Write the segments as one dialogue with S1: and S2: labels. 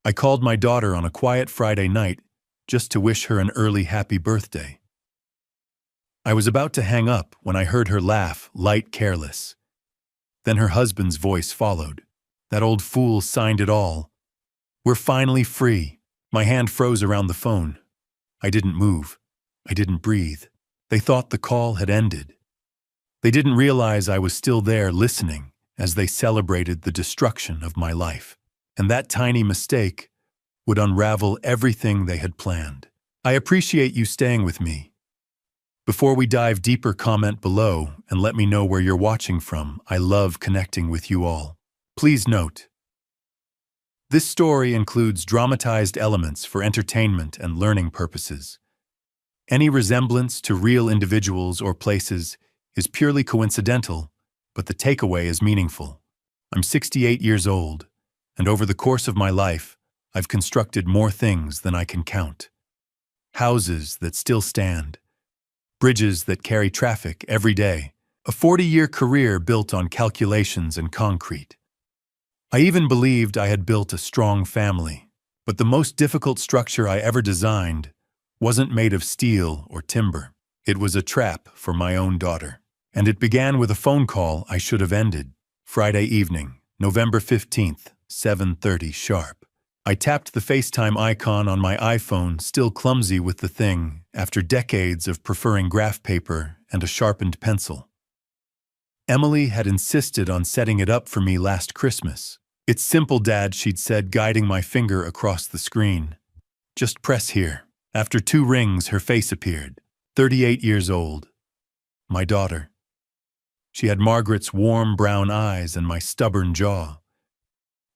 S1: I called my daughter on a quiet Friday night just to wish her an early happy birthday. I was about to hang up when I heard her laugh, light, careless. Then her husband's voice followed. That old fool signed it all. We're finally free. My hand froze around the phone. I didn't move. I didn't breathe. They thought the call had ended. They didn't realize I was still there listening as they celebrated the destruction of my life. And that tiny mistake would unravel everything they had planned. I appreciate you staying with me. Before we dive deeper, comment below and let me know where you're watching from. I love connecting with you all. Please note, this story includes dramatized elements for entertainment and learning purposes. Any resemblance to real individuals or places is purely coincidental, but the takeaway is meaningful. I'm 68 years old, and over the course of my life, I've constructed more things than I can count. Houses that still stand, bridges that carry traffic every day, a 40-year career built on calculations and concrete. I even believed I had built a strong family, but the most difficult structure I ever designed wasn't made of steel or timber. It was a trap for my own daughter. And it began with a phone call I should have ended. Friday evening, November 15th, 7:30 sharp. I tapped the FaceTime icon on my iPhone, still clumsy with the thing, after decades of preferring graph paper and a sharpened pencil. Emily had insisted on setting it up for me last Christmas. It's simple, Dad, she'd said, guiding my finger across the screen. Just press here. After 2 rings, her face appeared. 38 years old. My daughter. She had Margaret's warm brown eyes and my stubborn jaw.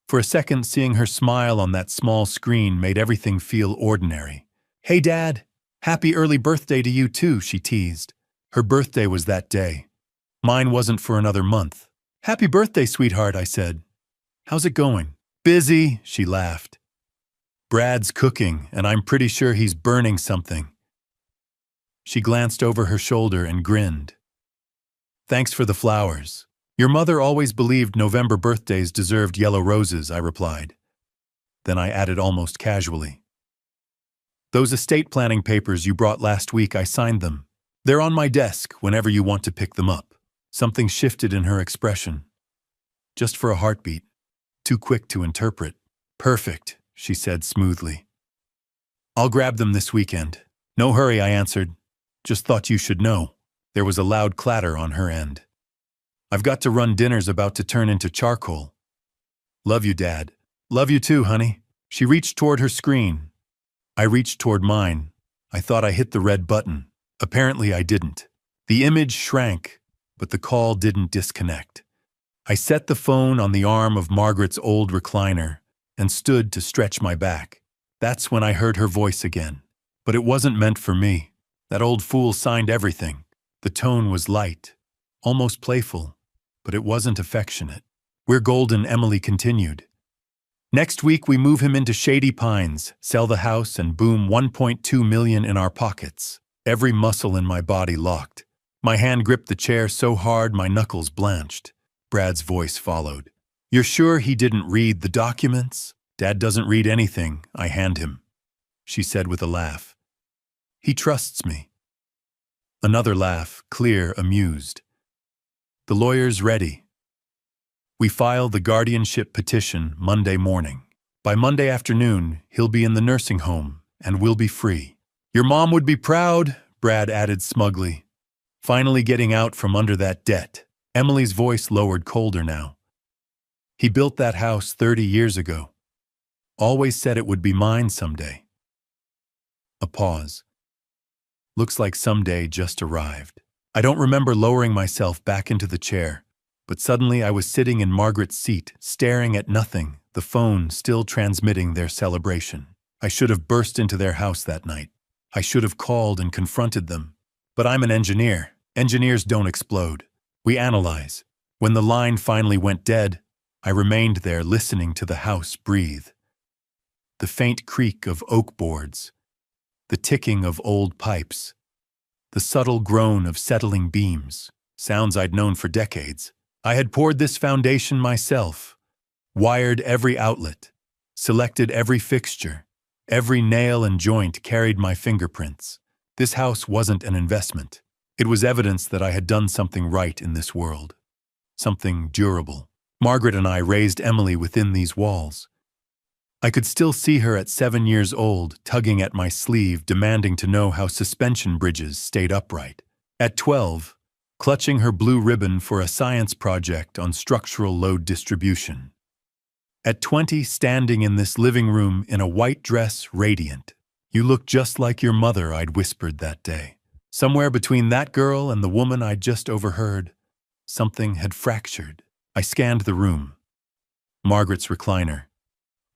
S1: For a second, seeing her smile on that small screen made everything feel ordinary. Hey, Dad, happy early birthday to you too, she teased. Her birthday was that day. Mine wasn't for another month. Happy birthday, sweetheart, I said. How's it going? Busy, she laughed. Brad's cooking, and I'm pretty sure he's burning something. She glanced over her shoulder and grinned. Thanks for the flowers. Your mother always believed November birthdays deserved yellow roses, I replied. Then I added almost casually. Those estate planning papers you brought last week, I signed them. They're on my desk whenever you want to pick them up. Something shifted in her expression. Just for a heartbeat. Too quick to interpret. Perfect, she said smoothly. I'll grab them this weekend. No hurry, I answered. Just thought you should know. There was a loud clatter on her end. I've got to run, dinner's about to turn into charcoal. Love you, Dad. Love you too, honey. She reached toward her screen. I reached toward mine. I thought I hit the red button. Apparently I didn't. The image shrank, but the call didn't disconnect. I set the phone on the arm of Margaret's old recliner and stood to stretch my back. That's when I heard her voice again. But it wasn't meant for me. That old fool signed everything. The tone was light, almost playful, but it wasn't affectionate. We're golden, Emily continued. Next week we move him into Shady Pines, sell the house, and boom, $1.2 million in our pockets. Every muscle in my body locked. My hand gripped the chair so hard my knuckles blanched. Brad's voice followed. You're sure he didn't read the documents? Dad doesn't read anything, I hand him. She said with a laugh. He trusts me. Another laugh, clear, amused. The lawyer's ready. We file the guardianship petition Monday morning. By Monday afternoon, he'll be in the nursing home, and we'll be free. Your mom would be proud, Brad added smugly. Finally getting out from under that debt. Emily's voice lowered colder now. He built that house 30 years ago. Always said it would be mine someday. A pause. Looks like someday just arrived. I don't remember lowering myself back into the chair, but suddenly I was sitting in Margaret's seat, staring at nothing, the phone still transmitting their celebration. I should have burst into their house that night. I should have called and confronted them. But I'm an engineer. Engineers don't explode. We analyze. When the line finally went dead, I remained there listening to the house breathe. The faint creak of oak boards, the ticking of old pipes, the subtle groan of settling beams, sounds I'd known for decades. I had poured this foundation myself, wired every outlet, selected every fixture. Every nail and joint carried my fingerprints. This house wasn't an investment. It was evidence that I had done something right in this world. Something durable. Margaret and I raised Emily within these walls. I could still see her at 7 years old, tugging at my sleeve, demanding to know how suspension bridges stayed upright. At 12, clutching her blue ribbon for a science project on structural load distribution. At 20, standing in this living room in a white dress, radiant. "You look just like your mother," I'd whispered that day. Somewhere between that girl and the woman I'd just overheard, something had fractured. I scanned the room. Margaret's recliner.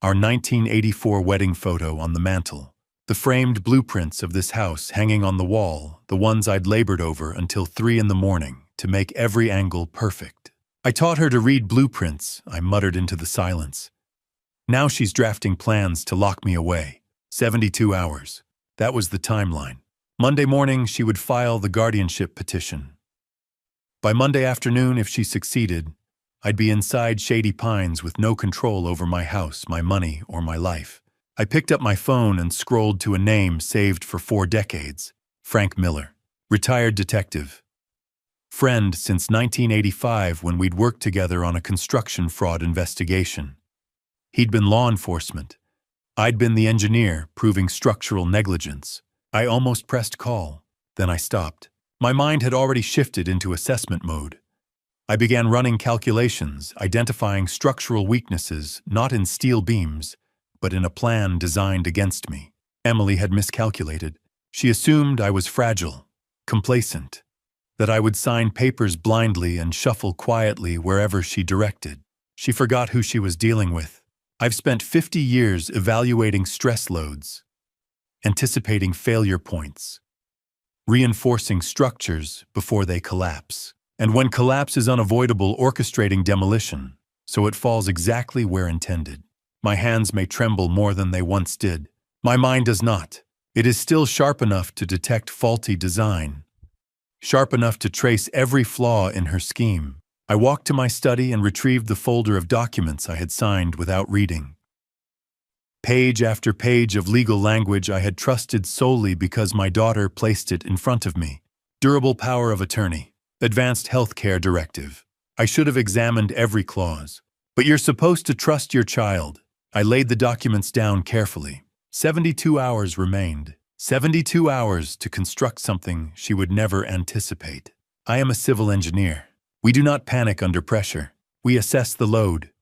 S1: Our 1984 wedding photo on the mantel. The framed blueprints of this house hanging on the wall, the ones I'd labored over until 3 in the morning to make every angle perfect. I taught her to read blueprints, I muttered into the silence. Now she's drafting plans to lock me away. 72 hours. That was the timeline. Monday morning, she would file the guardianship petition. By Monday afternoon, if she succeeded, I'd be inside Shady Pines with no control over my house, my money, or my life. I picked up my phone and scrolled to a name saved for 4 decades. Frank Miller. Retired detective. Friend since 1985 when we'd worked together on a construction fraud investigation. He'd been law enforcement. I'd been the engineer, proving structural negligence. I almost pressed call. Then I stopped. My mind had already shifted into assessment mode. I began running calculations, identifying structural weaknesses, not in steel beams, but in a plan designed against me. Emily had miscalculated. She assumed I was fragile, complacent, that I would sign papers blindly and shuffle quietly wherever she directed. She forgot who she was dealing with. I've spent 50 years evaluating stress loads, anticipating failure points, reinforcing structures before they collapse. And when collapse is unavoidable, orchestrating demolition, so it falls exactly where intended. My hands may tremble more than they once did. My mind does not. It is still sharp enough to detect faulty design, sharp enough to trace every flaw in her scheme. I walked to my study and retrieved the folder of documents I had signed without reading. Page after page of legal language I had trusted solely because my daughter placed it in front of me. Durable power of attorney. Advanced health care directive. I should have examined every clause. But you're supposed to trust your child. I laid the documents down carefully. 72 hours remained. 72 hours to construct something she would never anticipate. I am a civil engineer. We do not panic under pressure. We assess the load.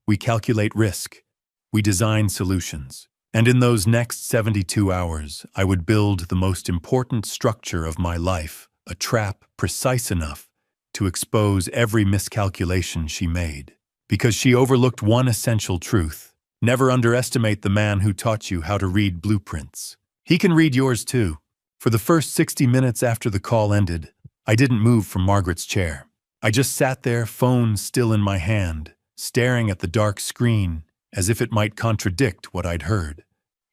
S1: We calculate risk. We design solutions. And in those next 72 hours, I would build the most important structure of my life, a trap precise enough to expose every miscalculation she made. Because she overlooked one essential truth. Never underestimate the man who taught you how to read blueprints. He can read yours too. For the first 60 minutes after the call ended, I didn't move from Margaret's chair. I just sat there, phone still in my hand, staring at the dark screen as if it might contradict what I'd heard.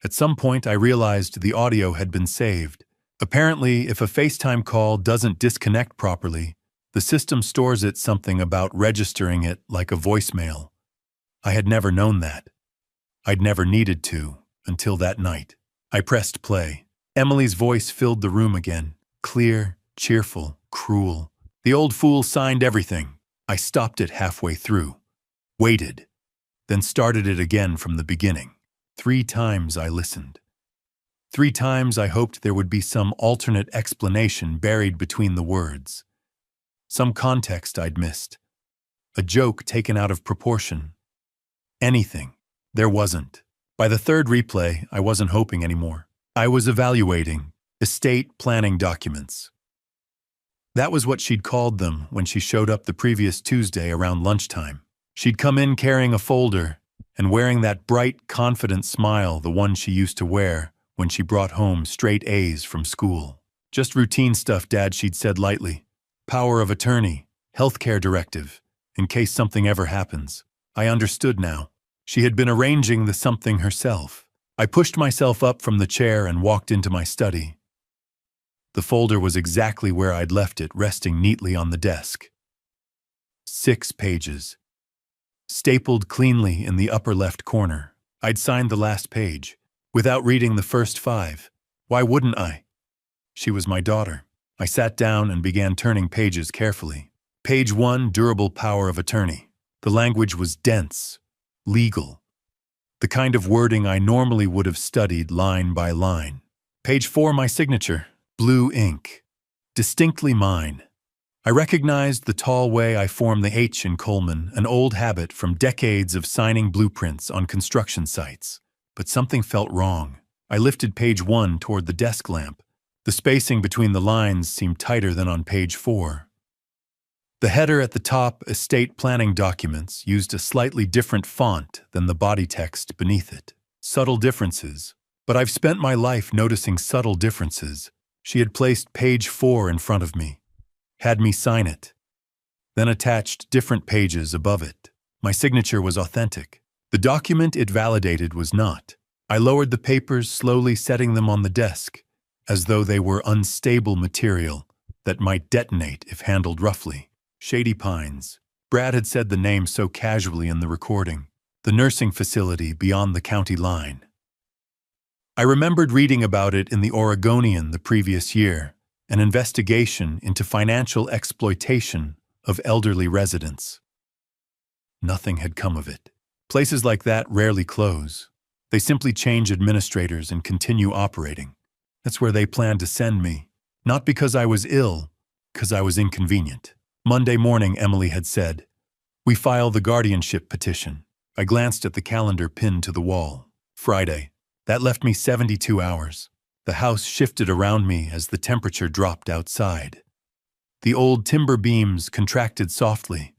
S1: At some point, I realized the audio had been saved. Apparently, if a FaceTime call doesn't disconnect properly, the system stores it something about registering it like a voicemail. I had never known that. I'd never needed to, until that night. I pressed play. Emily's voice filled the room again, clear, cheerful, cruel. The old fool signed everything. I stopped it halfway through, waited, then started it again from the beginning. 3 times I listened. 3 times I hoped there would be some alternate explanation buried between the words. Some context I'd missed. A joke taken out of proportion. Anything. There wasn't. By the 3rd replay, I wasn't hoping anymore. I was evaluating estate planning documents. That was what she'd called them when she showed up the previous Tuesday around lunchtime. She'd come in carrying a folder and wearing that bright, confident smile, the one she used to wear when she brought home straight A's from school. Just routine stuff, Dad, she'd said lightly. Power of attorney, healthcare directive, in case something ever happens. I understood now. She had been arranging the something herself. I pushed myself up from the chair and walked into my study. The folder was exactly where I'd left it, resting neatly on the desk. 6 pages. Stapled cleanly in the upper left corner. I'd signed the last page, without reading the first 5. Why wouldn't I? She was my daughter. I sat down and began turning pages carefully. Page 1, durable power of attorney. The language was dense, legal. The kind of wording I normally would have studied line by line. Page 4, my signature, blue ink. Distinctly mine. I recognized the tall way I form the H in Coleman, an old habit from decades of signing blueprints on construction sites. But something felt wrong. I lifted page 1 toward the desk lamp. The spacing between the lines seemed tighter than on page 4. The header at the top, estate planning documents, used a slightly different font than the body text beneath it. Subtle differences. But I've spent my life noticing subtle differences. She had placed page 4 in front of me, had me sign it, then attached different pages above it. My signature was authentic. The document it validated was not. I lowered the papers, slowly setting them on the desk, as though they were unstable material that might detonate if handled roughly. Shady Pines. Brad had said the name so casually in the recording. The nursing facility beyond the county line. I remembered reading about it in the Oregonian the previous year, an investigation into financial exploitation of elderly residents. Nothing had come of it. Places like that rarely close. They simply change administrators and continue operating. That's where they planned to send me. Not because I was ill, because I was inconvenient. Monday morning, Emily had said, "We file the guardianship petition." I glanced at the calendar pinned to the wall. Friday. That left me 72 hours. The house shifted around me as the temperature dropped outside. The old timber beams contracted softly.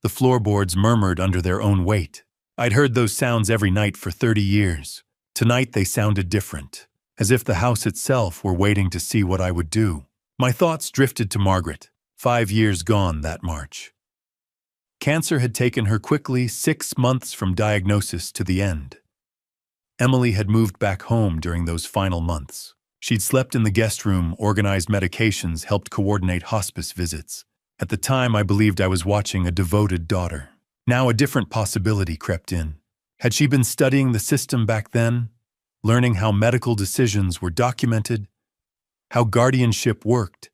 S1: The floorboards murmured under their own weight. I'd heard those sounds every night for 30 years. Tonight they sounded different, as if the house itself were waiting to see what I would do. My thoughts drifted to Margaret, 5 years gone that March. Cancer had taken her quickly, 6 months from diagnosis to the end. Emily had moved back home during those final months. She'd slept in the guest room, organized medications, helped coordinate hospice visits. At the time, I believed I was watching a devoted daughter. Now a different possibility crept in. Had she been studying the system back then, learning how medical decisions were documented, how guardianship worked,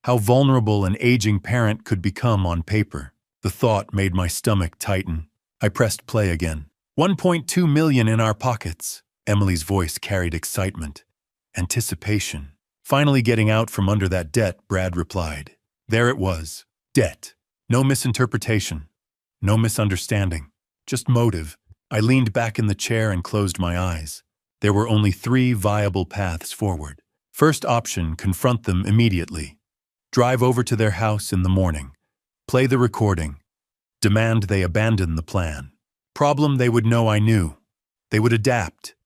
S1: how vulnerable an aging parent could become on paper? The thought made my stomach tighten. I pressed play again. 1.2 million in our pockets. Emily's voice carried excitement, anticipation. Finally getting out from under that debt, Brad replied. There it was. Debt. No misinterpretation. No misunderstanding. Just motive. I leaned back in the chair and closed my eyes. There were only 3 viable paths forward. First option, confront them immediately. Drive over to their house in the morning. Play the recording. Demand they abandon the plan. Problem, they would know I knew. They would adapt.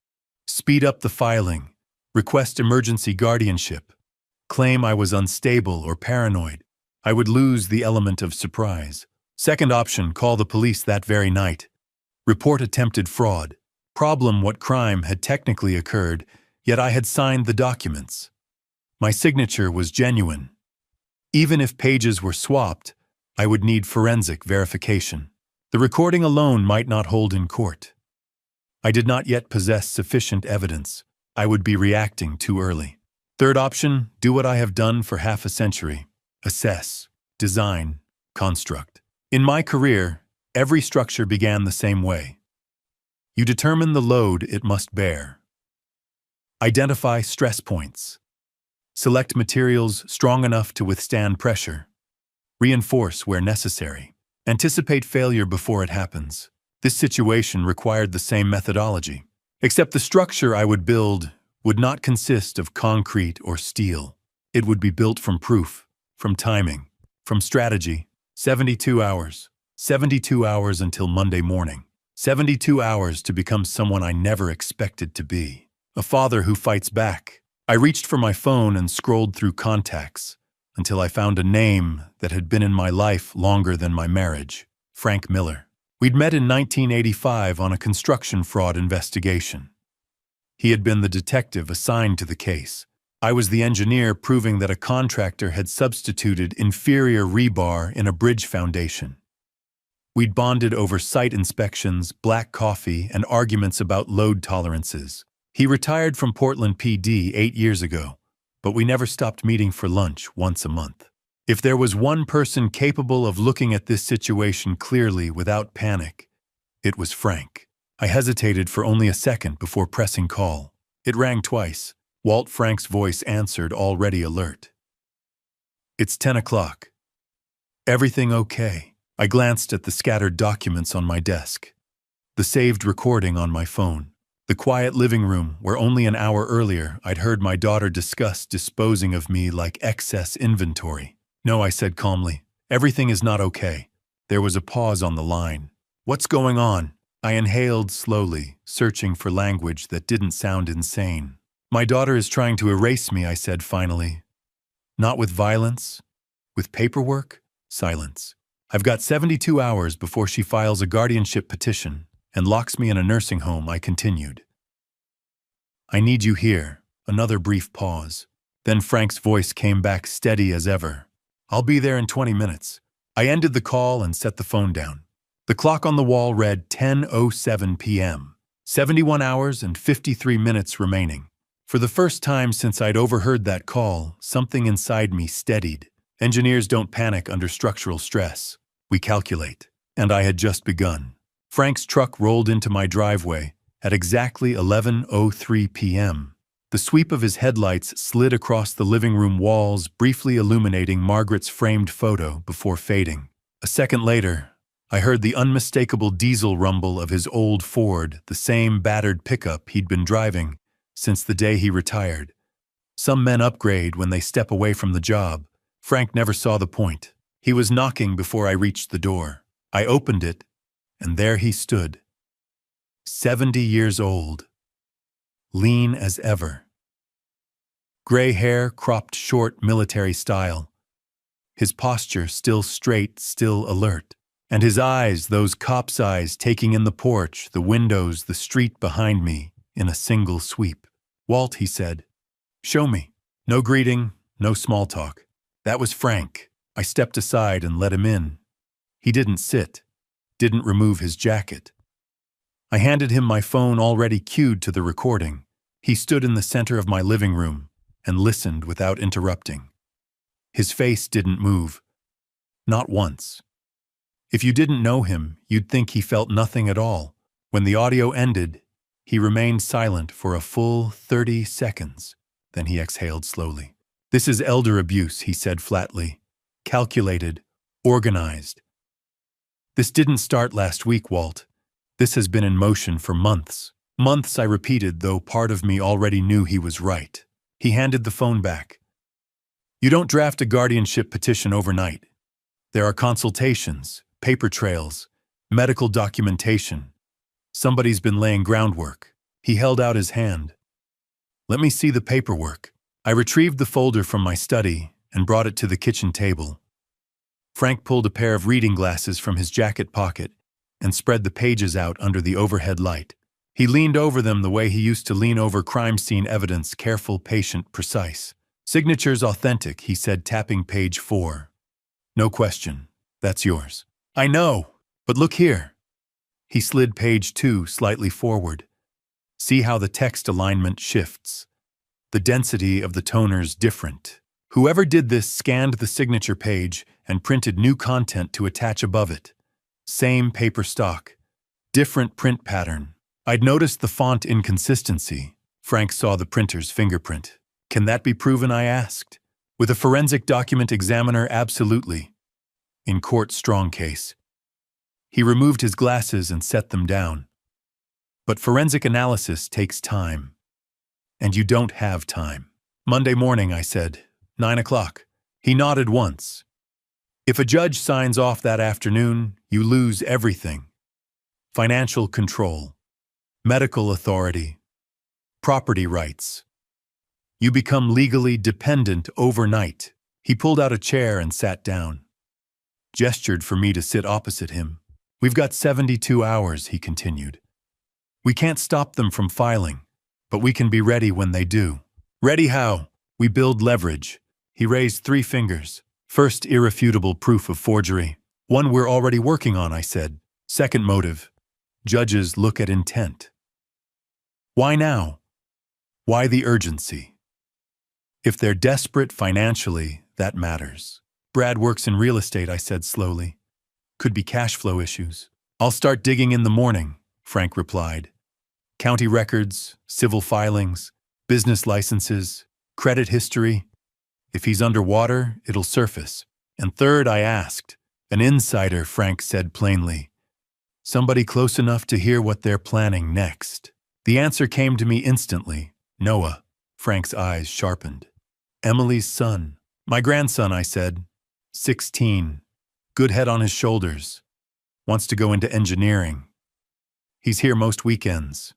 S1: Speed up the filing. Request emergency guardianship. Claim I was unstable or paranoid. I would lose the element of surprise. Second option, call the police that very night. Report attempted fraud. Problem, what crime had technically occurred, yet I had signed the documents. My signature was genuine. Even if pages were swapped, I would need forensic verification. The recording alone might not hold in court. I did not yet possess sufficient evidence. I would be reacting too early. Third option, do what I have done for half a century. Assess, design, construct. In my career, every structure began the same way. You determine the load it must bear. Identify stress points. Select materials strong enough to withstand pressure. Reinforce where necessary. Anticipate failure before it happens. This situation required the same methodology, except the structure I would build would not consist of concrete or steel. It would be built from proof, from timing, from strategy. 72 hours. 72 hours until Monday morning. 72 hours to become someone I never expected to be. A father who fights back. I reached for my phone and scrolled through contacts until I found a name that had been in my life longer than my marriage. Frank Miller. We'd met in 1985 on a construction fraud investigation. He had been the detective assigned to the case. I was the engineer proving that a contractor had substituted inferior rebar in a bridge foundation. We'd bonded over site inspections, black coffee, and arguments about load tolerances. He retired from Portland PD 8 years ago, but we never stopped meeting for lunch once a month. If there was one person capable of looking at this situation clearly without panic, it was Frank. I hesitated for only a second before pressing call. It rang twice. Walt Frank's voice answered, already alert. "It's 10 o'clock. Everything okay?" I glanced at the scattered documents on my desk, the saved recording on my phone, the quiet living room where only an hour earlier I'd heard my daughter discuss disposing of me like excess inventory. "No," I said calmly. "Everything is not okay." There was a pause on the line. "What's going on?" I inhaled slowly, searching for language that didn't sound insane. "My daughter is trying to erase me," I said finally. "Not with violence, with paperwork?" Silence. "I've got 72 hours before she files a guardianship petition and locks me in a nursing home," I continued. "I need you here." Another brief pause. Then Frank's voice came back steady as ever. "I'll be there in 20 minutes. I ended the call and set the phone down. The clock on the wall read 10:07 p.m. 71 hours and 53 minutes remaining. For the first time since I'd overheard that call, something inside me steadied. Engineers don't panic under structural stress. We calculate. And I had just begun. Frank's truck rolled into my driveway at exactly 11:03 p.m. The sweep of his headlights slid across the living room walls, briefly illuminating Margaret's framed photo before fading. A second later, I heard the unmistakable diesel rumble of his old Ford, the same battered pickup he'd been driving since the day he retired. Some men upgrade when they step away from the job. Frank never saw the point. He was knocking before I reached the door. I opened it, and there he stood. 70 years old. Lean as ever. Gray hair cropped short military style. His posture still straight, still alert. And his eyes, those cop's eyes, taking in the porch, the windows, the street behind me, in a single sweep. "Walt," he said. "Show me." No greeting, no small talk. That was Frank. I stepped aside and let him in. He didn't sit, didn't remove his jacket. I handed him my phone already cued to the recording. He stood in the center of my living room and listened without interrupting. His face didn't move. Not once. If you didn't know him, you'd think he felt nothing at all. When the audio ended, he remained silent for a full 30 seconds. Then he exhaled slowly. "This is elder abuse," he said flatly. "Calculated, organized. This didn't start last week, Walt. This has been in motion for months." Months, I repeated, though part of me already knew he was right. He handed the phone back. "You don't draft a guardianship petition overnight. There are consultations, paper trails, medical documentation. Somebody's been laying groundwork." He held out his hand. "Let me see the paperwork." I retrieved the folder from my study and brought it to the kitchen table. Frank pulled a pair of reading glasses from his jacket pocket and spread the pages out under the overhead light. He leaned over them the way he used to lean over crime scene evidence, careful, patient, precise. "Signatures authentic," he said, tapping page 4. "No question. That's yours." "I know, but look here." He slid page 2 slightly forward. "See how the text alignment shifts. The density of the toner's different. Whoever did this scanned the signature page and printed new content to attach above it. Same paper stock, different print pattern. I'd noticed the font inconsistency." Frank saw the printer's fingerprint. "Can that be proven?" I asked. "With a forensic document examiner, absolutely. In court, strong case." He removed his glasses and set them down. "But forensic analysis takes time. And you don't have time." "Monday morning," I said. 9 o'clock. He nodded once. "If a judge signs off that afternoon, you lose everything. Financial control, medical authority, property rights. You become legally dependent overnight." He pulled out a chair and sat down. Gestured for me to sit opposite him. "We've got 72 hours, he continued. "We can't stop them from filing, but we can be ready when they do." "Ready how?" "We build leverage." He raised 3 fingers. "First, irrefutable proof of forgery. One we're already working on, I said. Second motive. Judges look at intent. Why now? Why the urgency? If they're desperate financially, that matters. Brad works in real estate, I said slowly. Could be cash flow issues. I'll start digging in the morning, Frank replied. County records, civil filings, business licenses, credit history. If he's underwater, it'll surface. And third, I asked. An insider, Frank said plainly. Somebody close enough to hear what they're planning next. The answer came to me instantly. Noah. Frank's eyes sharpened. Emily's son. My grandson, I said. 16. Good head on his shoulders. Wants to go into engineering. He's here most weekends.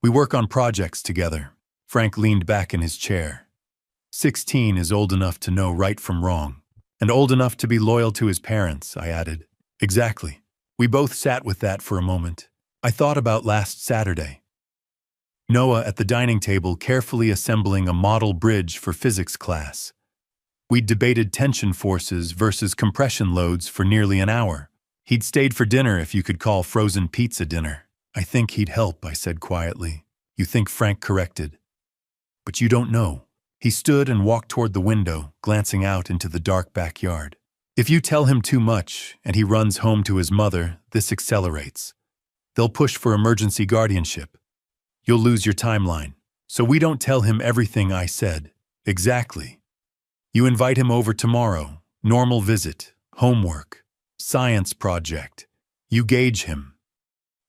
S1: We work on projects together. Frank leaned back in his chair. 16 is old enough to know right from wrong. And old enough to be loyal to his parents, I added. Exactly. We both sat with that for a moment. I thought about last Saturday. Noah at the dining table carefully assembling a model bridge for physics class. We'd debated tension forces versus compression loads for nearly an hour. He'd stayed for dinner if you could call frozen pizza dinner. I think he'd help, I said quietly. You think, Frank corrected. But you don't know. He stood and walked toward the window, glancing out into the dark backyard. If you tell him too much and he runs home to his mother, this accelerates. They'll push for emergency guardianship. You'll lose your timeline. So we don't tell him everything, I said. Exactly. You invite him over tomorrow. Normal visit, homework, science project. You gauge him.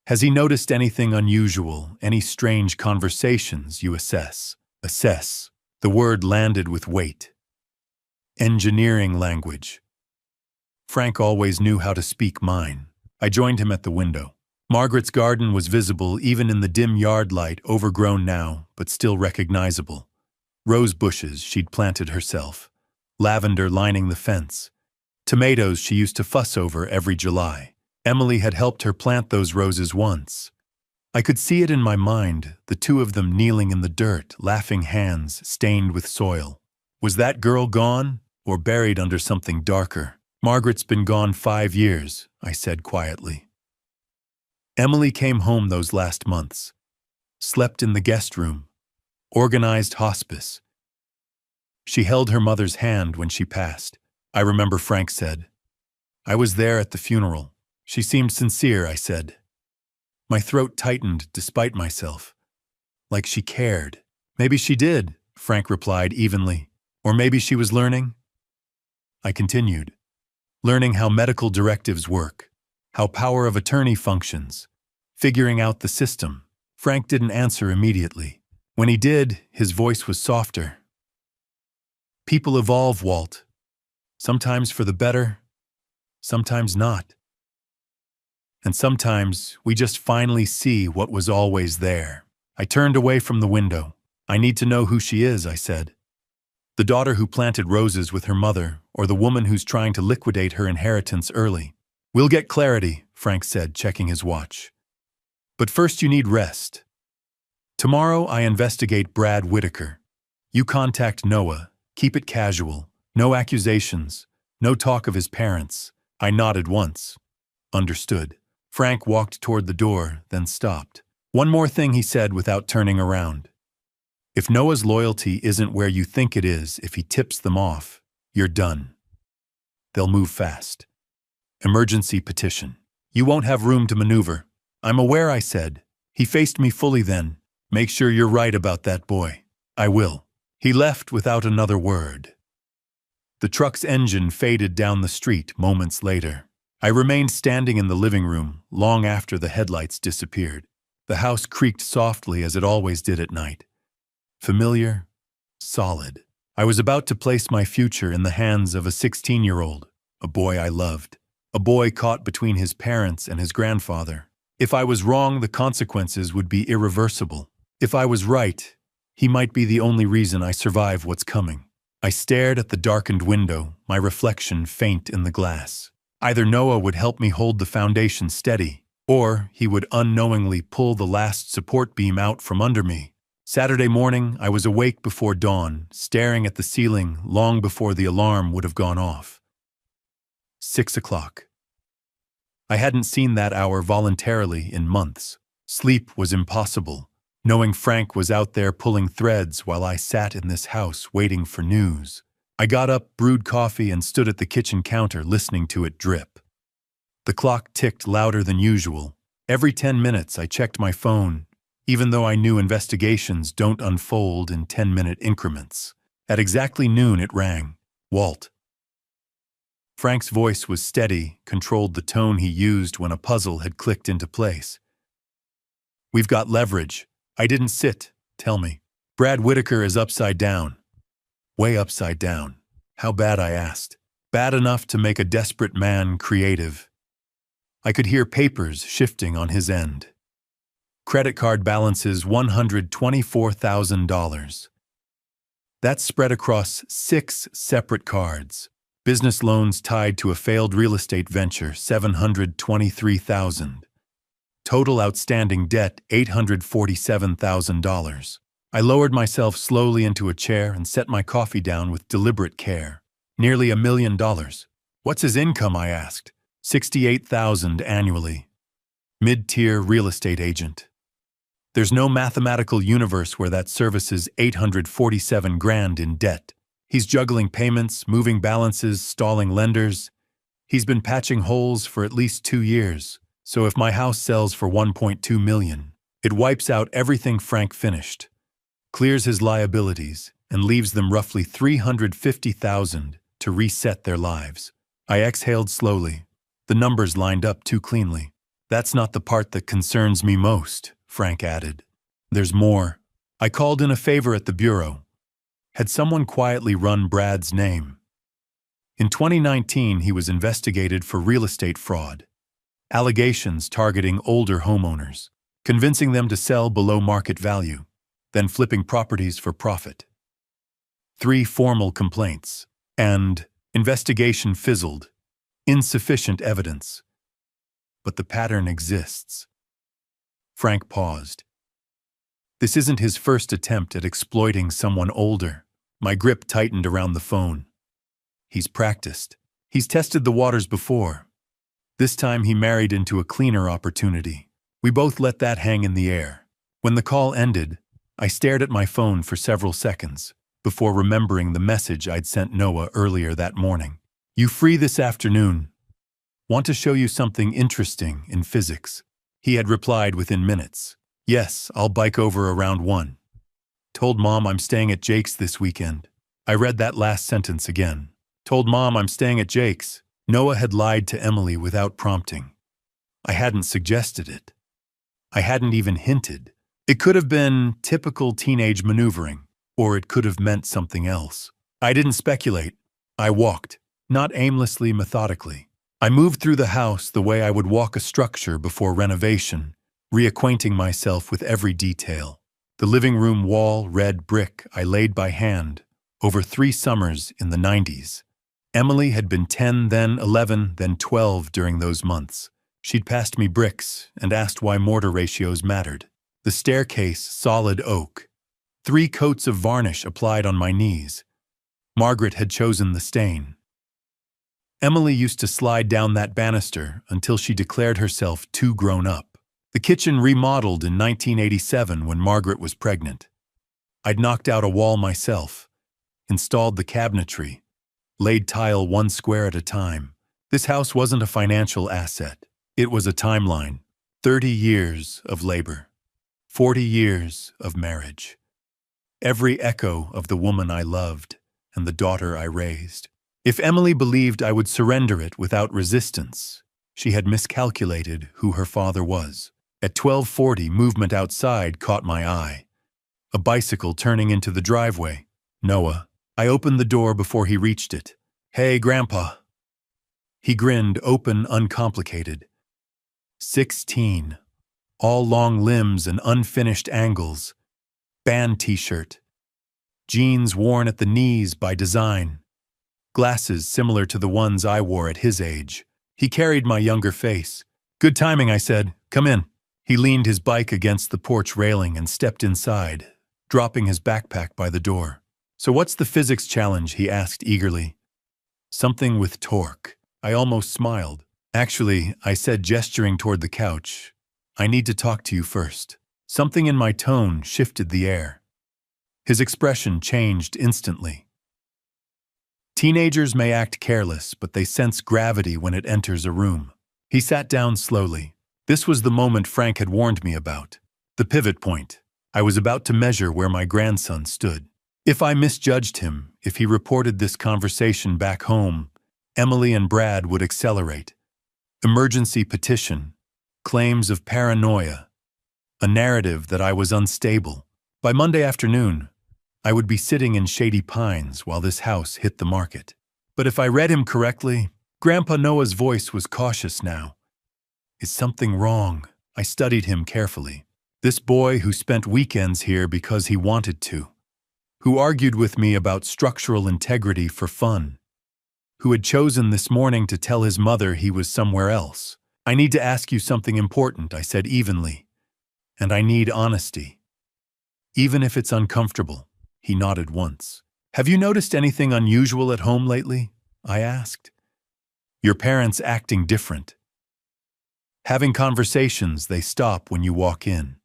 S1: Has he noticed anything unusual, any strange conversations? You assess. Assess. The word landed with weight. Engineering language. Frank always knew how to speak mine. I joined him at the window. Margaret's garden was visible even in the dim yard light, overgrown now, but still recognizable. Rose bushes she'd planted herself. Lavender lining the fence. Tomatoes she used to fuss over every July. Emily had helped her plant those roses once. I could see it in my mind, the two of them kneeling in the dirt, laughing hands stained with soil. Was that girl gone, or buried under something darker? Margaret's been gone 5 years, I said quietly. Emily came home those last months. Slept in the guest room. Organized hospice. She held her mother's hand when she passed. I remember Frank said. I was there at the funeral. She seemed sincere, I said. My throat tightened despite myself. Like she cared. Maybe she did, Frank replied evenly. Or maybe she was learning. I continued. Learning how medical directives work. How power of attorney functions. Figuring out the system. Frank didn't answer immediately. When he did, his voice was softer. People evolve, Walt. Sometimes for the better, sometimes not. And sometimes we just finally see what was always there. I turned away from the window. I need to know who she is, I said. The daughter who planted roses with her mother, or the woman who's trying to liquidate her inheritance early. We'll get clarity, Frank said, checking his watch. But first you need rest. Tomorrow I investigate Brad Whitaker. You contact Noah. Keep it casual. No accusations. No talk of his parents. I nodded once. Understood. Frank walked toward the door, then stopped. One more thing he said without turning around. If Noah's loyalty isn't where you think it is, if he tips them off, you're done. They'll move fast. Emergency petition. You won't have room to maneuver. I'm aware, I said. He faced me fully then. Make sure you're right about that boy. I will. He left without another word. The truck's engine faded down the street moments later. I remained standing in the living room long after the headlights disappeared. The house creaked softly as it always did at night. Familiar, solid. I was about to place my future in the hands of a 16-year-old, a boy I loved, a boy caught between his parents and his grandfather. If I was wrong, the consequences would be irreversible. If I was right, he might be the only reason I survive what's coming. I stared at the darkened window, my reflection faint in the glass. Either Noah would help me hold the foundation steady, or he would unknowingly pull the last support beam out from under me. Saturday morning, I was awake before dawn, staring at the ceiling long before the alarm would have gone off. 6 o'clock. I hadn't seen that hour voluntarily in months. Sleep was impossible, knowing Frank was out there pulling threads while I sat in this house waiting for news. I got up, brewed coffee, and stood at the kitchen counter listening to it drip. The clock ticked louder than usual. Every 10 minutes I checked my phone, even though I knew investigations don't unfold in 10-minute increments. At exactly noon it rang. Walt. Frank's voice was steady, controlled the tone he used when a puzzle had clicked into place. We've got leverage. I didn't sit. Tell me. Brad Whitaker is upside down. Way upside down. How bad, I asked. Bad enough to make a desperate man creative. I could hear papers shifting on his end. Credit card balances $124,000. That's spread across 6 separate cards. Business loans tied to a failed real estate venture, $723,000. Total outstanding debt, $847,000. I lowered myself slowly into a chair and set my coffee down with deliberate care. Nearly $1 million. What's his income, I asked. $68,000 annually. Mid-tier real estate agent. There's no mathematical universe where that services $847,000 in debt. He's juggling payments, moving balances, stalling lenders. He's been patching holes for at least 2 years. So if my house sells for $1.2 million, it wipes out everything Frank finished, clears his liabilities, and leaves them roughly $350,000 to reset their lives. I exhaled slowly. The numbers lined up too cleanly. That's not the part that concerns me most, Frank added. There's more. I called in a favor at the bureau. Had someone quietly run Brad's name? In 2019, he was investigated for real estate fraud. Allegations targeting older homeowners, convincing them to sell below market value, then flipping properties for profit. 3 formal complaints, and investigation fizzled. Insufficient evidence. But the pattern exists. Frank paused. This isn't his first attempt at exploiting someone older. My grip tightened around the phone. He's practiced. He's tested the waters before. This time he married into a cleaner opportunity. We both let that hang in the air. When the call ended, I stared at my phone for several seconds before remembering the message I'd sent Noah earlier that morning. You free this afternoon? Want to show you something interesting in physics? He had replied within minutes. Yes, I'll bike over around 1. Told Mom I'm staying at Jake's this weekend. I read that last sentence again. Told Mom I'm staying at Jake's. Noah had lied to Emily without prompting. I hadn't suggested it. I hadn't even hinted. It could have been typical teenage maneuvering, or it could have meant something else. I didn't speculate. I walked, not aimlessly, methodically. I moved through the house the way I would walk a structure before renovation, reacquainting myself with every detail. The living room wall, red brick, I laid by hand, over 3 summers in the 90s. Emily had been 10, then 11, then 12 during those months. She'd passed me bricks and asked why mortar ratios mattered. The staircase, solid oak. 3 coats of varnish applied on my knees. Margaret had chosen the stain. Emily used to slide down that banister until she declared herself too grown up. The kitchen remodeled in 1987 when Margaret was pregnant. I'd knocked out a wall myself, installed the cabinetry, laid tile 1 square at a time. This house wasn't a financial asset. It was a timeline. 30 years of labor. 40 years of marriage. Every echo of the woman I loved and the daughter I raised. If Emily believed I would surrender it without resistance, she had miscalculated who her father was. At 12:40, movement outside caught my eye. A bicycle turning into the driveway. Noah. I opened the door before he reached it. Hey, Grandpa. He grinned, open, uncomplicated. 16. All long limbs and unfinished angles. Band t-shirt. Jeans worn at the knees by design. Glasses similar to the ones I wore at his age. He carried my younger face. Good timing, I said. Come in. He leaned his bike against the porch railing and stepped inside, dropping his backpack by the door. So what's the physics challenge? He asked eagerly. Something with torque. I almost smiled. Actually, I said, gesturing toward the couch, I need to talk to you first. Something in my tone shifted the air. His expression changed instantly. Teenagers may act careless, but they sense gravity when it enters a room. He sat down slowly. This was the moment Frank had warned me about. The pivot point. I was about to measure where my grandson stood. If I misjudged him, if he reported this conversation back home, Emily and Brad would accelerate. Emergency petition. Claims of paranoia. A narrative that I was unstable. By Monday afternoon, I would be sitting in Shady Pines while this house hit the market. But if I read him correctly, Grandpa Noah's voice was cautious now. Is something wrong? I studied him carefully. This boy who spent weekends here because he wanted to. Who argued with me about structural integrity for fun. Who had chosen this morning to tell his mother he was somewhere else. I need to ask you something important, I said evenly. And I need honesty. Even if it's uncomfortable. He nodded once. Have you noticed anything unusual at home lately? I asked. Your parents acting different. Having conversations they stop when you walk in.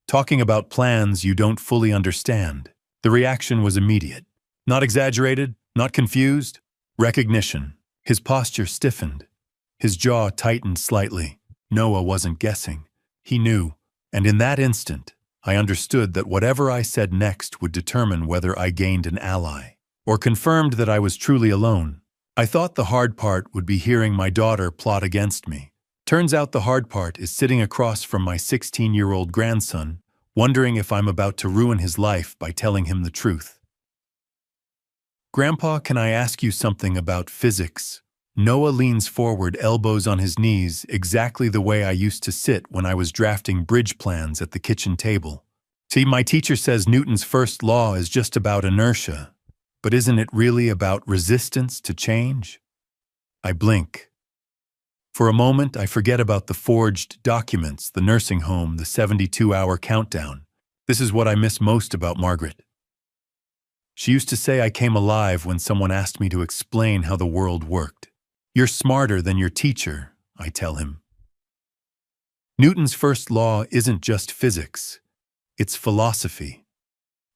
S1: Talking about plans you don't fully understand. The reaction was immediate. Not exaggerated, not confused. Recognition. His posture stiffened. His jaw tightened slightly. Noah wasn't guessing. He knew, and in that instant, I understood that whatever I said next would determine whether I gained an ally, or confirmed that I was truly alone. I thought the hard part would be hearing my daughter plot against me. Turns out the hard part is sitting across from my 16-year-old grandson, wondering if I'm about to ruin his life by telling him the truth. Grandpa, can I ask you something about physics? Noah leans forward, elbows on his knees, exactly the way I used to sit when I was drafting bridge plans at the kitchen table. See, my teacher says Newton's first law is just about inertia, but isn't it really about resistance to change? I blink. For a moment, I forget about the forged documents, the nursing home, the 72-hour countdown. This is what I miss most about Margaret. She used to say I came alive when someone asked me to explain how the world worked. You're smarter than your teacher, I tell him. Newton's first law isn't just physics. It's philosophy.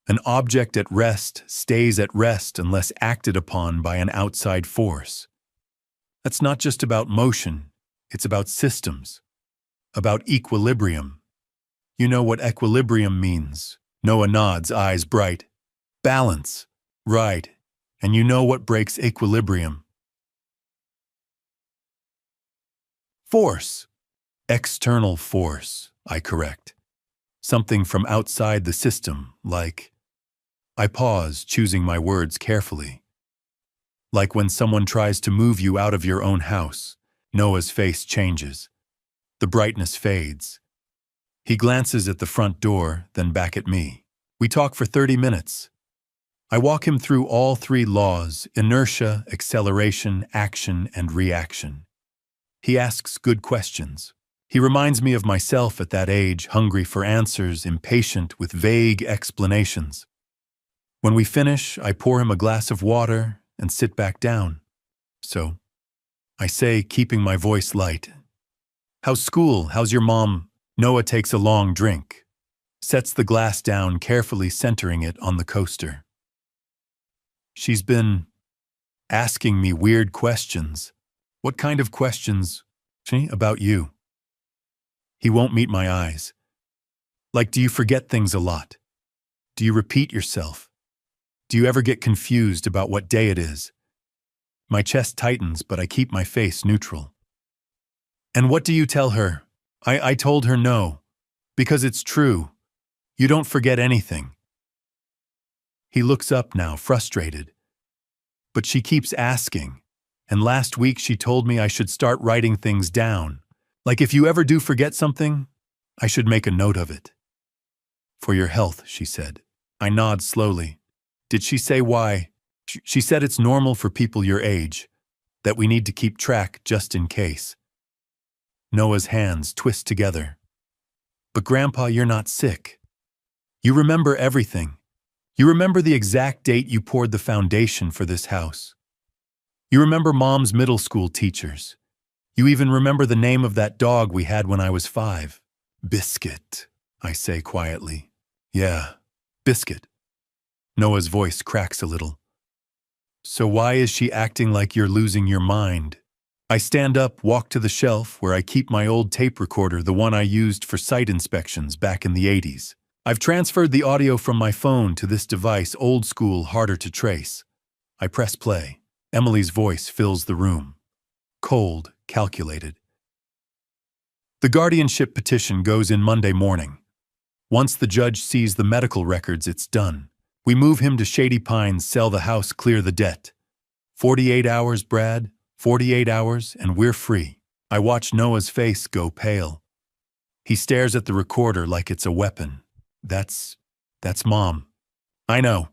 S1: An object at rest stays at rest unless acted upon by an outside force. That's not just about motion, it's about systems, about equilibrium. You know what equilibrium means. Noah nods, eyes bright. Balance. Right. And you know what breaks equilibrium. Force. External force, I correct. Something from outside the system, like... I pause, choosing my words carefully. Like when someone tries to move you out of your own house, Noah's face changes. The brightness fades. He glances at the front door, then back at me. We talk for 30 minutes. I walk him through all three laws: inertia, acceleration, action, and reaction. He asks good questions. He reminds me of myself at that age, hungry for answers, impatient with vague explanations. When we finish, I pour him a glass of water and sit back down. So, I say, keeping my voice light. How's school? How's your mom? Noah takes a long drink, sets the glass down, carefully centering it on the coaster. She's been asking me weird questions. What kind of questions? About you. He won't meet my eyes. Like, do you forget things a lot? Do you repeat yourself? Do you ever get confused about what day it is? My chest tightens, but I keep my face neutral. And what do you tell her? I told her no, because it's true. You don't forget anything. He looks up now, frustrated. But she keeps asking, and last week she told me I should start writing things down. Like if you ever do forget something, I should make a note of it. For your health, she said. I nod slowly. Did she say why? She said it's normal for people your age, that we need to keep track just in case. Noah's hands twist together. But Grandpa, you're not sick. You remember everything. You remember the exact date you poured the foundation for this house. You remember Mom's middle school teachers. You even remember the name of that dog we had when I was 5. Biscuit, I say quietly. Yeah, Biscuit. Noah's voice cracks a little. So why is she acting like you're losing your mind? I stand up, walk to the shelf where I keep my old tape recorder, the one I used for site inspections back in the 80s. I've transferred the audio from my phone to this device, old school, harder to trace. I press play. Emily's voice fills the room. Cold, calculated. The guardianship petition goes in Monday morning. Once the judge sees the medical records, it's done. We move him to Shady Pines, sell the house, clear the debt. 48 hours, Brad. 48 hours, and we're free. I watch Noah's face go pale. He stares at the recorder like it's a weapon. That's Mom. I know.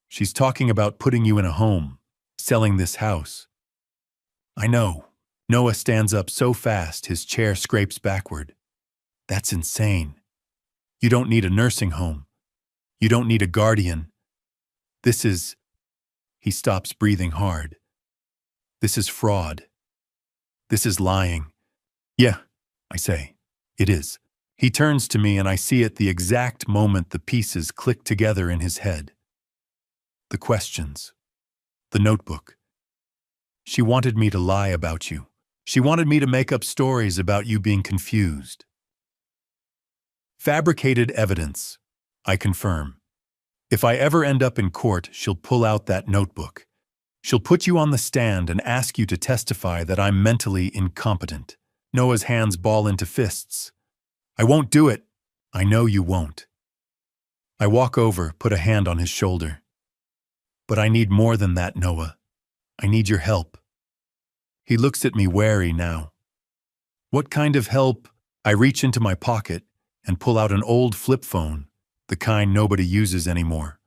S1: She's talking about putting you in a home, selling this house. I know. Noah stands up so fast his chair scrapes backward. That's insane. You don't need a nursing home. You don't need a guardian. This is... He stops, breathing hard. This is fraud. This is lying. Yeah, I say. It is. He turns to me and I see at the exact moment the pieces click together in his head. The questions. The notebook. She wanted me to lie about you. She wanted me to make up stories about you being confused. Fabricated evidence, I confirm. If I ever end up in court, she'll pull out that notebook. She'll put you on the stand and ask you to testify that I'm mentally incompetent. Noah's hands ball into fists. I won't do it. I know you won't. I walk over, put a hand on his shoulder. But I need more than that, Noah. I need your help. He looks at me wary now. What kind of help? I reach into my pocket and pull out an old flip phone, the kind nobody uses anymore.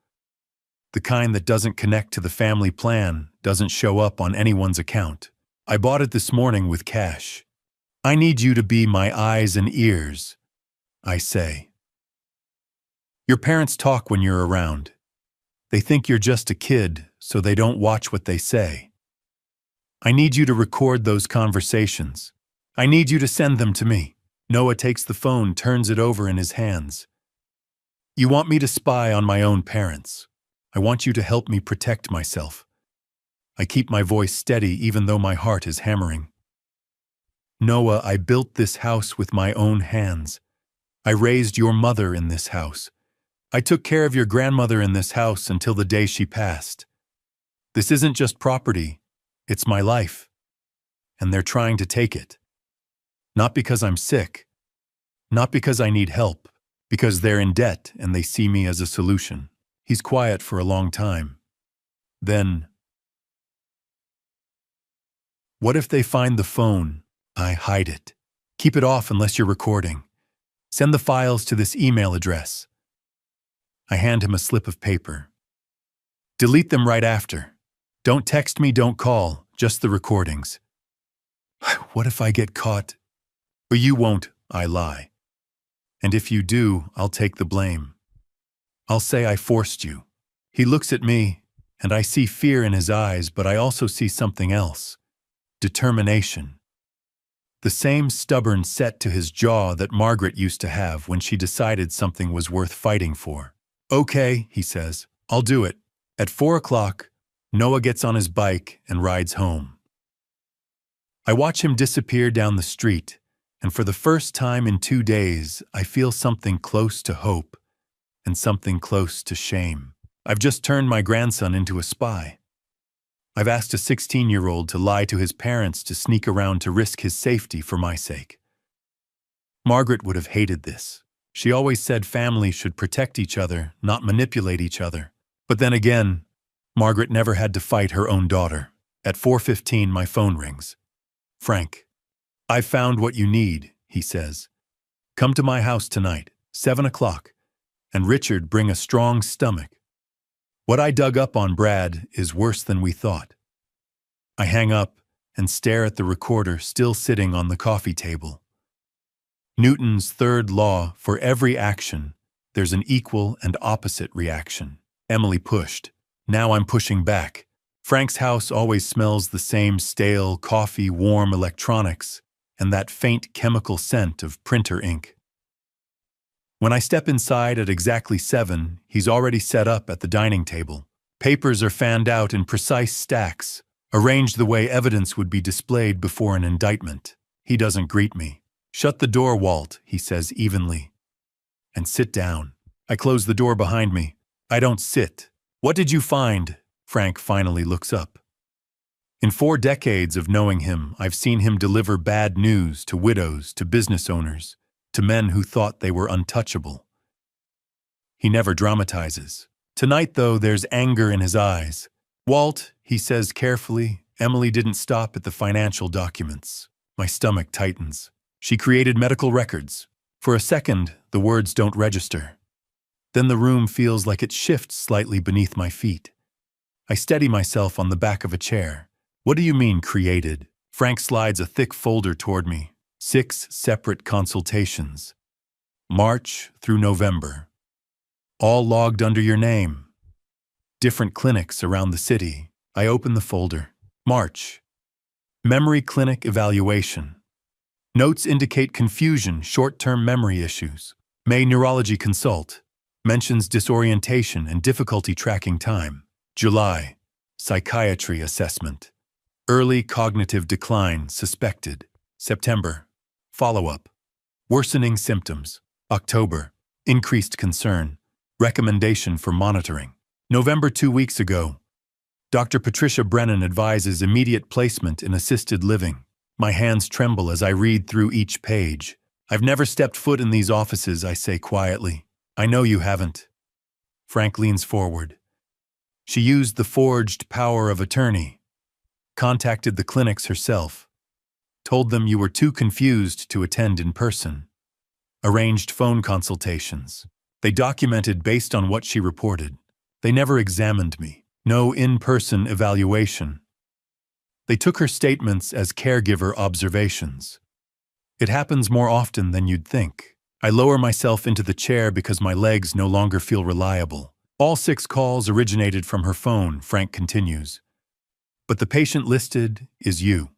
S1: The kind that doesn't connect to the family plan, doesn't show up on anyone's account. I bought it this morning with cash. I need you to be my eyes and ears, I say. Your parents talk when you're around. They think you're just a kid, so they don't watch what they say. I need you to record those conversations. I need you to send them to me. Noah takes the phone, turns it over in his hands. You want me to spy on my own parents. I want you to help me protect myself. I keep my voice steady even though my heart is hammering. Noah, I built this house with my own hands. I raised your mother in this house. I took care of your grandmother in this house until the day she passed. This isn't just property, it's my life. And they're trying to take it. Not because I'm sick, not because I need help, because they're in debt and they see me as a solution. He's quiet for a long time. Then, what if they find the phone? I hide it. Keep it off unless you're recording. Send the files to this email address. I hand him a slip of paper. Delete them right after. Don't text me, don't call, just the recordings. What if I get caught? But you won't, I lie. And if you do, I'll take the blame. I'll say I forced you. He looks at me, and I see fear in his eyes, but I also see something else. Determination. The same stubborn set to his jaw that Margaret used to have when she decided something was worth fighting for. Okay, he says, I'll do it. At 4 o'clock, Noah gets on his bike and rides home. I watch him disappear down the street, and for the first time in 2 days, I feel something close to hope and something close to shame. I've just turned my grandson into a spy. I've asked a 16-year-old to lie to his parents to sneak around to risk his safety for my sake. Margaret would have hated this. She always said families should protect each other, not manipulate each other. But then again, Margaret never had to fight her own daughter. At 4:15, my phone rings. Frank, I've found what you need, he says. Come to my house tonight, 7 o'clock. And Richard, bring a strong stomach. What I dug up on Brad is worse than we thought. I hang up and stare at the recorder still sitting on the coffee table. Newton's third law: for every action, there's an equal and opposite reaction. Emily pushed. Now I'm pushing back. Frank's house always smells the same: stale coffee, warm electronics. and that faint chemical scent of printer ink. When I step inside at exactly 7, he's already set up at the dining table. Papers are fanned out in precise stacks, arranged the way evidence would be displayed before an indictment. He doesn't greet me. "Shut the door, Walt," he says evenly. "And sit down." I close the door behind me. I don't sit. "What did you find?" Frank finally looks up. In 4 decades of knowing him, I've seen him deliver bad news to widows, to business owners, to men who thought they were untouchable. He never dramatizes. Tonight, though, there's anger in his eyes. "Walt," he says carefully, "Emily didn't stop at the financial documents." My stomach tightens. She created medical records. For a second, the words don't register. Then the room feels like it shifts slightly beneath my feet. I steady myself on the back of a chair. "What do you mean, created?" Frank slides a thick folder toward me. 6 separate consultations. March through November. All logged under your name. Different clinics around the city. I open the folder. March. Memory clinic evaluation. Notes indicate confusion, short-term memory issues. May neurology consult. Mentions disorientation and difficulty tracking time. July. Psychiatry assessment. Early cognitive decline suspected. September. Follow-up. Worsening symptoms. October. Increased concern. Recommendation for monitoring. November 2 weeks ago. Dr. Patricia Brennan advises immediate placement in assisted living. My hands tremble as I read through each page. "I've never stepped foot in these offices," I say quietly. "I know you haven't." Frank leans forward. "She used the forged power of attorney. Contacted the clinics herself. Told them you were too confused to attend in person. Arranged phone consultations. They documented based on what she reported. They never examined me. No in-person evaluation. They took her statements as caregiver observations. It happens more often than you'd think." I lower myself into the chair because my legs no longer feel reliable. "All 6 calls originated from her phone," Frank continues. "But the patient listed is you.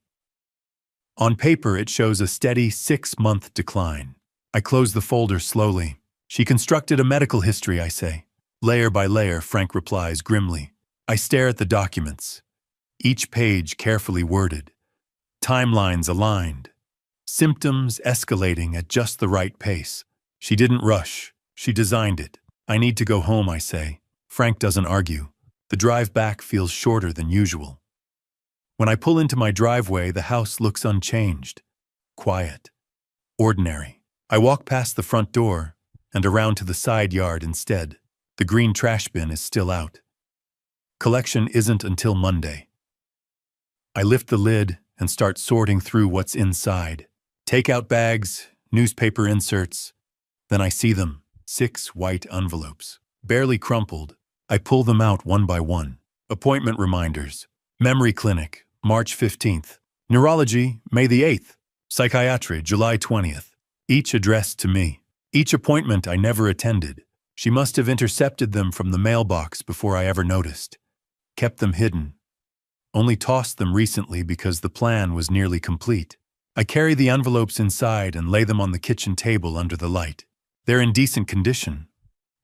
S1: On paper, it shows a steady 6-month decline." I close the folder slowly. "She constructed a medical history," I say. "Layer by layer," Frank replies grimly. I stare at the documents. Each page carefully worded. Timelines aligned. Symptoms escalating at just the right pace. She didn't rush. She designed it. "I need to go home," I say. Frank doesn't argue. The drive back feels shorter than usual. When I pull into my driveway, the house looks unchanged. Quiet. Ordinary. I walk past the front door and around to the side yard instead. The green trash bin is still out. Collection isn't until Monday. I lift the lid and start sorting through what's inside. Takeout bags, newspaper inserts. Then I see them. 6 white envelopes. Barely crumpled. I pull them out one by one. Appointment reminders. Memory clinic, March 15th. Neurology, May the 8th. Psychiatry, July 20th. Each addressed to me. Each appointment I never attended. She must have intercepted them from the mailbox before I ever noticed. Kept them hidden. Only tossed them recently because the plan was nearly complete. I carry the envelopes inside and lay them on the kitchen table under the light. They're in decent condition.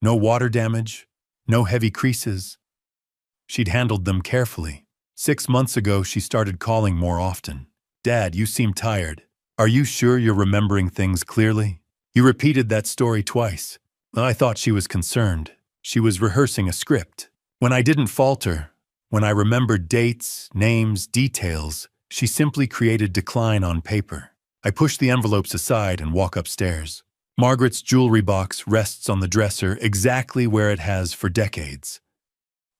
S1: No water damage, no heavy creases. She'd handled them carefully. 6 months ago, she started calling more often. "Dad, you seem tired. Are you sure you're remembering things clearly? You repeated that story twice." I thought she was concerned. She was rehearsing a script. When I didn't falter, when I remembered dates, names, details, she simply created decline on paper. I push the envelopes aside and walk upstairs. Margaret's jewelry box rests on the dresser exactly where it has for decades.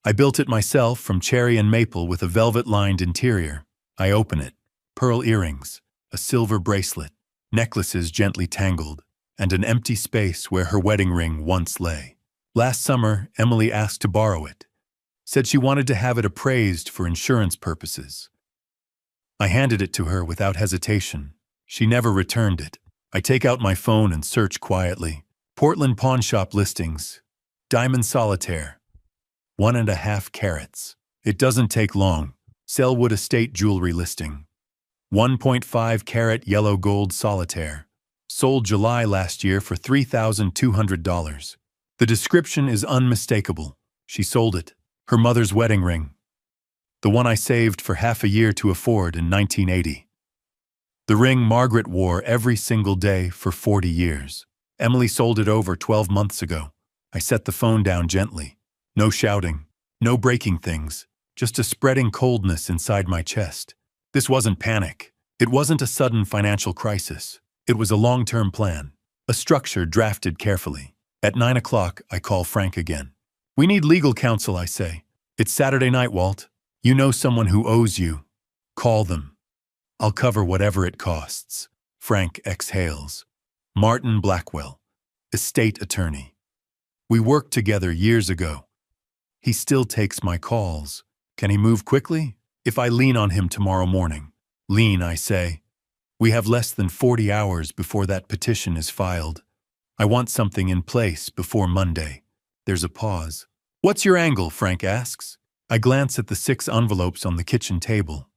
S1: I built it myself from cherry and maple with a velvet-lined interior. I open it. Pearl earrings, a silver bracelet, necklaces gently tangled, and an empty space where her wedding ring once lay. Last summer, Emily asked to borrow it. Said she wanted to have it appraised for insurance purposes. I handed it to her without hesitation. She never returned it. I take out my phone and search quietly. Portland pawnshop listings. Diamond solitaire. 1.5 carats. It doesn't take long. Selwood Estate jewelry listing. 1.5 carat yellow gold solitaire. Sold July last year for $3,200. The description is unmistakable. She sold it. Her mother's wedding ring. The one I saved for half a year to afford in 1980. The ring Margaret wore every single day for 40 years. Emily sold it over 12 months ago. I set the phone down gently. No shouting, no breaking things, just a spreading coldness inside my chest. This wasn't panic. It wasn't a sudden financial crisis. It was a long-term plan, a structure drafted carefully. At 9 o'clock, I call Frank again. We need legal counsel, I say. It's Saturday night, Walt. You know someone who owes you. Call them. I'll cover whatever it costs. Frank exhales. Martin Blackwell, estate attorney. We worked together years ago. He still takes my calls. Can he move quickly? If I lean on him tomorrow morning. Lean, I say. We have less than 40 hours before that petition is filed. I want something in place before Monday. There's a pause. What's your angle? Frank asks. I glance at the 6 envelopes on the kitchen table,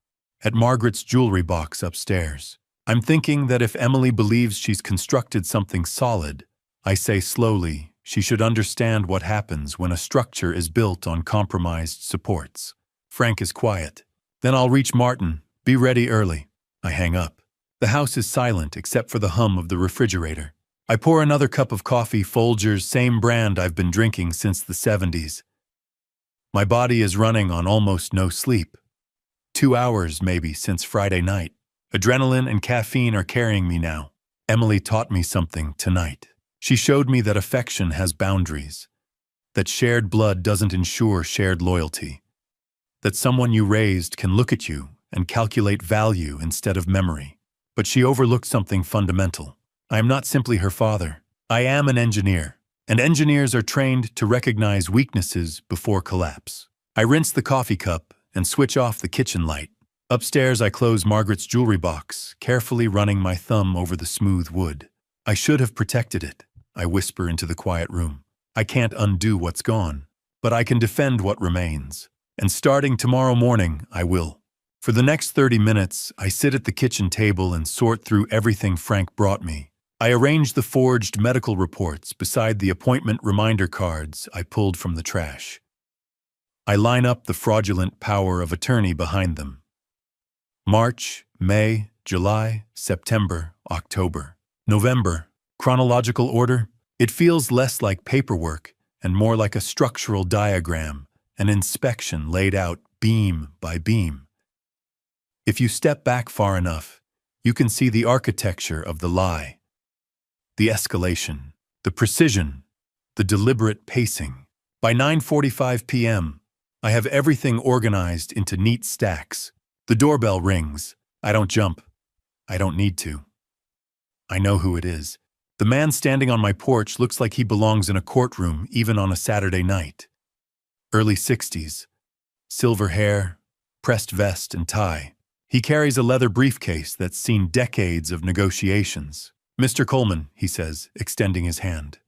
S1: at Margaret's jewelry box upstairs. I'm thinking that if Emily believes she's constructed something solid, I say slowly, she should understand what happens when a structure is built on compromised supports. Frank is quiet. Then I'll reach Martin. Be ready early. I hang up. The house is silent except for the hum of the refrigerator. I pour another cup of coffee, Folgers, same brand I've been drinking since the 70s. My body is running on almost no sleep. 2 hours, maybe, since Friday night. Adrenaline and caffeine are carrying me now. Emily taught me something tonight. She showed me that affection has boundaries, that shared blood doesn't ensure shared loyalty, that someone you raised can look at you and calculate value instead of memory. But she overlooked something fundamental. I am not simply her father. I am an engineer, and engineers are trained to recognize weaknesses before collapse. I rinse the coffee cup and switch off the kitchen light. Upstairs, I close Margaret's jewelry box, carefully running my thumb over the smooth wood. I should have protected it, I whisper into the quiet room. I can't undo what's gone, but I can defend what remains. And starting tomorrow morning, I will. For the next 30 minutes, I sit at the kitchen table and sort through everything Frank brought me. I arrange the forged medical reports beside the appointment reminder cards I pulled from the trash. I line up the fraudulent power of attorney behind them. March, May, July, September, October, November. Chronological order? It feels less like paperwork and more like a structural diagram, an inspection laid out beam by beam. If you step back far enough, you can see the architecture of the lie. The escalation, the precision, the deliberate pacing. By 9:45 p.m., I have everything organized into neat stacks. The doorbell rings. I don't jump. I don't need to. I know who it is. The man standing on my porch looks like he belongs in a courtroom, even on a Saturday night. Early 60s. Silver hair, pressed vest and tie. He carries a leather briefcase that's seen decades of negotiations. Mr. Coleman, he says, extending his hand.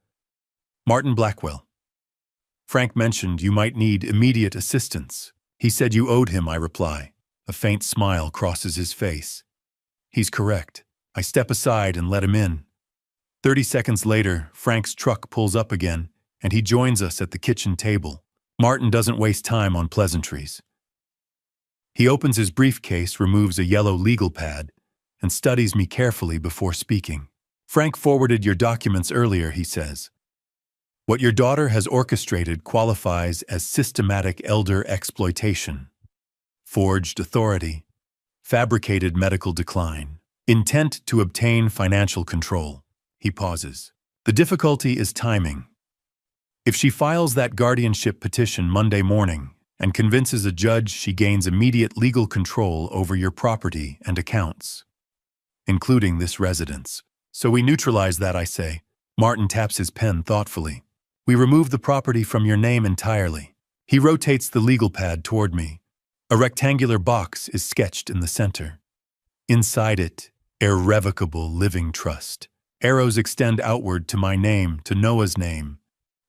S1: Martin Blackwell. Frank mentioned you might need immediate assistance. He said you owed him, I reply. A faint smile crosses his face. He's correct. I step aside and let him in. 30 seconds later, Frank's truck pulls up again, and he joins us at the kitchen table. Martin doesn't waste time on pleasantries. He opens his briefcase, removes a yellow legal pad, and studies me carefully before speaking. Frank forwarded your documents earlier, he says. What your daughter has orchestrated qualifies as systematic elder exploitation. Forged authority, fabricated medical decline, intent to obtain financial control. He pauses. The difficulty is timing. If she files that guardianship petition Monday morning and convinces a judge, she gains immediate legal control over your property and accounts, including this residence. So we neutralize that, I say. Martin taps his pen thoughtfully. We remove the property from your name entirely. He rotates the legal pad toward me. A rectangular box is sketched in the center. Inside it, irrevocable living trust. Arrows extend outward to my name, to Noah's name,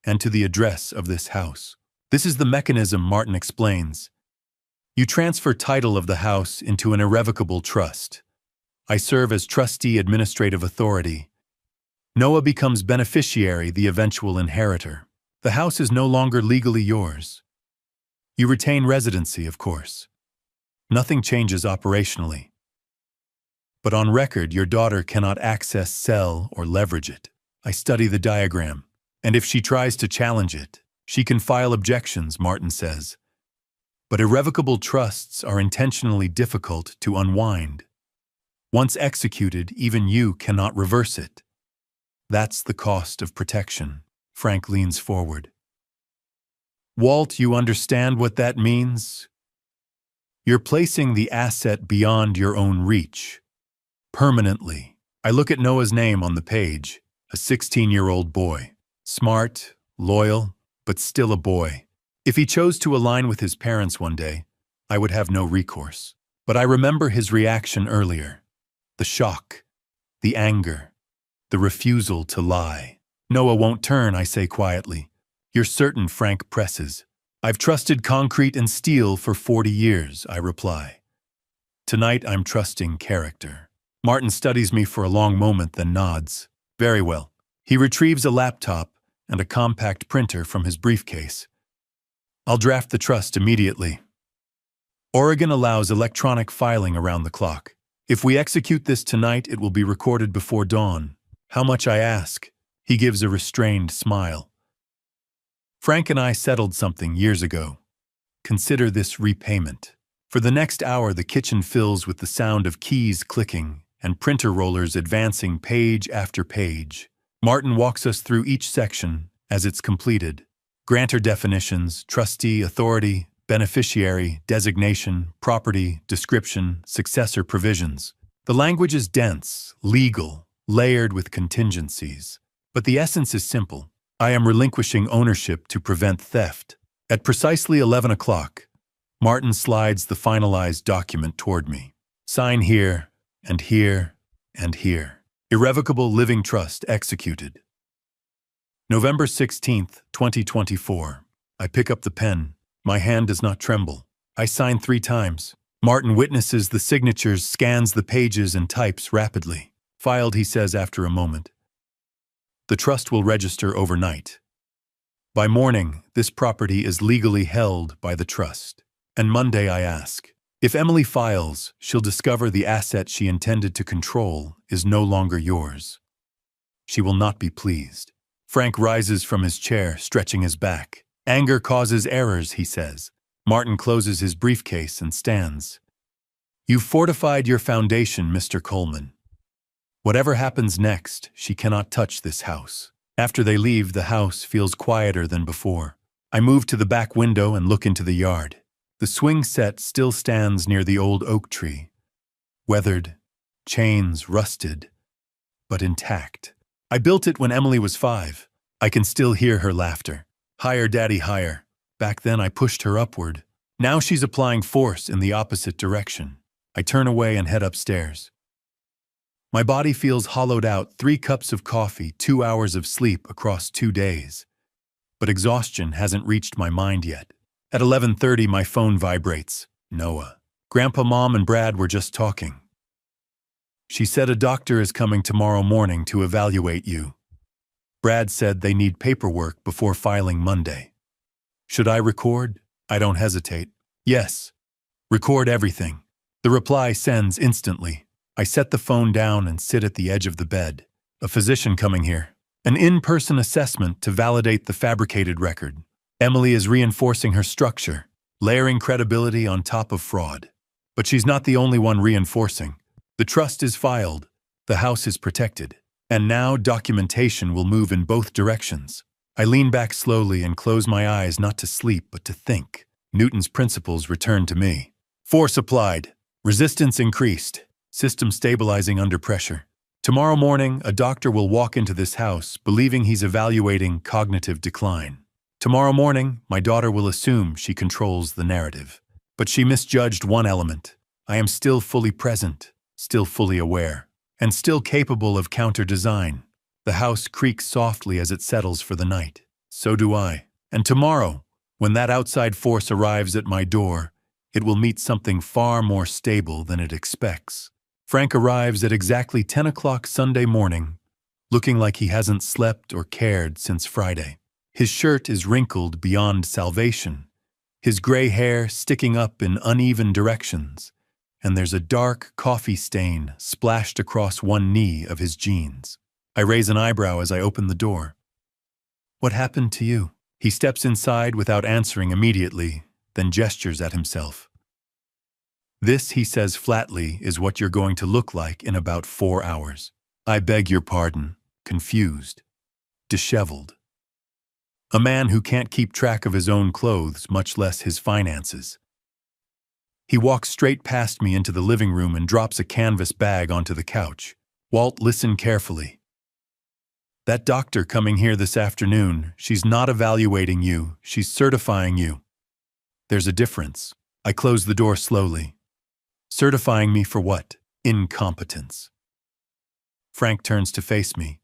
S1: and to the address of this house. This is the mechanism, Martin explains. You transfer title of the house into an irrevocable trust. I serve as trustee administrative authority. Noah becomes beneficiary, the eventual inheritor. The house is no longer legally yours. You retain residency, of course. Nothing changes operationally. But on record, your daughter cannot access, sell, or leverage it. I study the diagram, and if she tries to challenge it, she can file objections, Martin says. But irrevocable trusts are intentionally difficult to unwind. Once executed, even you cannot reverse it. That's the cost of protection. Frank leans forward. Walt, you understand what that means? You're placing the asset beyond your own reach. Permanently. I look at Noah's name on the page, a 16-year-old boy. Smart, loyal, but still a boy. If he chose to align with his parents one day, I would have no recourse. But I remember his reaction earlier. The shock, the anger, the refusal to lie. Noah won't turn, I say quietly. You're certain, Frank presses. I've trusted concrete and steel for 40 years, I reply. Tonight I'm trusting character. Martin studies me for a long moment, then nods. Very well. He retrieves a laptop and a compact printer from his briefcase. I'll draft the trust immediately. Oregon allows electronic filing around the clock. If we execute this tonight, it will be recorded before dawn. How much, I ask? He gives a restrained smile. Frank and I settled something years ago. Consider this repayment. For the next hour, the kitchen fills with the sound of keys clicking and printer rollers advancing page after page. Martin walks us through each section as it's completed. Grantor definitions, trustee, authority, beneficiary, designation, property, description, successor provisions. The language is dense, legal, layered with contingencies. But the essence is simple. I am relinquishing ownership to prevent theft. At precisely 11 o'clock, Martin slides the finalized document toward me. Sign here, and here, and here. Irrevocable living trust executed. November 16th, 2024. I pick up the pen. My hand does not tremble. I sign 3 times. Martin witnesses the signatures, scans the pages, and types rapidly. Filed, he says after a moment. The trust will register overnight. By morning, this property is legally held by the trust. And Monday I ask, if Emily files, she'll discover the asset she intended to control is no longer yours. She will not be pleased. Frank rises from his chair, stretching his back. Anger causes errors, he says. Martin closes his briefcase and stands. You've fortified your foundation, Mr. Coleman. Whatever happens next, she cannot touch this house. After they leave, the house feels quieter than before. I move to the back window and look into the yard. The swing set still stands near the old oak tree. Weathered, chains rusted, but intact. I built it when Emily was 5. I can still hear her laughter. Higher, Daddy, higher. Back then I pushed her upward. Now she's applying force in the opposite direction. I turn away and head upstairs. My body feels hollowed out, 3 cups of coffee, 2 hours of sleep across 2 days. But exhaustion hasn't reached my mind yet. At 11:30, my phone vibrates. Noah. Grandpa, Mom, and Brad were just talking. She said a doctor is coming tomorrow morning to evaluate you. Brad said they need paperwork before filing Monday. Should I record? I don't hesitate. Yes. Record everything. The reply sends instantly. I set the phone down and sit at the edge of the bed. A physician coming here. An in-person assessment to validate the fabricated record. Emily is reinforcing her structure, layering credibility on top of fraud. But she's not the only one reinforcing. The trust is filed. The house is protected. And now documentation will move in both directions. I lean back slowly and close my eyes, not to sleep but to think. Newton's principles return to me. Force applied. Resistance increased. System stabilizing under pressure. Tomorrow morning, a doctor will walk into this house believing he's evaluating cognitive decline. Tomorrow morning, my daughter will assume she controls the narrative. But she misjudged one element. I am still fully present, still fully aware, and still capable of counter-design. The house creaks softly as it settles for the night. So do I. And tomorrow, when that outside force arrives at my door, it will meet something far more stable than it expects. Frank arrives at exactly 10 o'clock Sunday morning, looking like he hasn't slept or cared since Friday. His shirt is wrinkled beyond salvation, his gray hair sticking up in uneven directions, and there's a dark coffee stain splashed across one knee of his jeans. I raise an eyebrow as I open the door. "What happened to you?" He steps inside without answering immediately, then gestures at himself. "This," he says flatly, "is what you're going to look like in about 4 hours." I beg your pardon, confused, disheveled. A man who can't keep track of his own clothes, much less his finances. He walks straight past me into the living room and drops a canvas bag onto the couch. "Walt, listen carefully. That doctor coming here this afternoon, she's not evaluating you, she's certifying you. There's a difference." I close the door slowly. "Certifying me for what?" "Incompetence." Frank turns to face me.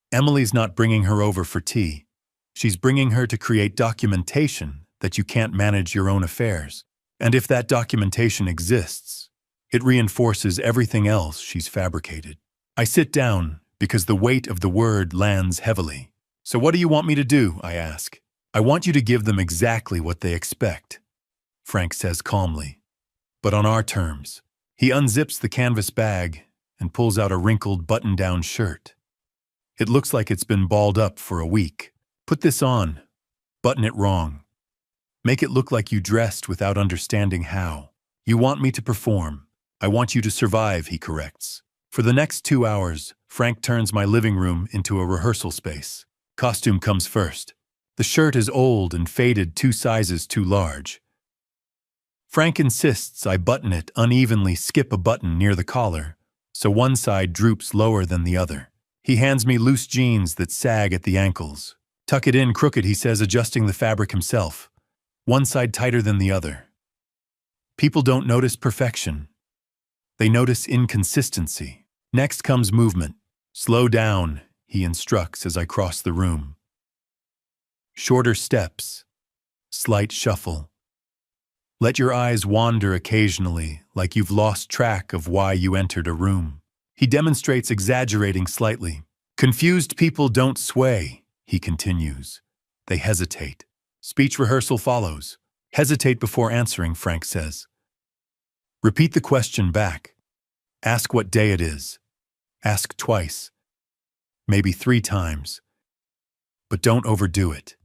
S1: "Emily's not bringing her over for tea. She's bringing her to create documentation that you can't manage your own affairs. And if that documentation exists, it reinforces everything else she's fabricated." I sit down because the weight of the word lands heavily. "So what do you want me to do?" I ask. "I want you to give them exactly what they expect," Frank says calmly, "but on our terms." He unzips the canvas bag and pulls out a wrinkled button-down shirt. It looks like it's been balled up for a week. "Put this on. Button it wrong. Make it look like you dressed without understanding how. You want me to perform. I want you to survive," he corrects. For the next 2 hours, Frank turns my living room into a rehearsal space. Costume comes first. The shirt is old and faded 2 sizes too large. Frank insists I button it unevenly, skip a button near the collar, so one side droops lower than the other. He hands me loose jeans that sag at the ankles. "Tuck it in crooked," he says, adjusting the fabric himself. One side tighter than the other. People don't notice perfection. They notice inconsistency. Next comes movement. "Slow down," he instructs as I cross the room. Shorter steps. Slight shuffle. Let your eyes wander occasionally, like you've lost track of why you entered a room. He demonstrates, exaggerating slightly. "Confused people don't sway," he continues. "They hesitate." Speech rehearsal follows. "Hesitate before answering," Frank says. Repeat the question back. Ask what day it is. Ask twice. Maybe 3 times. But don't overdo it.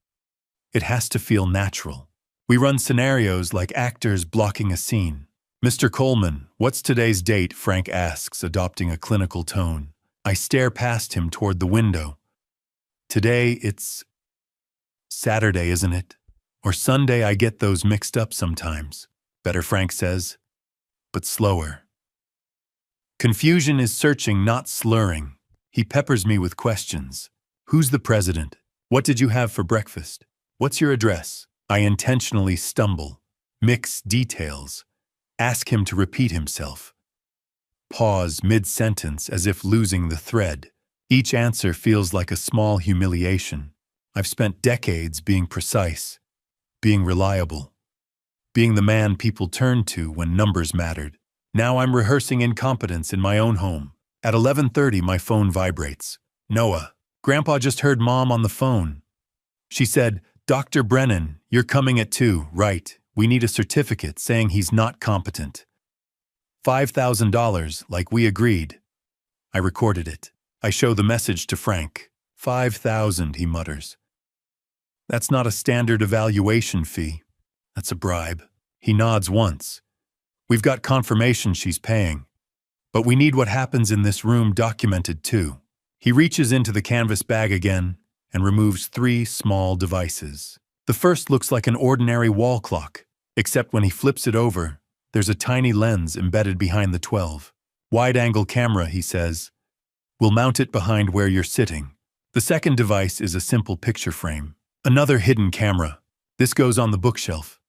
S1: It has to feel natural. We run scenarios like actors blocking a scene. "Mr. Coleman, what's today's date?" Frank asks, adopting a clinical tone. I stare past him toward the window. "Today, it's Saturday, isn't it? Or Sunday, I get those mixed up sometimes." "Better," Frank says, but slower. Confusion is searching, not slurring. He peppers me with questions. "Who's the president? What did you have for breakfast? What's your address?" I intentionally stumble, mix details, ask him to repeat himself. Pause mid-sentence as if losing the thread. Each answer feels like a small humiliation. I've spent decades being precise, being reliable, being the man people turned to when numbers mattered. Now I'm rehearsing incompetence in my own home. At 11:30, my phone vibrates. "Noah, Grandpa just heard Mom on the phone. She said, 'Dr. Brennan, you're coming at 2, right? We need a certificate saying he's not competent. $5,000, like we agreed.'" I recorded it. I show the message to Frank. "5,000, he mutters. "That's not a standard evaluation fee. That's a bribe." He nods once. "We've got confirmation she's paying. But we need what happens in this room documented too." He reaches into the canvas bag again and removes 3 small devices. The first looks like an ordinary wall clock, except when he flips it over, there's a tiny lens embedded behind the 12. "Wide-angle camera," he says. "We'll mount it behind where you're sitting." The second device is a simple picture frame. Another hidden camera. This goes on the bookshelf.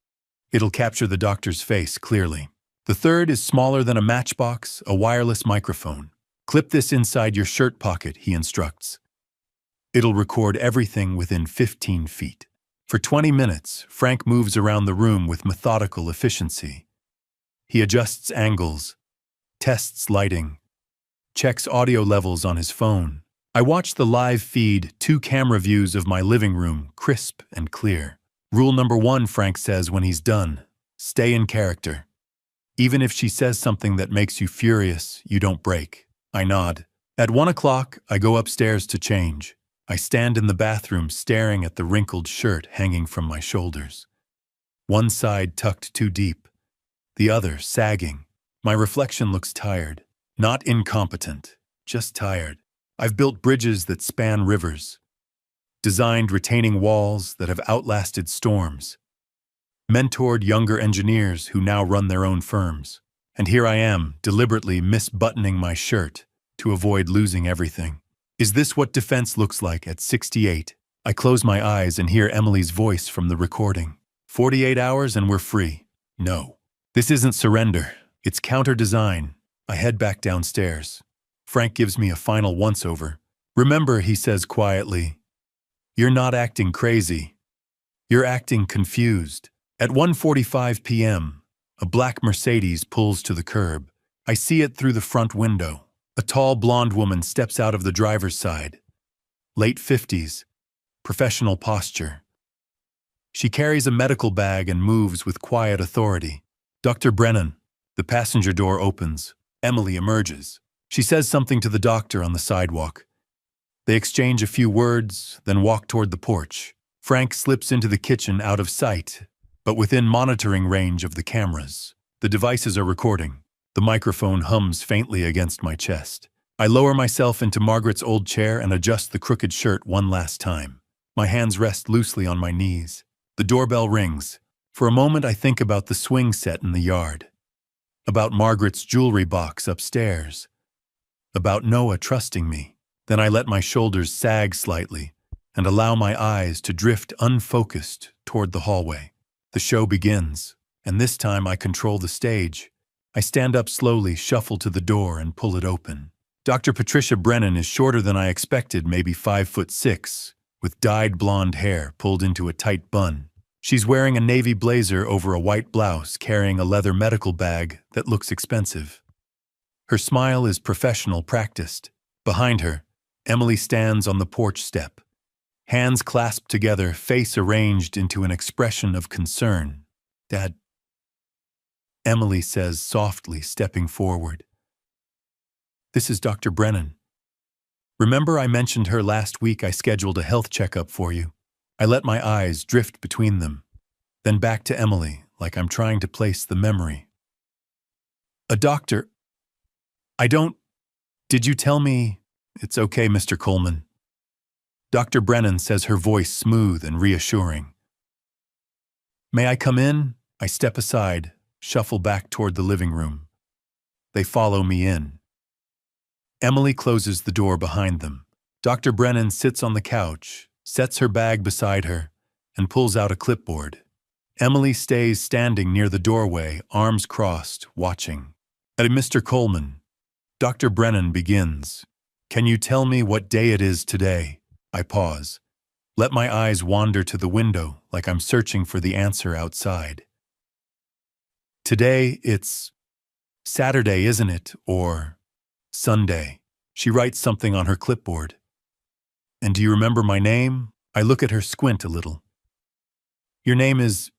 S1: It'll capture the doctor's face clearly. The third is smaller than a matchbox, a wireless microphone. "Clip this inside your shirt pocket," he instructs. It'll record everything within 15 feet. For 20 minutes, Frank moves around the room with methodical efficiency. He adjusts angles, tests lighting, checks audio levels on his phone. I watch the live feed, 2 camera views of my living room, crisp and clear. Rule number 1, Frank says when he's done. Stay in character. Even if she says something that makes you furious, you don't break. I nod. At 1 o'clock, I go upstairs to change. I stand in the bathroom staring at the wrinkled shirt hanging from my shoulders. One side tucked too deep, the other sagging. My reflection looks tired. Not incompetent, just tired. I've built bridges that span rivers, designed retaining walls that have outlasted storms, mentored younger engineers who now run their own firms. And here I am, deliberately misbuttoning my shirt to avoid losing everything. Is this what defense looks like at 68? I close my eyes and hear Emily's voice from the recording. 48 hours and we're free. No. This isn't surrender. It's counter-design. I head back downstairs. Frank gives me a final once-over. Remember, he says quietly, you're not acting crazy. You're acting confused. At 1:45 p.m., a black Mercedes pulls to the curb. I see it through the front window. A tall blonde woman steps out of the driver's side. Late 50s, professional posture. She carries a medical bag and moves with quiet authority. Dr. Brennan. The passenger door opens. Emily emerges. She says something to the doctor on the sidewalk. They exchange a few words, then walk toward the porch. Frank slips into the kitchen out of sight, but within monitoring range of the cameras. The devices are recording. The microphone hums faintly against my chest. I lower myself into Margaret's old chair and adjust the crooked shirt one last time. My hands rest loosely on my knees. The doorbell rings. For a moment I think about the swing set in the yard, about Margaret's jewelry box upstairs, about Noah trusting me. Then I let my shoulders sag slightly and allow my eyes to drift unfocused toward the hallway. The show begins, and this time I control the stage. I stand up slowly, shuffle to the door, and pull it open. Dr. Patricia Brennan is shorter than I expected, maybe 5'6", with dyed blonde hair pulled into a tight bun. She's wearing a navy blazer over a white blouse, carrying a leather medical bag that looks expensive. Her smile is professional, practiced. Behind her, Emily stands on the porch step, hands clasped together, face arranged into an expression of concern. Dad, Emily says softly, stepping forward. This is Dr. Brennan. Remember I mentioned her last week? I scheduled a health checkup for you. I let my eyes drift between them, then back to Emily, like I'm trying to place the memory. A doctor? Did you tell me? It's okay, Mr. Coleman. Dr. Brennan says, her voice smooth and reassuring. May I come in? I step aside, shuffle back toward the living room. They follow me in. Emily closes the door behind them. Dr. Brennan sits on the couch, sets her bag beside her, and pulls out a clipboard. Emily stays standing near the doorway, arms crossed, watching. Mr. Coleman, Dr. Brennan begins. Can you tell me what day it is today? I pause. Let my eyes wander to the window like I'm searching for the answer outside. Today, it's Saturday, isn't it? Or Sunday. She writes something on her clipboard. And do you remember my name? I look at her, squint a little. Your name is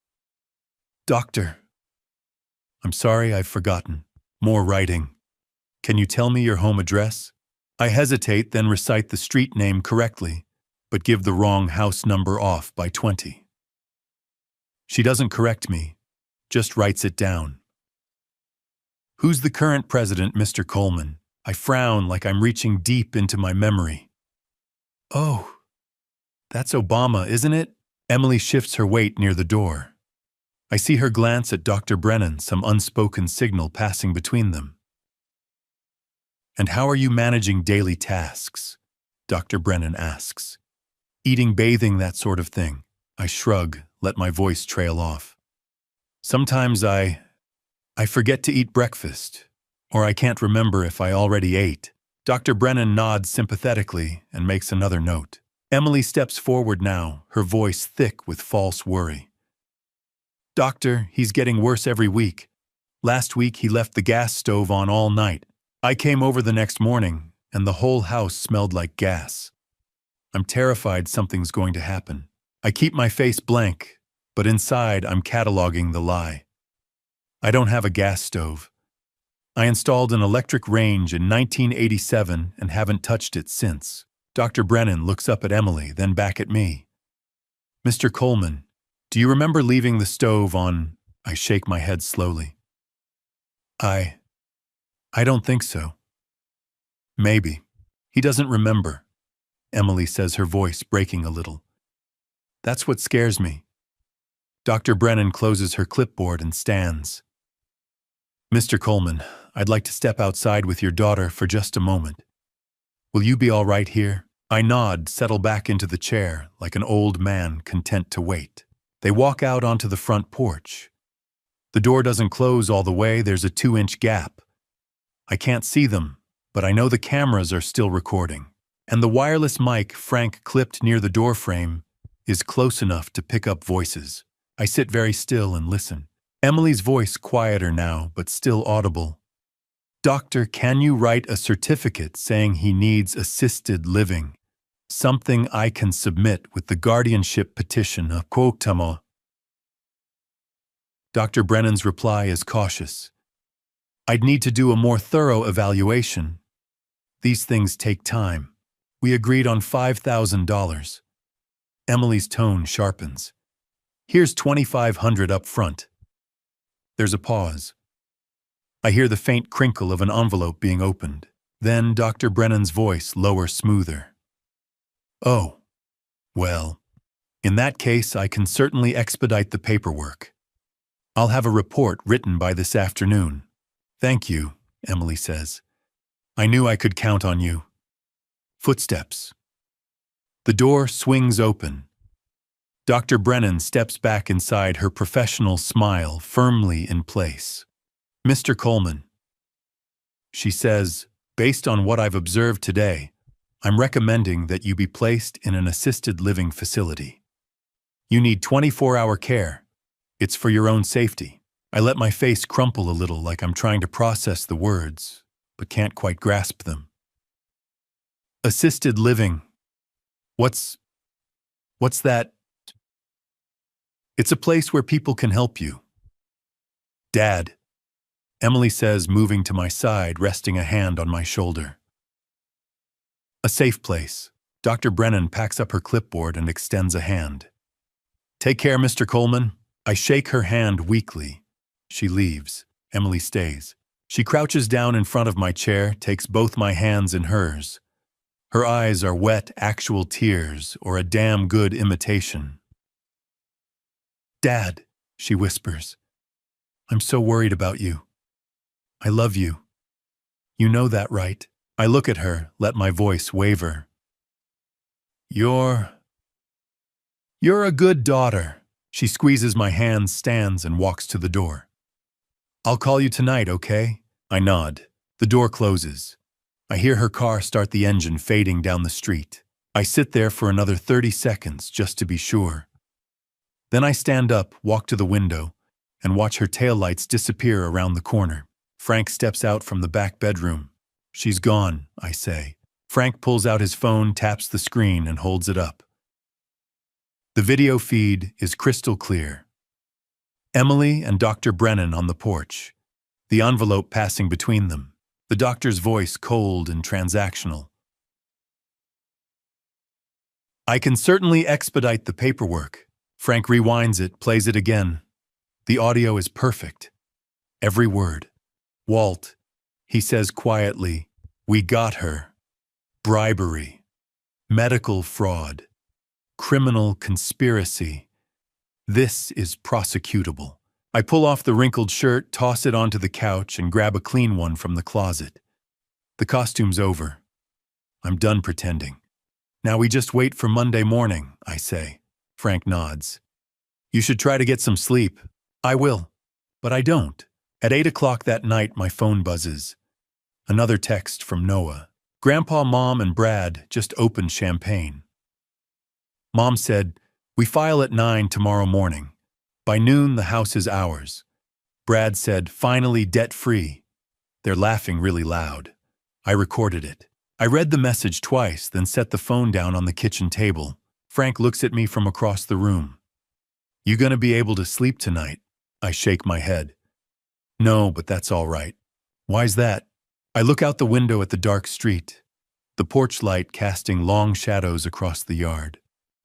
S1: Doctor. I'm sorry, I've forgotten. More writing. Can you tell me your home address? I hesitate, then recite the street name correctly, but give the wrong house number off by 20. She doesn't correct me, just writes it down. Who's the current president, Mr. Coleman? I frown like I'm reaching deep into my memory. Oh, that's Obama, isn't it? Emily shifts her weight near the door. I see her glance at Dr. Brennan, some unspoken signal passing between them. And how are you managing daily tasks? Dr. Brennan asks. Eating, bathing, that sort of thing. I shrug, let my voice trail off. Sometimes I forget to eat breakfast, or I can't remember if I already ate. Dr. Brennan nods sympathetically and makes another note. Emily steps forward now, her voice thick with false worry. Doctor, he's getting worse every week. Last week he left the gas stove on all night. I came over the next morning, and the whole house smelled like gas. I'm terrified something's going to happen. I keep my face blank, but inside I'm cataloging the lie. I don't have a gas stove. I installed an electric range in 1987 and haven't touched it since. Dr. Brennan looks up at Emily, then back at me. Mr. Coleman, do you remember leaving the stove on? I shake my head slowly. I don't think so. Maybe. He doesn't remember, Emily says, her voice breaking a little. That's what scares me. Dr. Brennan closes her clipboard and stands. Mr. Coleman, I'd like to step outside with your daughter for just a moment. Will you be all right here? I nod, settle back into the chair like an old man content to wait. They walk out onto the front porch. The door doesn't close all the way, there's a 2-inch gap. I can't see them, but I know the cameras are still recording. And the wireless mic Frank clipped near the doorframe is close enough to pick up voices. I sit very still and listen. Emily's voice quieter now, but still audible. Doctor, can you write a certificate saying he needs assisted living? Something I can submit with the guardianship petition of Quotamo. Dr. Brennan's reply is cautious. I'd need to do a more thorough evaluation. These things take time. We agreed on $5,000. Emily's tone sharpens. Here's $2,500 up front. There's a pause. I hear the faint crinkle of an envelope being opened. Then Dr. Brennan's voice lower, smoother. Oh, well, in that case, I can certainly expedite the paperwork. I'll have a report written by this afternoon. Thank you, Emily says. I knew I could count on you. Footsteps. The door swings open. Dr. Brennan steps back inside, her professional smile firmly in place. Mr. Coleman, she says, based on what I've observed today, I'm recommending that you be placed in an assisted living facility. You need 24-hour care. It's for your own safety. I let my face crumple a little like I'm trying to process the words, but can't quite grasp them. Assisted living. What's that? It's a place where people can help you. Dad, Emily says, moving to my side, resting a hand on my shoulder. A safe place. Dr. Brennan packs up her clipboard and extends a hand. Take care, Mr. Coleman. I shake her hand weakly. She leaves. Emily stays. She crouches down in front of my chair, takes both my hands in hers. Her eyes are wet, actual tears, or a damn good imitation. Dad, she whispers. I'm so worried about you. I love you. You know that, right? I look at her, let my voice waver. You're a good daughter. She squeezes my hand, stands, and walks to the door. I'll call you tonight, okay? I nod. The door closes. I hear her car start the engine, fading down the street. I sit there for another 30 seconds just to be sure. Then I stand up, walk to the window, and watch her taillights disappear around the corner. Frank steps out from the back bedroom. She's gone, I say. Frank pulls out his phone, taps the screen, and holds it up. The video feed is crystal clear. Emily and Dr. Brennan on the porch, the envelope passing between them, the doctor's voice cold and transactional. I can certainly expedite the paperwork. Frank rewinds it, plays it again. The audio is perfect. Every word. Walt, he says quietly, we got her. Bribery. Medical fraud. Criminal conspiracy. This is prosecutable. I pull off the wrinkled shirt, toss it onto the couch, and grab a clean one from the closet. The costume's over. I'm done pretending. Now we just wait for Monday morning, I say. Frank nods. You should try to get some sleep. I will. But I don't. At 8 o'clock that night, my phone buzzes. Another text from Noah. Grandpa, Mom, and Brad just opened champagne. Mom said, we file at 9 tomorrow morning. By noon, the house is ours. Brad said, finally debt-free. They're laughing really loud. I recorded it. I read the message twice, then set the phone down on the kitchen table. Frank looks at me from across the room. You gonna be able to sleep tonight? I shake my head. No, but that's all right. Why's that? I look out the window at the dark street, the porch light casting long shadows across the yard.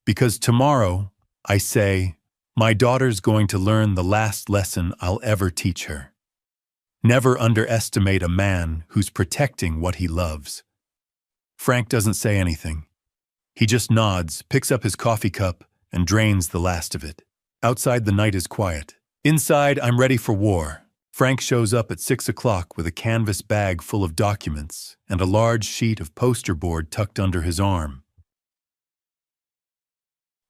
S1: Because tomorrow, I say, my daughter's going to learn the last lesson I'll ever teach her. Never underestimate a man who's protecting what he loves. Frank doesn't say anything. He just nods, picks up his coffee cup, and drains the last of it. Outside, the night is quiet. Inside, I'm ready for war. Frank shows up at 6 o'clock with a canvas bag full of documents and a large sheet of poster board tucked under his arm.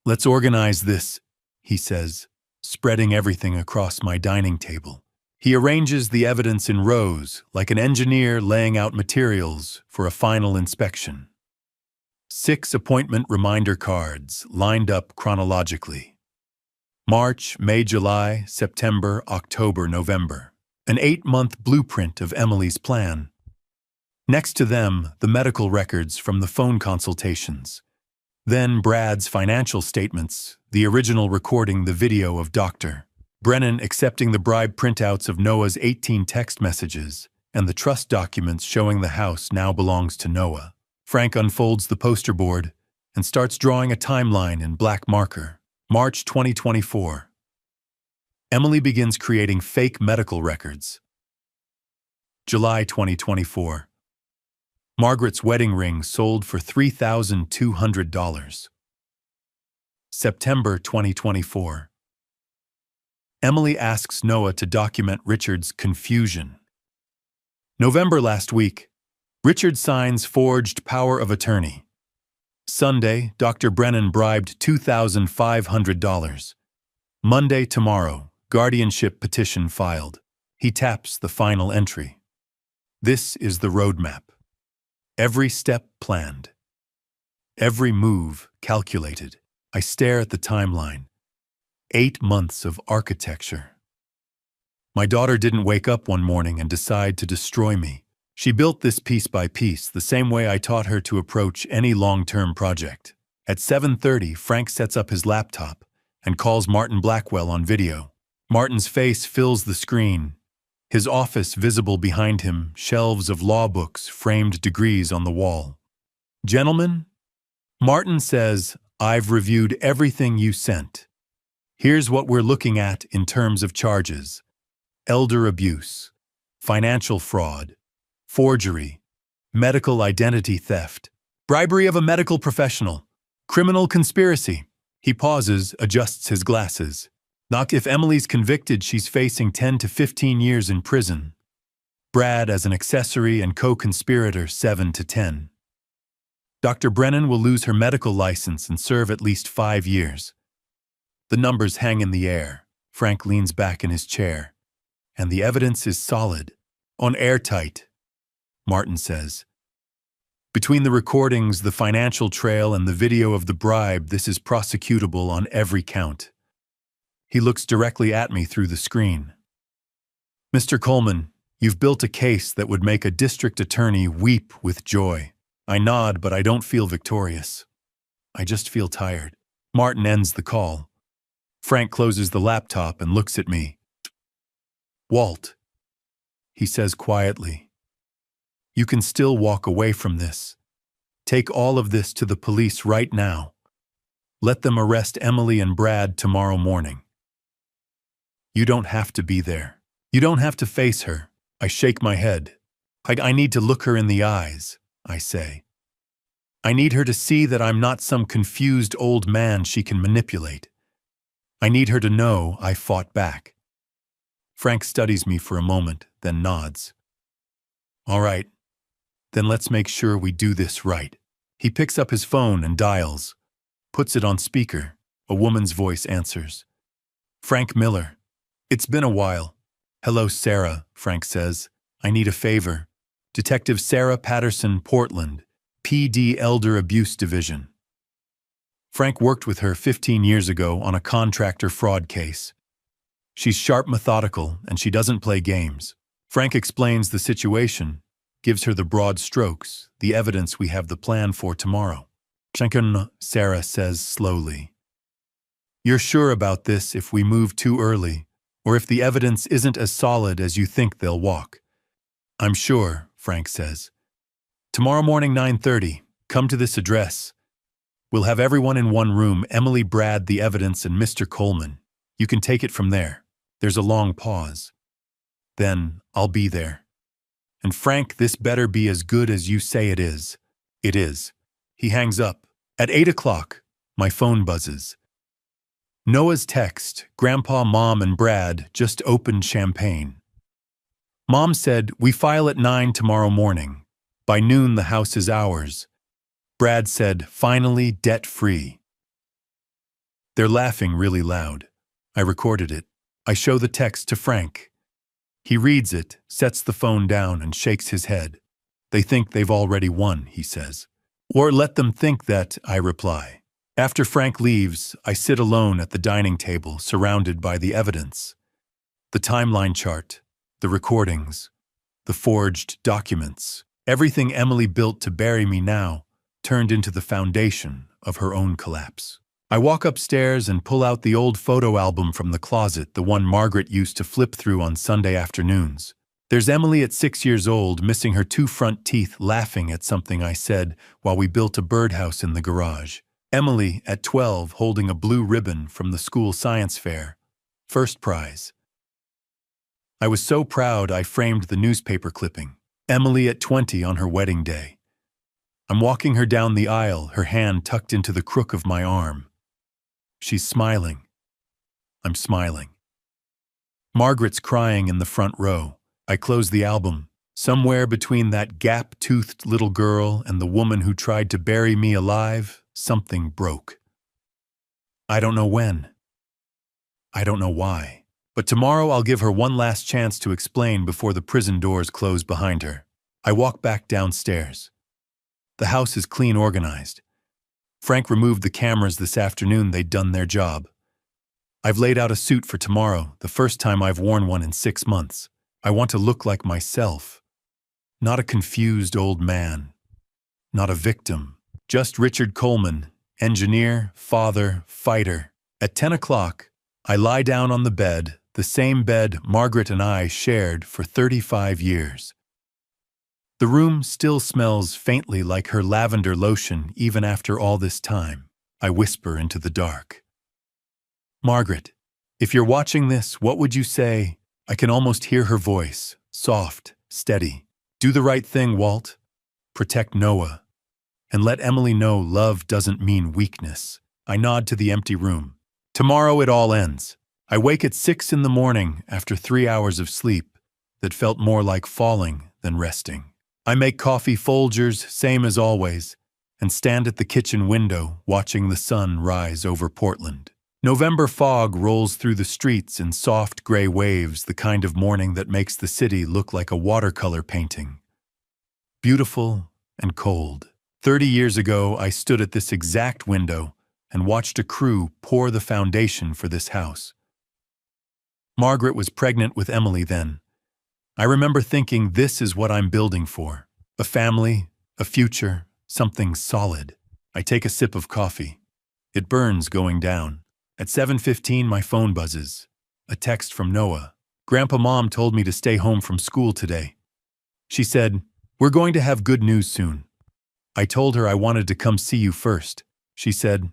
S1: Let's organize this, he says, spreading everything across my dining table. He arranges the evidence in rows, like an engineer laying out materials for a final inspection. 6 appointment reminder cards lined up chronologically. March, May, July, September, October, November. An 8-month blueprint of Emily's plan. Next to them, the medical records from the phone consultations. Then Brad's financial statements, the original recording the video of Dr. Brennan accepting the bribe printouts of Noah's 18 text messages, and the trust documents showing the house now belongs to Noah. Frank unfolds the poster board and starts drawing a timeline in black marker. March 2024. Emily begins creating fake medical records. July 2024. Margaret's wedding ring sold for $3,200. September 2024. Emily asks Noah to document Richard's confusion. November last week. Richard signs forged power of attorney. Sunday, Dr. Brennan bribed $2,500. Monday, tomorrow. Guardianship petition filed. He taps the final entry. This is the roadmap. Every step planned. Every move calculated. I stare at the timeline. 8 months of architecture. My daughter didn't wake up one morning and decide to destroy me. She built this piece by piece, the same way I taught her to approach any long-term project. At 7:30, Frank sets up his laptop and calls Martin Blackwell on video. Martin's face fills the screen, his office visible behind him, shelves of law books, framed degrees on the wall. Gentlemen, Martin says, I've reviewed everything you sent. Here's what we're looking at in terms of charges: elder abuse, financial fraud, forgery, medical identity theft, bribery of a medical professional, criminal conspiracy. He pauses, adjusts his glasses. Not if Emily's convicted, she's facing 10 to 15 years in prison. Brad as an accessory and co-conspirator, 7 to 10. Dr. Brennan will lose her medical license and serve at least 5 years. The numbers hang in the air. Frank leans back in his chair. And the evidence is solid. On airtight, Martin says. Between the recordings, the financial trail, and the video of the bribe, this is prosecutable on every count. He looks directly at me through the screen. Mr. Coleman, you've built a case that would make a district attorney weep with joy. I nod, but I don't feel victorious. I just feel tired. Martin ends the call. Frank closes the laptop and looks at me. Walt, he says quietly, you can still walk away from this. Take all of this to the police right now. Let them arrest Emily and Brad tomorrow morning. You don't have to be there. You don't have to face her. I shake my head. I need to look her in the eyes, I say. I need her to see that I'm not some confused old man she can manipulate. I need her to know I fought back. Frank studies me for a moment, then nods. All right, then let's make sure we do this right. He picks up his phone and dials, puts it on speaker. A woman's voice answers. Frank Miller. It's been a while. Hello, Sarah, Frank says. I need a favor. Detective Sarah Patterson, Portland, PD Elder Abuse Division. Frank worked with her 15 years ago on a contractor fraud case. She's sharp, methodical, and she doesn't play games. Frank explains the situation, gives her the broad strokes, the evidence we have the plan for tomorrow. Sarah says slowly. You're sure about this if we move too early, or if the evidence isn't as solid as you think they'll walk? I'm sure, Frank says. Tomorrow morning 9:30, come to this address. We'll have everyone in one room, Emily, Brad, the evidence, and Mr. Coleman. You can take it from there. There's a long pause. Then, I'll be there. And Frank, this better be as good as you say it is. It is. He hangs up. At 8 o'clock, my phone buzzes. Noah's text, Grandpa, Mom, and Brad just opened champagne. Mom said, we file at 9 tomorrow morning. By noon, the house is ours. Brad said, finally debt-free. They're laughing really loud. I recorded it. I show the text to Frank. He reads it, sets the phone down, and shakes his head. They think they've already won, he says. Or let them think that, I reply. After Frank leaves, I sit alone at the dining table, surrounded by the evidence. The timeline chart, the recordings, the forged documents, everything Emily built to bury me now, turned into the foundation of her own collapse. I walk upstairs and pull out the old photo album from the closet, the one Margaret used to flip through on Sunday afternoons. There's Emily at 6 years old, missing her 2 front teeth, laughing at something I said while we built a birdhouse in the garage. Emily at 12, holding a blue ribbon from the school science fair. First prize. I was so proud I framed the newspaper clipping. Emily at 20 on her wedding day. I'm walking her down the aisle, her hand tucked into the crook of my arm. She's smiling. I'm smiling. Margaret's crying in the front row. I close the album. Somewhere between that gap-toothed little girl and the woman who tried to bury me alive, something broke. I don't know when. I don't know why. But tomorrow I'll give her one last chance to explain before the prison doors close behind her. I walk back downstairs. The house is clean organized. Frank removed the cameras this afternoon. They'd done their job. I've laid out a suit for tomorrow, the first time I've worn one in 6 months. I want to look like myself. Not a confused old man. Not a victim. Just Richard Coleman, engineer, father, fighter. At 10 o'clock, I lie down on the bed, the same bed Margaret and I shared for 35 years. The room still smells faintly like her lavender lotion even after all this time. I whisper into the dark. Margaret, if you're watching this, what would you say? I can almost hear her voice, soft, steady. Do the right thing, Walt. Protect Noah. And let Emily know love doesn't mean weakness. I nod to the empty room. Tomorrow it all ends. I wake at 6 in the morning after 3 hours of sleep that felt more like falling than resting. I make coffee Folgers, same as always, and stand at the kitchen window watching the sun rise over Portland. November fog rolls through the streets in soft gray waves, the kind of morning that makes the city look like a watercolor painting. Beautiful and cold. 30 years ago, I stood at this exact window and watched a crew pour the foundation for this house. Margaret was pregnant with Emily then. I remember thinking, this is what I'm building for. A family, a future, something solid. I take a sip of coffee. It burns going down. At 7:15, my phone buzzes. A text from Noah. Grandpa, Mom told me to stay home from school today. She said, we're going to have good news soon. I told her I wanted to come see you first. She said,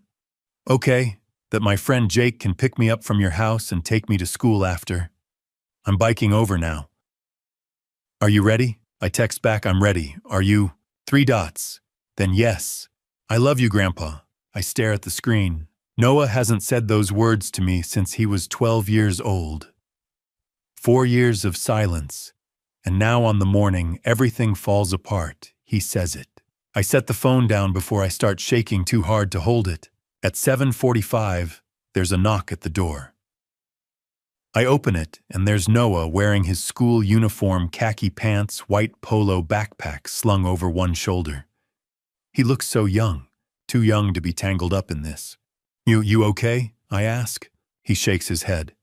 S1: okay, that my friend Jake can pick me up from your house and take me to school after. I'm biking over now. Are you ready? I text back, I'm ready. Are you? 3 dots. Then yes. I love you, Grandpa. I stare at the screen. Noah hasn't said those words to me since he was 12 years old. 4 years of silence. And now on the morning, everything falls apart. He says it. I set the phone down before I start shaking too hard to hold it. At 7:45, there's a knock at the door. I open it, and there's Noah wearing his school uniform, khaki pants, white polo backpack slung over one shoulder. He looks so young, too young to be tangled up in this. You okay? I ask. He shakes his head.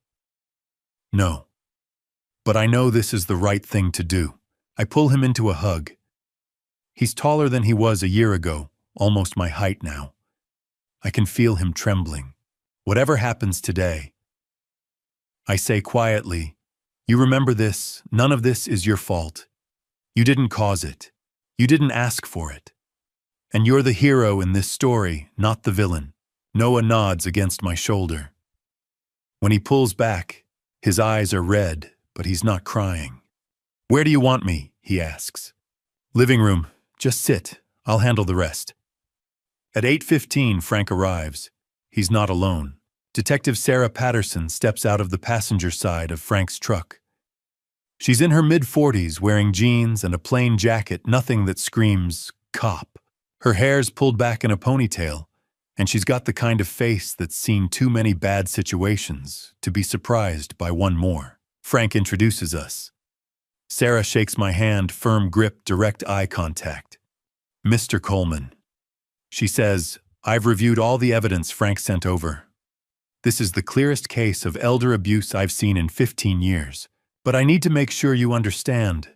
S1: No. But I know this is the right thing to do. I pull him into a hug. He's taller than he was a year ago, almost my height now. I can feel him trembling. Whatever happens today, I say quietly, you remember this, none of this is your fault. You didn't cause it. You didn't ask for it. And you're the hero in this story, not the villain. Noah nods against my shoulder. When he pulls back, his eyes are red, but he's not crying. Where do you want me? He asks. Living room. Just sit. I'll handle the rest. At 8:15, Frank arrives. He's not alone. Detective Sarah Patterson steps out of the passenger side of Frank's truck. She's in her mid-40s, wearing jeans and a plain jacket, nothing that screams cop. Her hair's pulled back in a ponytail, and she's got the kind of face that's seen too many bad situations to be surprised by one more. Frank introduces us. Sarah shakes my hand, firm grip, direct eye contact. Mr. Coleman. She says, I've reviewed all the evidence Frank sent over. This is the clearest case of elder abuse I've seen in 15 years. But I need to make sure you understand.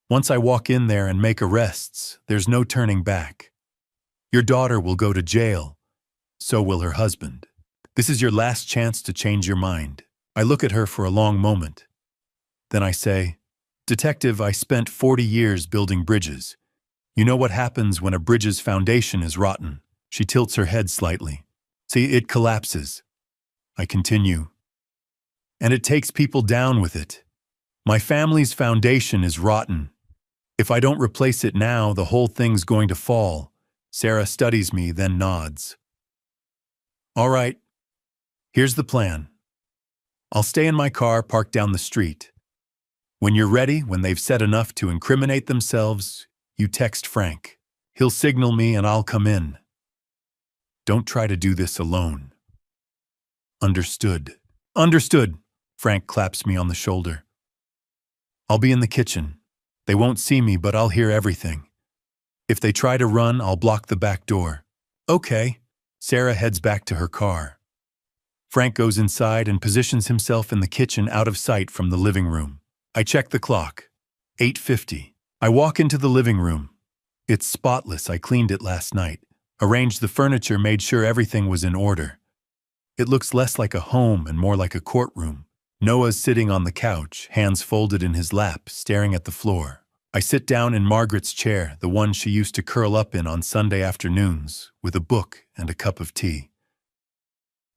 S1: Once I walk in there and make arrests, there's no turning back. Your daughter will go to jail. So will her husband. This is your last chance to change your mind. I look at her for a long moment. Then I say, Detective, I spent 40 years building bridges. You know what happens when a bridge's foundation is rotten. She tilts her head slightly. See, it collapses. I continue. And it takes people down with it. My family's foundation is rotten. If I don't replace it now, the whole thing's going to fall. Sarah studies me, then nods. All right, here's the plan. I'll stay in my car parked down the street. When you're ready, when they've said enough to incriminate themselves, you text Frank. He'll signal me and I'll come in. Don't try to do this alone. Understood. Understood. Frank claps me on the shoulder. I'll be in the kitchen. They won't see me, but I'll hear everything. If they try to run, I'll block the back door. Okay. Sarah heads back to her car. Frank goes inside and positions himself in the kitchen out of sight from the living room. I check the clock. 8:50. I walk into the living room. It's spotless. I cleaned it last night. Arranged the furniture, made sure everything was in order. It looks less like a home and more like a courtroom. Noah's sitting on the couch, hands folded in his lap, staring at the floor. I sit down in Margaret's chair, the one she used to curl up in on Sunday afternoons, with a book and a cup of tea.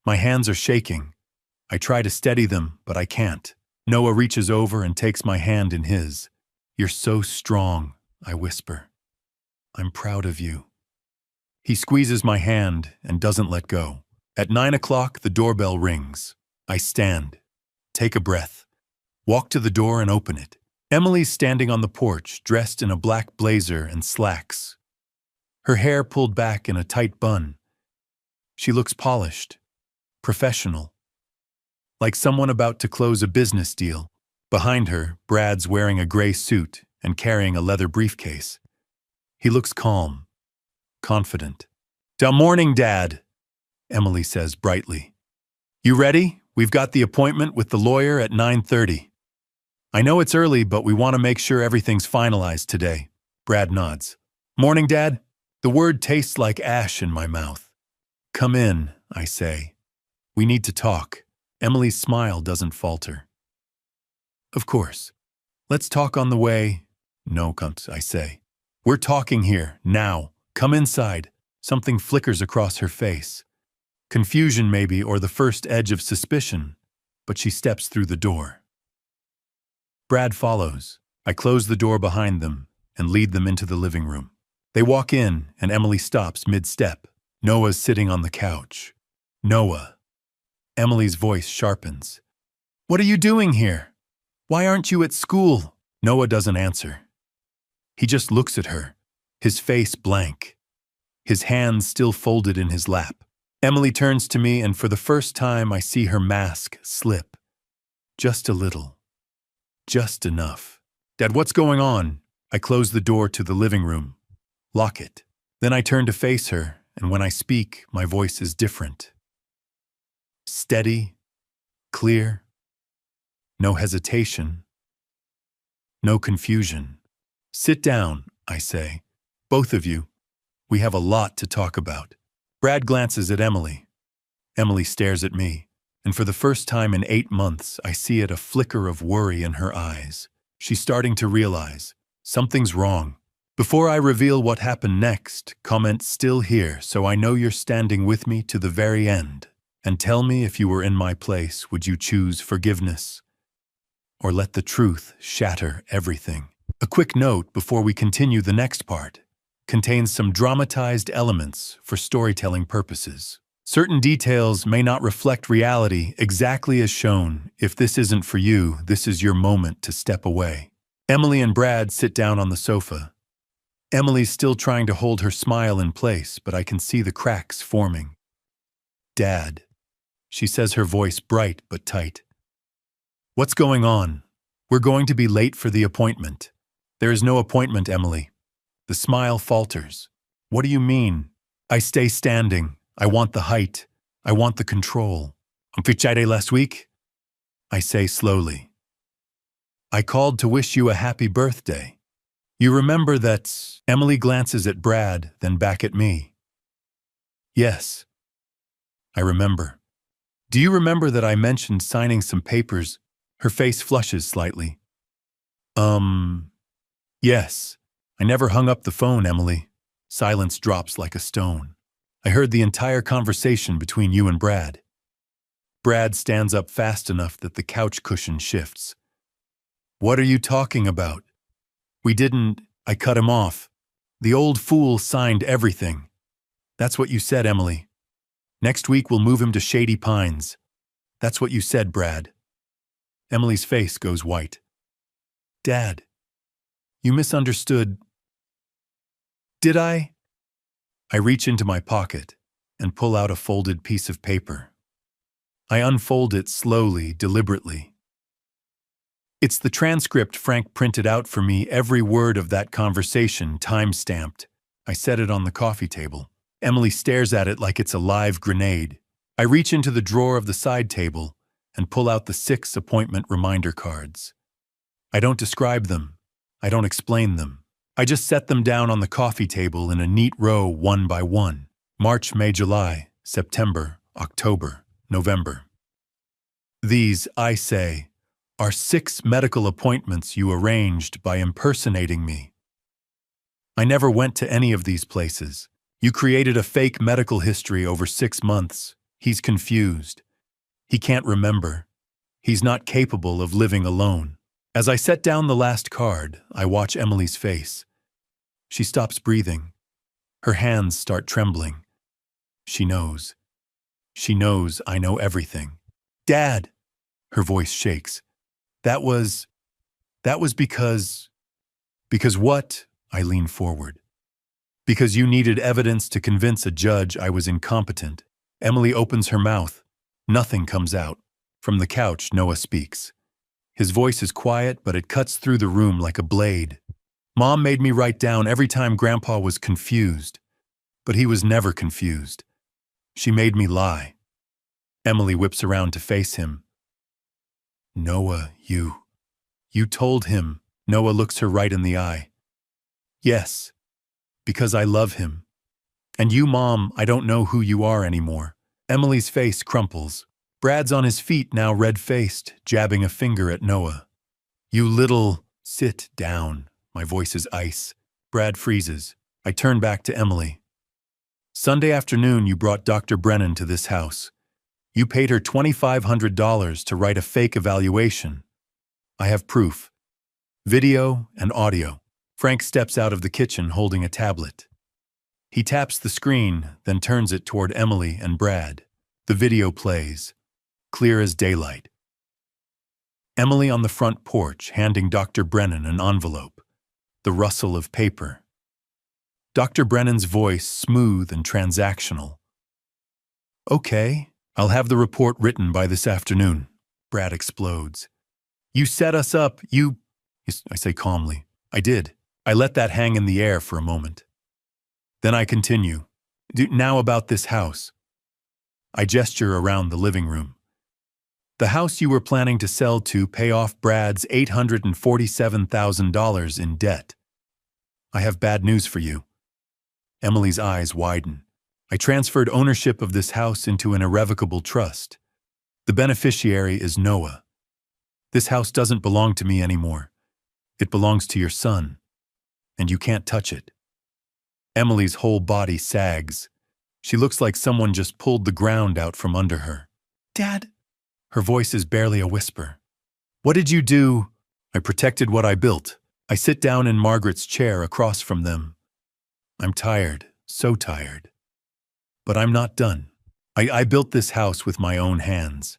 S1: My hands are shaking. I try to steady them, but I can't. Noah reaches over and takes my hand in his. You're so strong, I whisper. I'm proud of you. He squeezes my hand and doesn't let go. At 9 o'clock, the doorbell rings. I stand. Take a breath. Walk to the door and open it. Emily's standing on the porch, dressed in a black blazer and slacks. Her hair pulled back in a tight bun. She looks polished, professional, like someone about to close a business deal. Behind her, Brad's wearing a gray suit and carrying a leather briefcase. He looks calm, confident. "Good morning, Dad," Emily says brightly. "You ready? We've got the appointment with the lawyer at 9:30. I know it's early, but we want to make sure everything's finalized today." Brad nods. "Morning, Dad." The word tastes like ash in my mouth. "Come in," I say. "We need to talk." Emily's smile doesn't falter. "Of course. Let's talk on the way." "No, cunt," I say. "We're talking here, now. Come inside." Something flickers across her face. Confusion maybe, or the first edge of suspicion, but she steps through the door. Brad follows. I close the door behind them and lead them into the living room. They walk in, and Emily stops mid-step. Noah's sitting on the couch. "Noah." Emily's voice sharpens. "What are you doing here? Why aren't you at school?" Noah doesn't answer. He just looks at her, his face blank, his hands still folded in his lap. Emily turns to me, and for the first time I see her mask slip. Just a little. Just enough. "Dad, what's going on?" I close the door to the living room. Lock it. Then I turn to face her, and when I speak, my voice is different. Steady, clear, no hesitation, no confusion. Sit down, I say. Both of you. We have a lot to talk about. Brad glances at Emily. Emily stares at me, and for the first time in 8 months, I see a flicker of worry in her eyes. She's starting to realize something's wrong. Before I reveal what happened next, comment "still here" so I know you're standing with me to the very end. And tell me, if you were in my place, would you choose forgiveness or let the truth shatter everything? A quick note before we continue: the next part contains some dramatized elements for storytelling purposes. Certain details may not reflect reality exactly as shown. If this isn't for you, this is your moment to step away. Emily and Brad sit down on the sofa. Emily's still trying to hold her smile in place, but I can see the cracks forming. "Dad," she says, her voice bright but tight. "What's going on? We're going to be late for the appointment." "There is no appointment, Emily." The smile falters. "What do you mean?" I stay standing. I want the height. I want the control. "On Friday last week?" I say slowly. "I called to wish you a happy birthday. You remember that?" Emily glances at Brad, then back at me. "Yes, I remember." "Do you remember that I mentioned signing some papers?" Her face flushes slightly. Yes. I never hung up the phone, Emily." Silence drops like a stone. "I heard the entire conversation between you and Brad." Brad stands up fast enough that the couch cushion shifts. "What are you talking about?" "We didn't." I cut him off. "The old fool signed everything." "That's what you said, Emily. Next week we'll move him to Shady Pines." "That's what you said, Brad." Emily's face goes white. "Dad, you misunderstood." "Did I?" I reach into my pocket and pull out a folded piece of paper. I unfold it slowly, deliberately. It's the transcript Frank printed out for me, every word of that conversation, time-stamped. I set it on the coffee table. Emily stares at it like it's a live grenade. I reach into the drawer of the side table and pull out the 6 appointment reminder cards. I don't describe them. I don't explain them. I just set them down on the coffee table in a neat row, one by one. March, May, July, September, October, November. These, I say, are 6 medical appointments you arranged by impersonating me. I never went to any of these places. You created a fake medical history over 6 months. He's confused. He can't remember. He's not capable of living alone. As I set down the last card, I watch Emily's face. She stops breathing. Her hands start trembling. She knows. She knows I know everything. "Dad!" Her voice shakes. That was because..." "Because what?" I lean forward. "Because you needed evidence to convince a judge I was incompetent." Emily opens her mouth. Nothing comes out. From the couch, Noah speaks. His voice is quiet, but it cuts through the room like a blade. "Mom made me write down every time Grandpa was confused. But he was never confused. She made me lie." Emily whips around to face him. "Noah, you told him." Noah looks her right in the eye. "Yes, because I love him. And you, Mom, I don't know who you are anymore." Emily's face crumples. Brad's on his feet now, red-faced, jabbing a finger at Noah. "You little..." "Sit down." My voice is ice. Brad freezes. I turn back to Emily. "Sunday afternoon, you brought Dr. Brennan to this house. You paid her $2,500 to write a fake evaluation. I have proof. Video and audio." Frank steps out of the kitchen holding a tablet. He taps the screen, then turns it toward Emily and Brad. The video plays, clear as daylight. Emily on the front porch, handing Dr. Brennan an envelope. The rustle of paper. Dr. Brennan's voice smooth and transactional. "Okay, I'll have the report written by this afternoon." Brad explodes. "You set us up, you..." I say calmly. "I did. I let that hang in the air for a moment." Then I continue. "Now about this house." I gesture around the living room. "The house you were planning to sell to pay off Brad's $847,000 in debt. I have bad news for you. Emily's eyes widen. I transferred ownership of this house into an irrevocable trust. The beneficiary is Noah. This house doesn't belong to me anymore. It belongs to your son, and you can't touch it. Emily's whole body sags. She looks like someone just pulled the ground out from under her. Dad? Her voice is barely a whisper. What did you do? I protected what I built. I sit down in Margaret's chair across from them. I'm tired, so tired. But I'm not done. I built this house with my own hands,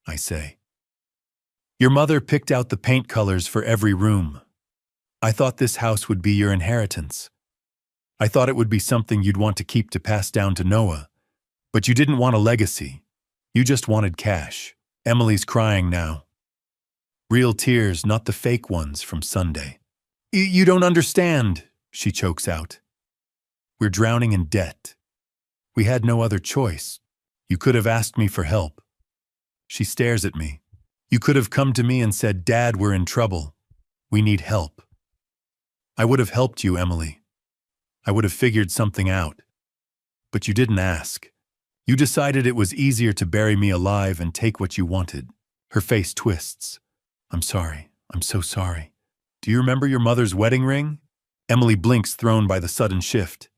S1: I say. Your mother picked out the paint colors for every room. I thought this house would be your inheritance. I thought it would be something you'd want to keep to pass down to Noah. But you didn't want a legacy. You just wanted cash. Emily's crying now. Real tears, not the fake ones from Sunday. You don't understand, she chokes out. We're drowning in debt. We had no other choice. You could have asked me for help. She stares at me. You could have come to me and said, Dad, we're in trouble. We need help. I would have helped you, Emily. I would have figured something out. But you didn't ask. You decided it was easier to bury me alive and take what you wanted. Her face twists. I'm sorry. I'm so sorry. Do you remember your mother's wedding ring? Emily blinks, thrown by the sudden shift.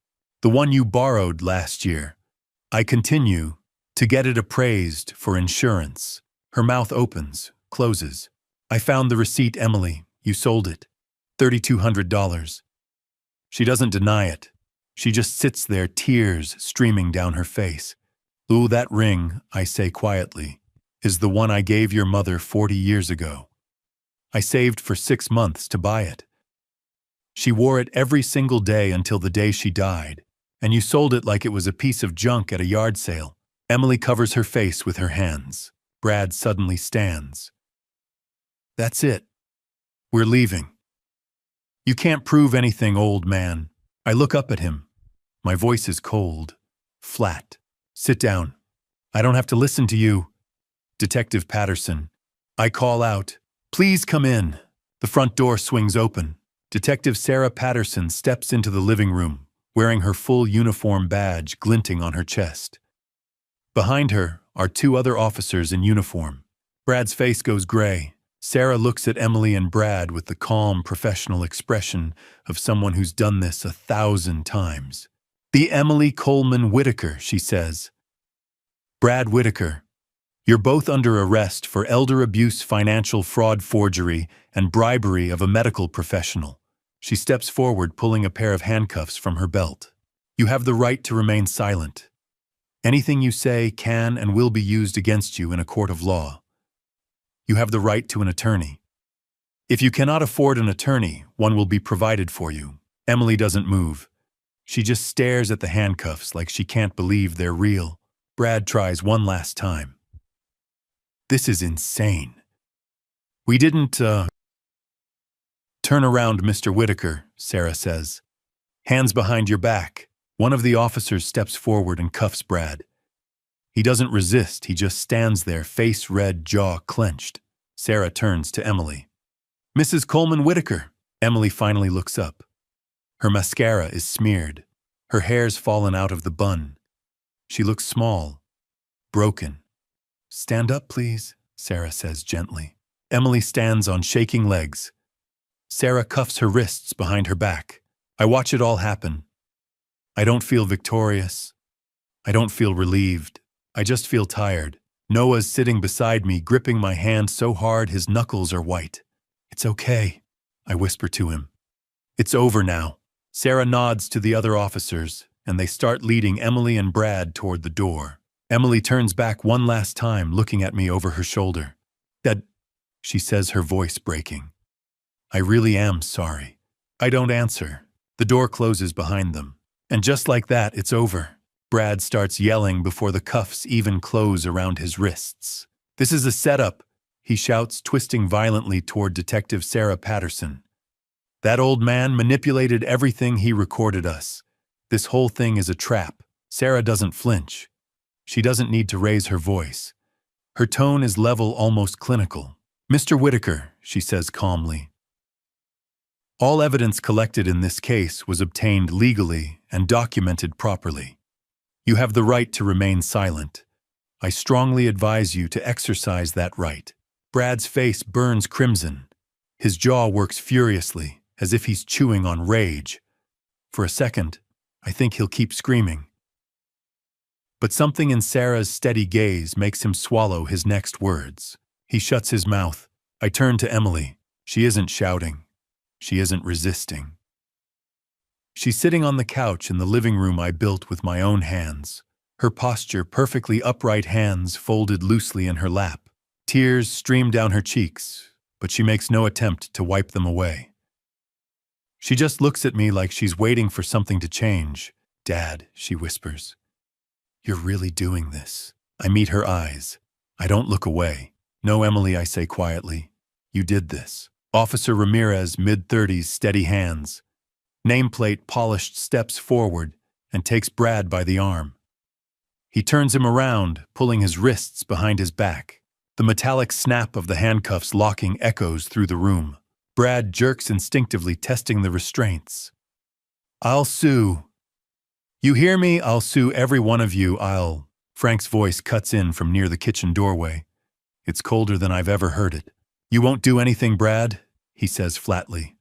S1: The one you borrowed last year. I continue to get it appraised for insurance. Her mouth opens, closes. I found the receipt, Emily. You sold it. $3,200. She doesn't deny it. She just sits there, tears streaming down her face. Ooh, that ring, I say quietly, is the one I gave your mother 40 years ago. I saved for 6 months to buy it. She wore it every single day until the day she died, and you sold it like it was a piece of junk at a yard sale. Emily covers her face with her hands. Brad suddenly stands. That's it. We're leaving. You can't prove anything, old man. I look up at him. My voice is cold, flat. Sit down. I don't have to listen to you. Detective Patterson. I call out, please come in. The front door swings open. Detective Sarah Patterson steps into the living room, wearing her full uniform badge glinting on her chest. Behind her are 2 other officers in uniform. Brad's face goes gray. Sarah looks at Emily and Brad with the calm, professional expression of someone who's done this 1,000 times. The Emily Coleman Whitaker, she says. Brad Whitaker, you're both under arrest for elder abuse, financial fraud, forgery, and bribery of a medical professional. She steps forward, pulling a pair of handcuffs from her belt. You have the right to remain silent. Anything you say can and will be used against you in a court of law. You have the right to an attorney. If you cannot afford an attorney, one will be provided for you. Emily doesn't move. She just stares at the handcuffs like she can't believe they're real. Brad tries one last time. This is insane. We didn't, Turn around, Mr. Whitaker, Sarah says. Hands behind your back. One of the officers steps forward and cuffs Brad. He doesn't resist, he just stands there, face red, jaw clenched. Sarah turns to Emily. Mrs. Coleman Whitaker. Emily finally looks up. Her mascara is smeared. Her hair's fallen out of the bun. She looks small, broken. Stand up, please, Sarah says gently. Emily stands on shaking legs. Sarah cuffs her wrists behind her back. I watch it all happen. I don't feel victorious. I don't feel relieved. I just feel tired. Noah's sitting beside me, gripping my hand so hard his knuckles are white. It's okay, I whisper to him. It's over now. Sarah nods to the other officers, and they start leading Emily and Brad toward the door. Emily turns back one last time, looking at me over her shoulder. Dad, she says, her voice breaking. I really am sorry. I don't answer. The door closes behind them. And just like that, it's over. Brad starts yelling before the cuffs even close around his wrists. This is a setup, he shouts, twisting violently toward Detective Sarah Patterson. That old man manipulated everything he recorded us. This whole thing is a trap. Sarah doesn't flinch. She doesn't need to raise her voice. Her tone is level, almost clinical. Mr. Whitaker, she says calmly. All evidence collected in this case was obtained legally and documented properly. You have the right to remain silent. I strongly advise you to exercise that right. Brad's face burns crimson. His jaw works furiously, as if he's chewing on rage. For a second, I think he'll keep screaming. But something in Sarah's steady gaze makes him swallow his next words. He shuts his mouth. I turn to Emily. She isn't shouting. She isn't resisting. She's sitting on the couch in the living room I built with my own hands. Her posture perfectly upright, hands folded loosely in her lap. Tears stream down her cheeks, but she makes no attempt to wipe them away. She just looks at me like she's waiting for something to change. Dad, she whispers. You're really doing this. I meet her eyes. I don't look away. No, Emily, I say quietly. You did this. Officer Ramirez, mid-30s, steady hands. Nameplate polished, steps forward and takes Brad by the arm. He turns him around, pulling his wrists behind his back. The metallic snap of the handcuffs locking echoes through the room. Brad jerks instinctively, testing the restraints. I'll sue. You hear me? I'll sue every one of you. Frank's voice cuts in from near the kitchen doorway. It's colder than I've ever heard it. You won't do anything, Brad, he says flatly.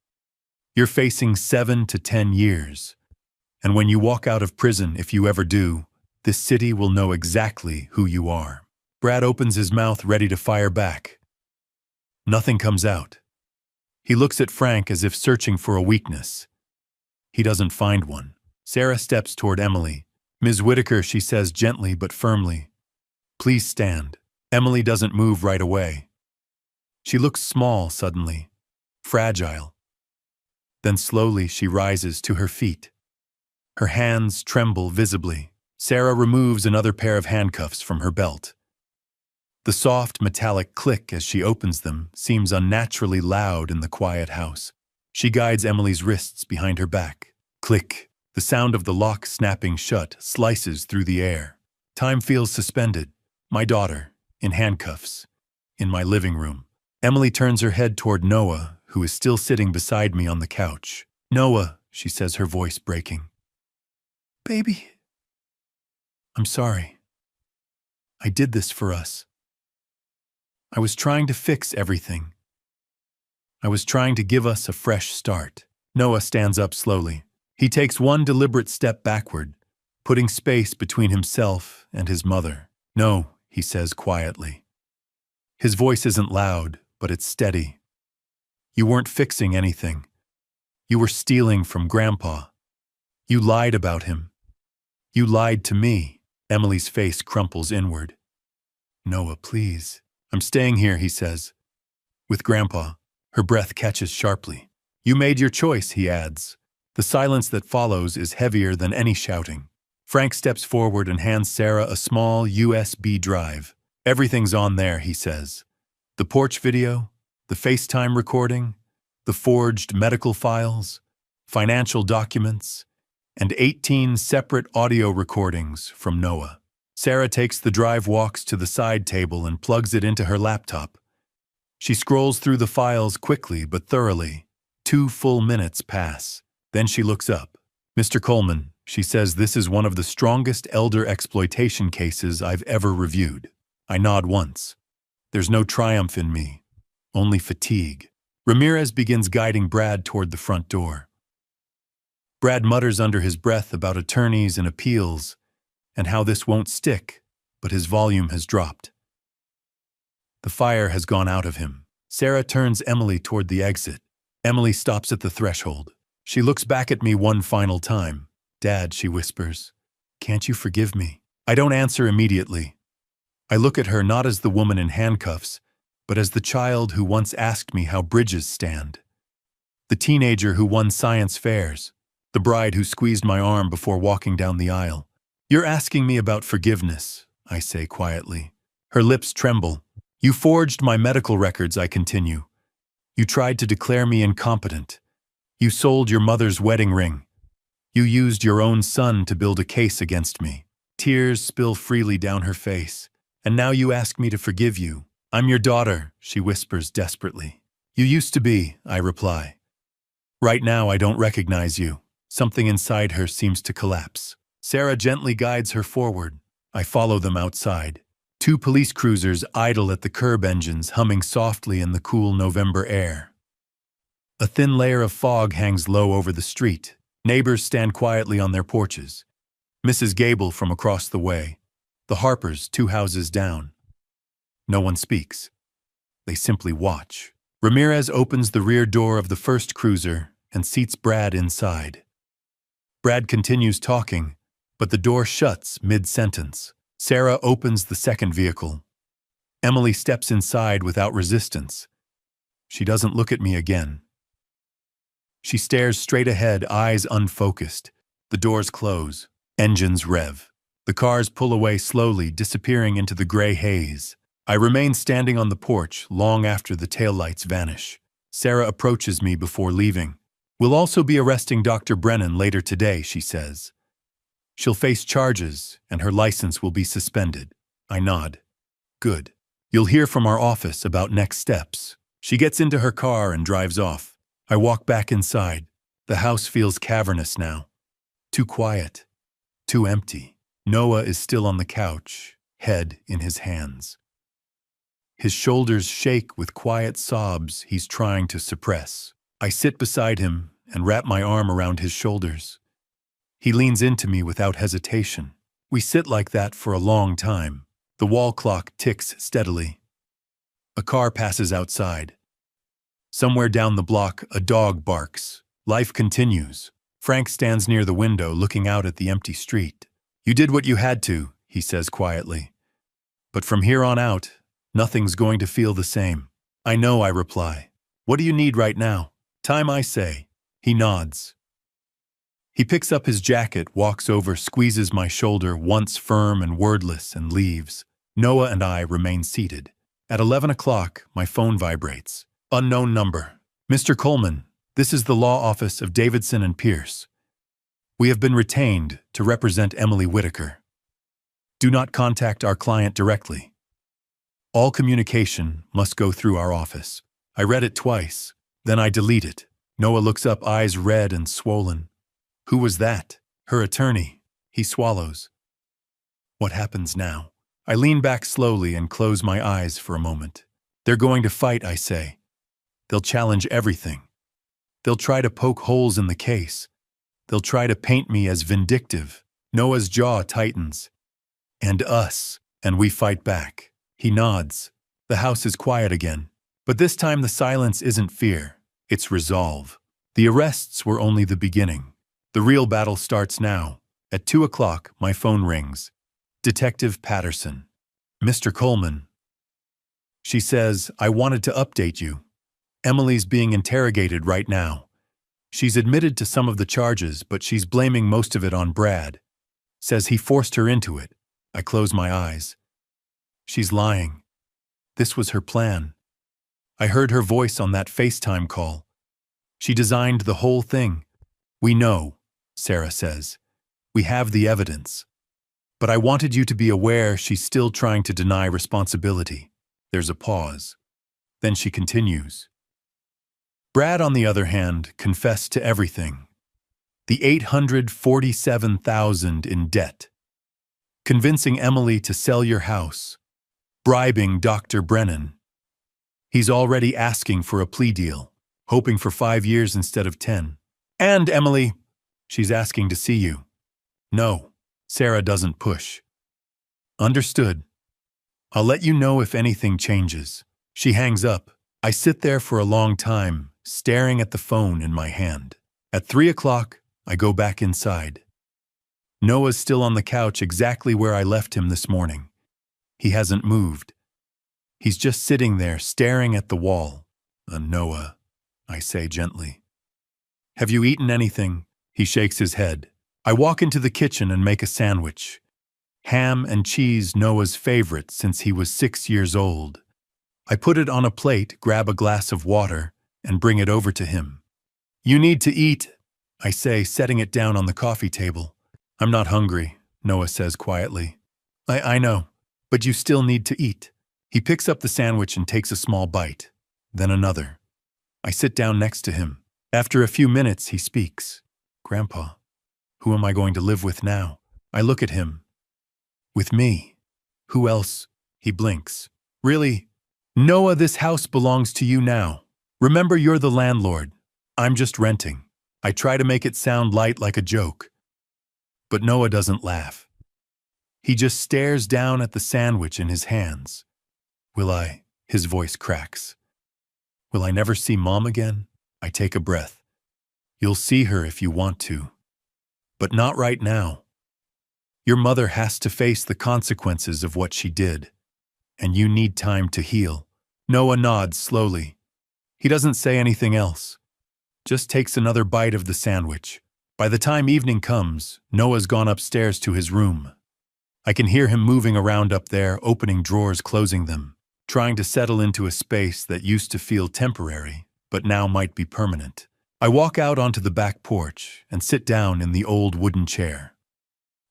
S1: You're facing 7 to 10 years. And when you walk out of prison, if you ever do, this city will know exactly who you are. Brad opens his mouth, ready to fire back. Nothing comes out. He looks at Frank as if searching for a weakness. He doesn't find one. Sarah steps toward Emily. Ms. Whitaker, she says gently but firmly. Please stand. Emily doesn't move right away. She looks small suddenly, fragile. Then slowly she rises to her feet. Her hands tremble visibly. Sarah removes another pair of handcuffs from her belt. The soft metallic click as she opens them seems unnaturally loud in the quiet house. She guides Emily's wrists behind her back. Click. The sound of the lock snapping shut slices through the air. Time feels suspended. My daughter, in handcuffs, in my living room. Emily turns her head toward Noah, who is still sitting beside me on the couch. Noah, she says, her voice breaking. Baby. I'm sorry. I did this for us. I was trying to fix everything. I was trying to give us a fresh start. Noah stands up slowly. He takes one deliberate step backward, putting space between himself and his mother. No, he says quietly. His voice isn't loud, but it's steady. You weren't fixing anything. You were stealing from Grandpa. You lied about him. You lied to me. Emily's face crumples inward. Noah, please. I'm staying here, he says. With Grandpa. Her breath catches sharply. You made your choice, he adds. The silence that follows is heavier than any shouting. Frank steps forward and hands Sarah a small USB drive. Everything's on there, he says. The porch video, the FaceTime recording, the forged medical files, financial documents, and 18 separate audio recordings from Noah. Sarah takes the drive, walks to the side table, and plugs it into her laptop. She scrolls through the files quickly but thoroughly. 2 full minutes pass. Then she looks up. Mr. Coleman, she says, this is one of the strongest elder exploitation cases I've ever reviewed. I nod once. There's no triumph in me, only fatigue. Ramirez begins guiding Brad toward the front door. Brad mutters under his breath about attorneys and appeals and how this won't stick, but his volume has dropped. The fire has gone out of him. Sarah turns Emily toward the exit. Emily stops at the threshold. She looks back at me one final time. Dad, she whispers, can't you forgive me? I don't answer immediately. I look at her not as the woman in handcuffs, but as the child who once asked me how bridges stand. The teenager who won science fairs. The bride who squeezed my arm before walking down the aisle. You're asking me about forgiveness, I say quietly. Her lips tremble. You forged my medical records, I continue. You tried to declare me incompetent. You sold your mother's wedding ring. You used your own son to build a case against me. Tears spill freely down her face. And now you ask me to forgive you. I'm your daughter, she whispers desperately. You used to be, I reply. Right now I don't recognize you. Something inside her seems to collapse. Sarah gently guides her forward. I follow them outside. Two police cruisers idle at the curb, engines humming softly in the cool November air. A thin layer of fog hangs low over the street. Neighbors stand quietly on their porches. Mrs. Gable from across the way. The Harpers, 2 houses down. No one speaks. They simply watch. Ramirez opens the rear door of the first cruiser and seats Brad inside. Brad continues talking, but the door shuts mid-sentence. Sarah opens the second vehicle. Emily steps inside without resistance. She doesn't look at me again. She stares straight ahead, eyes unfocused. The doors close. Engines rev. The cars pull away slowly, disappearing into the gray haze. I remain standing on the porch long after the taillights vanish. Sarah approaches me before leaving. "We'll also be arresting Dr. Brennan later today," she says. "She'll face charges, and her license will be suspended." I nod. "Good. You'll hear from our office about next steps." She gets into her car and drives off. I walk back inside. The house feels cavernous now. Too quiet. Too empty. Noah is still on the couch, head in his hands. His shoulders shake with quiet sobs he's trying to suppress. I sit beside him and wrap my arm around his shoulders. He leans into me without hesitation. We sit like that for a long time. The wall clock ticks steadily. A car passes outside. Somewhere down the block, a dog barks. Life continues. Frank stands near the window looking out at the empty street. "You did what you had to," he says quietly. "But from here on out, nothing's going to feel the same." "I know," I reply. "What do you need right now?" "Time," I say. He nods. He picks up his jacket, walks over, squeezes my shoulder, once firm and wordless, and leaves. Noah and I remain seated. At 11 o'clock, my phone vibrates. Unknown number. "Mr. Coleman, this is the law office of Davidson and Pierce. We have been retained to represent Emily Whitaker. Do not contact our client directly. All communication must go through our office." I read it twice, then I delete it. Noah looks up, eyes red and swollen. "Who was that?" "Her attorney." He swallows. What happens now? I lean back slowly and close my eyes for a moment. "They're going to fight," I say. "They'll challenge everything. They'll try to poke holes in the case. They'll try to paint me as vindictive." Noah's jaw tightens. "And us." And we fight back. He nods. The house is quiet again. But this time the silence isn't fear. It's resolve. The arrests were only the beginning. The real battle starts now. At 2 o'clock, my phone rings. Detective Patterson. "Mr. Coleman." She says, "I wanted to update you. Emily's being interrogated right now. She's admitted to some of the charges, but she's blaming most of it on Brad. Says he forced her into it." I close my eyes. She's lying. This was her plan. I heard her voice on that FaceTime call. She designed the whole thing. "We know," Sarah says. "We have the evidence. But I wanted you to be aware she's still trying to deny responsibility." There's a pause. Then she continues. "Brad, on the other hand, confessed to everything. The $847,000 in debt. Convincing Emily to sell your house. Bribing Dr. Brennan. He's already asking for a plea deal, hoping for 5 years instead of 10. And Emily, she's asking to see you." "No." Sarah doesn't push. "Understood. I'll let you know if anything changes." She hangs up. I sit there for a long time, staring at the phone in my hand. At 3 o'clock, I go back inside. Noah's still on the couch exactly where I left him this morning. He hasn't moved. He's just sitting there, staring at the wall. "Noah," I say gently. "Have you eaten anything?" He shakes his head. I walk into the kitchen and make a sandwich. Ham and cheese, Noah's favorite since he was 6 years old. I put it on a plate, grab a glass of water, and bring it over to him. "You need to eat," I say, setting it down on the coffee table. "I'm not hungry," Noah says quietly. I know, but you still need to eat." He picks up the sandwich and takes a small bite, then another. I sit down next to him. After a few minutes, he speaks. Grandpa, who am I going to live with now? I look at him. With me. Who else? He blinks. Really? Noah, this house belongs to you now. Remember, you're the landlord. I'm just renting. I try to make it sound light like a joke. But Noah doesn't laugh. He just stares down at the sandwich in his hands. Will I? His voice cracks. Will I never see Mom again? I take a breath. You'll see her if you want to. But not right now. Your mother has to face the consequences of what she did. And you need time to heal. Noah nods slowly. He doesn't say anything else. Just takes another bite of the sandwich. By the time evening comes, Noah's gone upstairs to his room. I can hear him moving around up there, opening drawers, closing them, trying to settle into a space that used to feel temporary, but now might be permanent. I walk out onto the back porch and sit down in the old wooden chair.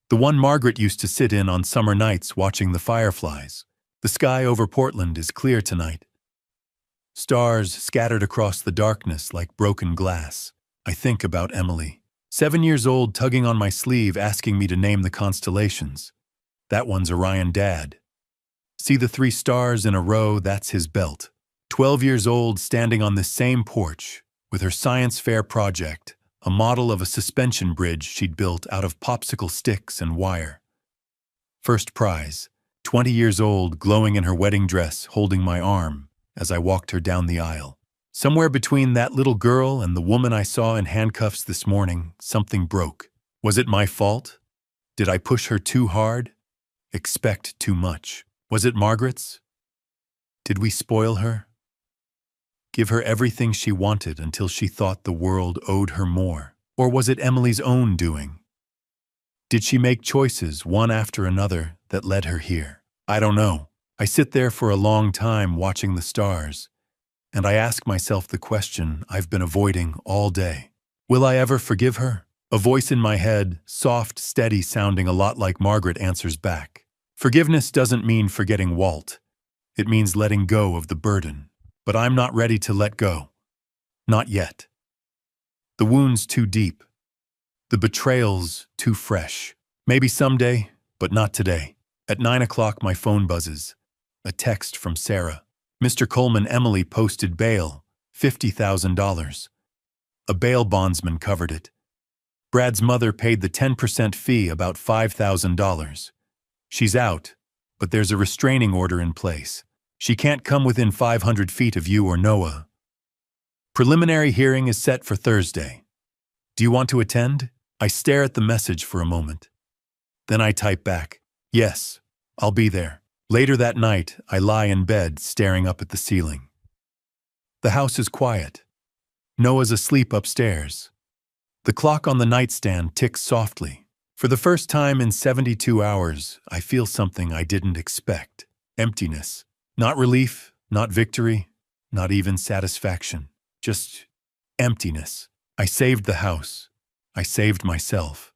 S1: The one Margaret used to sit in on summer nights watching the fireflies. The sky over Portland is clear tonight. Stars scattered across the darkness like broken glass. I think about Emily, 7 years old, tugging on my sleeve, asking me to name the constellations. That one's Orion, Dad. See the 3 stars in a row? That's his belt. 12 years old, standing on this same porch with her science fair project, a model of a suspension bridge she'd built out of popsicle sticks and wire. First prize, 20 years old, glowing in her wedding dress, holding my arm as I walked her down the aisle. Somewhere between that little girl and the woman I saw in handcuffs this morning, something broke. Was it my fault? Did I push her too hard? Expect too much? Was it Margaret's? Did we spoil her? Give her everything she wanted until she thought the world owed her more? Or was it Emily's own doing? Did she make choices, one after another, that led her here? I don't know. I sit there for a long time watching the stars, and I ask myself the question I've been avoiding all day. Will I ever forgive her? A voice in my head, soft, steady, sounding a lot like Margaret, answers back. Forgiveness doesn't mean forgetting Walt. It means letting go of the burden. But I'm not ready to let go. Not yet. The wound's too deep. The betrayal's too fresh. Maybe someday, but not today. At 9 o'clock, my phone buzzes. A text from Sarah. Mr. Coleman, Emily posted bail, $50,000. A bail bondsman covered it. Brad's mother paid the 10% fee, about $5,000. She's out, but there's a restraining order in place. She can't come within 500 feet of you or Noah. Preliminary hearing is set for Thursday. Do you want to attend? I stare at the message for a moment. Then I type back, yes, I'll be there. Later that night, I lie in bed staring up at the ceiling. The house is quiet. Noah's asleep upstairs. The clock on the nightstand ticks softly. For the first time in 72 hours, I feel something I didn't expect. Emptiness. Not relief, not victory, not even satisfaction. Just emptiness. I saved the house. I saved myself.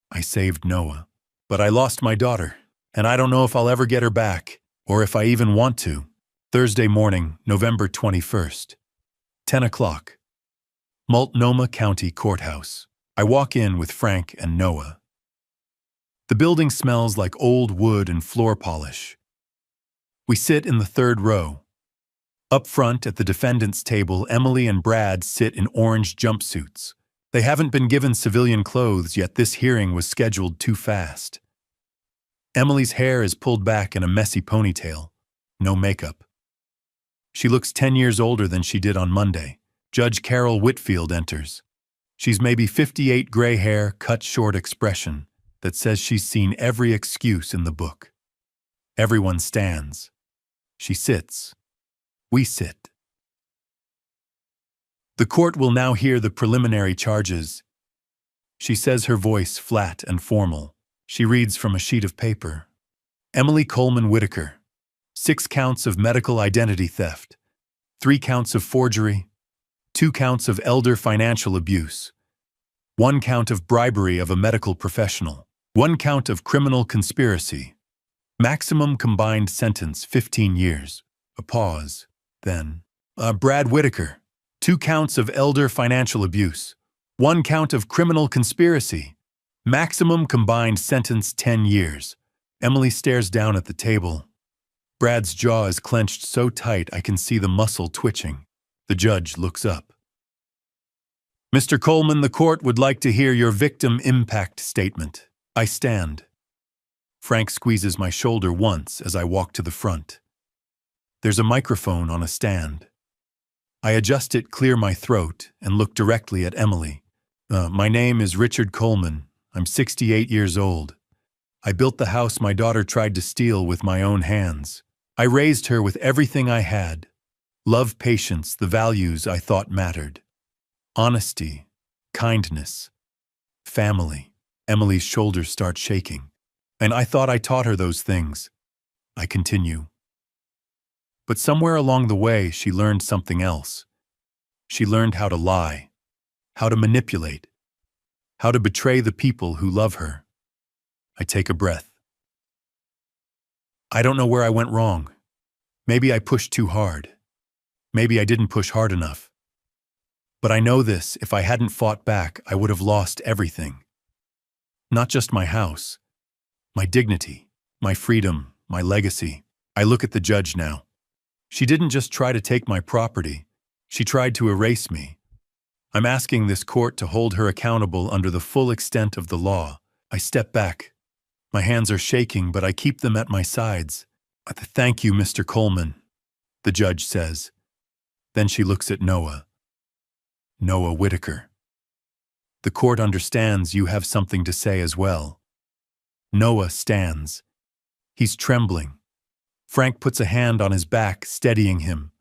S1: I saved Noah. But I lost my daughter, and I don't know if I'll ever get her back, or if I even want to. Thursday morning, November 21st. 10 o'clock. Multnomah County Courthouse. I walk in with Frank and Noah. The building smells like old wood and floor polish. We sit in the third row. Up front at the defendant's table, Emily and Brad sit in orange jumpsuits. They haven't been given civilian clothes, yet this hearing was scheduled too fast. Emily's hair is pulled back in a messy ponytail. No makeup. She looks 10 years older than she did on Monday. Judge Carol Whitfield enters. She's maybe 58, gray hair, cut short expression that says she's seen every excuse in the book. Everyone stands. She sits. We sit. The court will now hear the preliminary charges. She says, her voice flat and formal. She reads from a sheet of paper. Emily Coleman Whitaker. 6 counts of medical identity theft. 3 counts of forgery. 2 counts of elder financial abuse. 1 count of bribery of a medical professional. 1 count of criminal conspiracy. Maximum combined sentence, 15 years. A pause. Then, Brad Whitaker. 2 counts of elder financial abuse, 1 count of criminal conspiracy. Maximum combined sentence 10 years. Emily stares down at the table. Brad's jaw is clenched so tight I can see the muscle twitching. The judge looks up. Mr. Coleman, the court would like to hear your victim impact statement. I stand. Frank squeezes my shoulder once as I walk to the front. There's a microphone on a stand. I adjust it, clear my throat, and look directly at Emily. My name is Richard Coleman. I'm 68 years old. I built the house my daughter tried to steal with my own hands. I raised her with everything I had. Love, patience, the values I thought mattered. Honesty, kindness, family. Emily's shoulders start shaking. And I thought I taught her those things. I continue. But somewhere along the way, she learned something else. She learned how to lie, how to manipulate, how to betray the people who love her. I take a breath. I don't know where I went wrong. Maybe I pushed too hard. Maybe I didn't push hard enough. But I know this, if I hadn't fought back, I would have lost everything. Not just my house, my dignity, my freedom, my legacy. I look at the judge now. She didn't just try to take my property, she tried to erase me. I'm asking this court to hold her accountable under the full extent of the law. I step back. My hands are shaking, but I keep them at my sides. Thank you, Mr. Coleman, the judge says. Then she looks at Noah. Noah Whitaker. The court understands you have something to say as well. Noah stands. He's trembling. Frank puts a hand on his back, steadying him.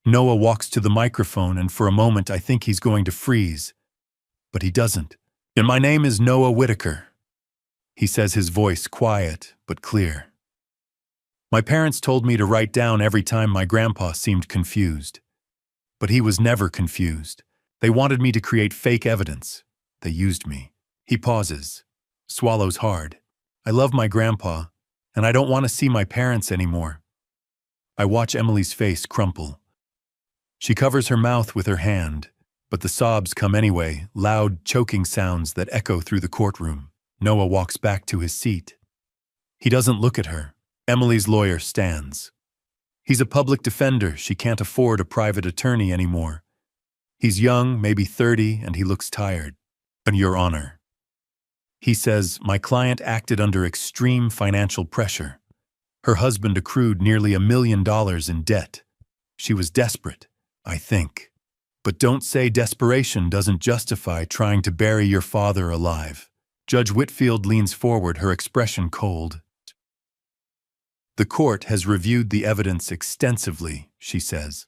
S1: Noah walks to the microphone, and for a moment I think he's going to freeze. But he doesn't. And my name is Noah Whitaker. He says, his voice quiet but clear. My parents told me to write down every time my grandpa seemed confused. But he was never confused. They wanted me to create fake evidence. They used me. He pauses, swallows hard. I love my grandpa, and I don't want to see my parents anymore. I watch Emily's face crumple. She covers her mouth with her hand, but the sobs come anyway, loud, choking sounds that echo through the courtroom. Noah walks back to his seat. He doesn't look at her. Emily's lawyer stands. He's a public defender. She can't afford a private attorney anymore. He's young, maybe 30, and he looks tired. But Your Honor, he says, my client acted under extreme financial pressure. Her husband accrued nearly $1 million in debt. She was desperate, I think. But don't say desperation doesn't justify trying to bury your father alive. Judge Whitfield leans forward, her expression cold. The court has reviewed the evidence extensively, she says.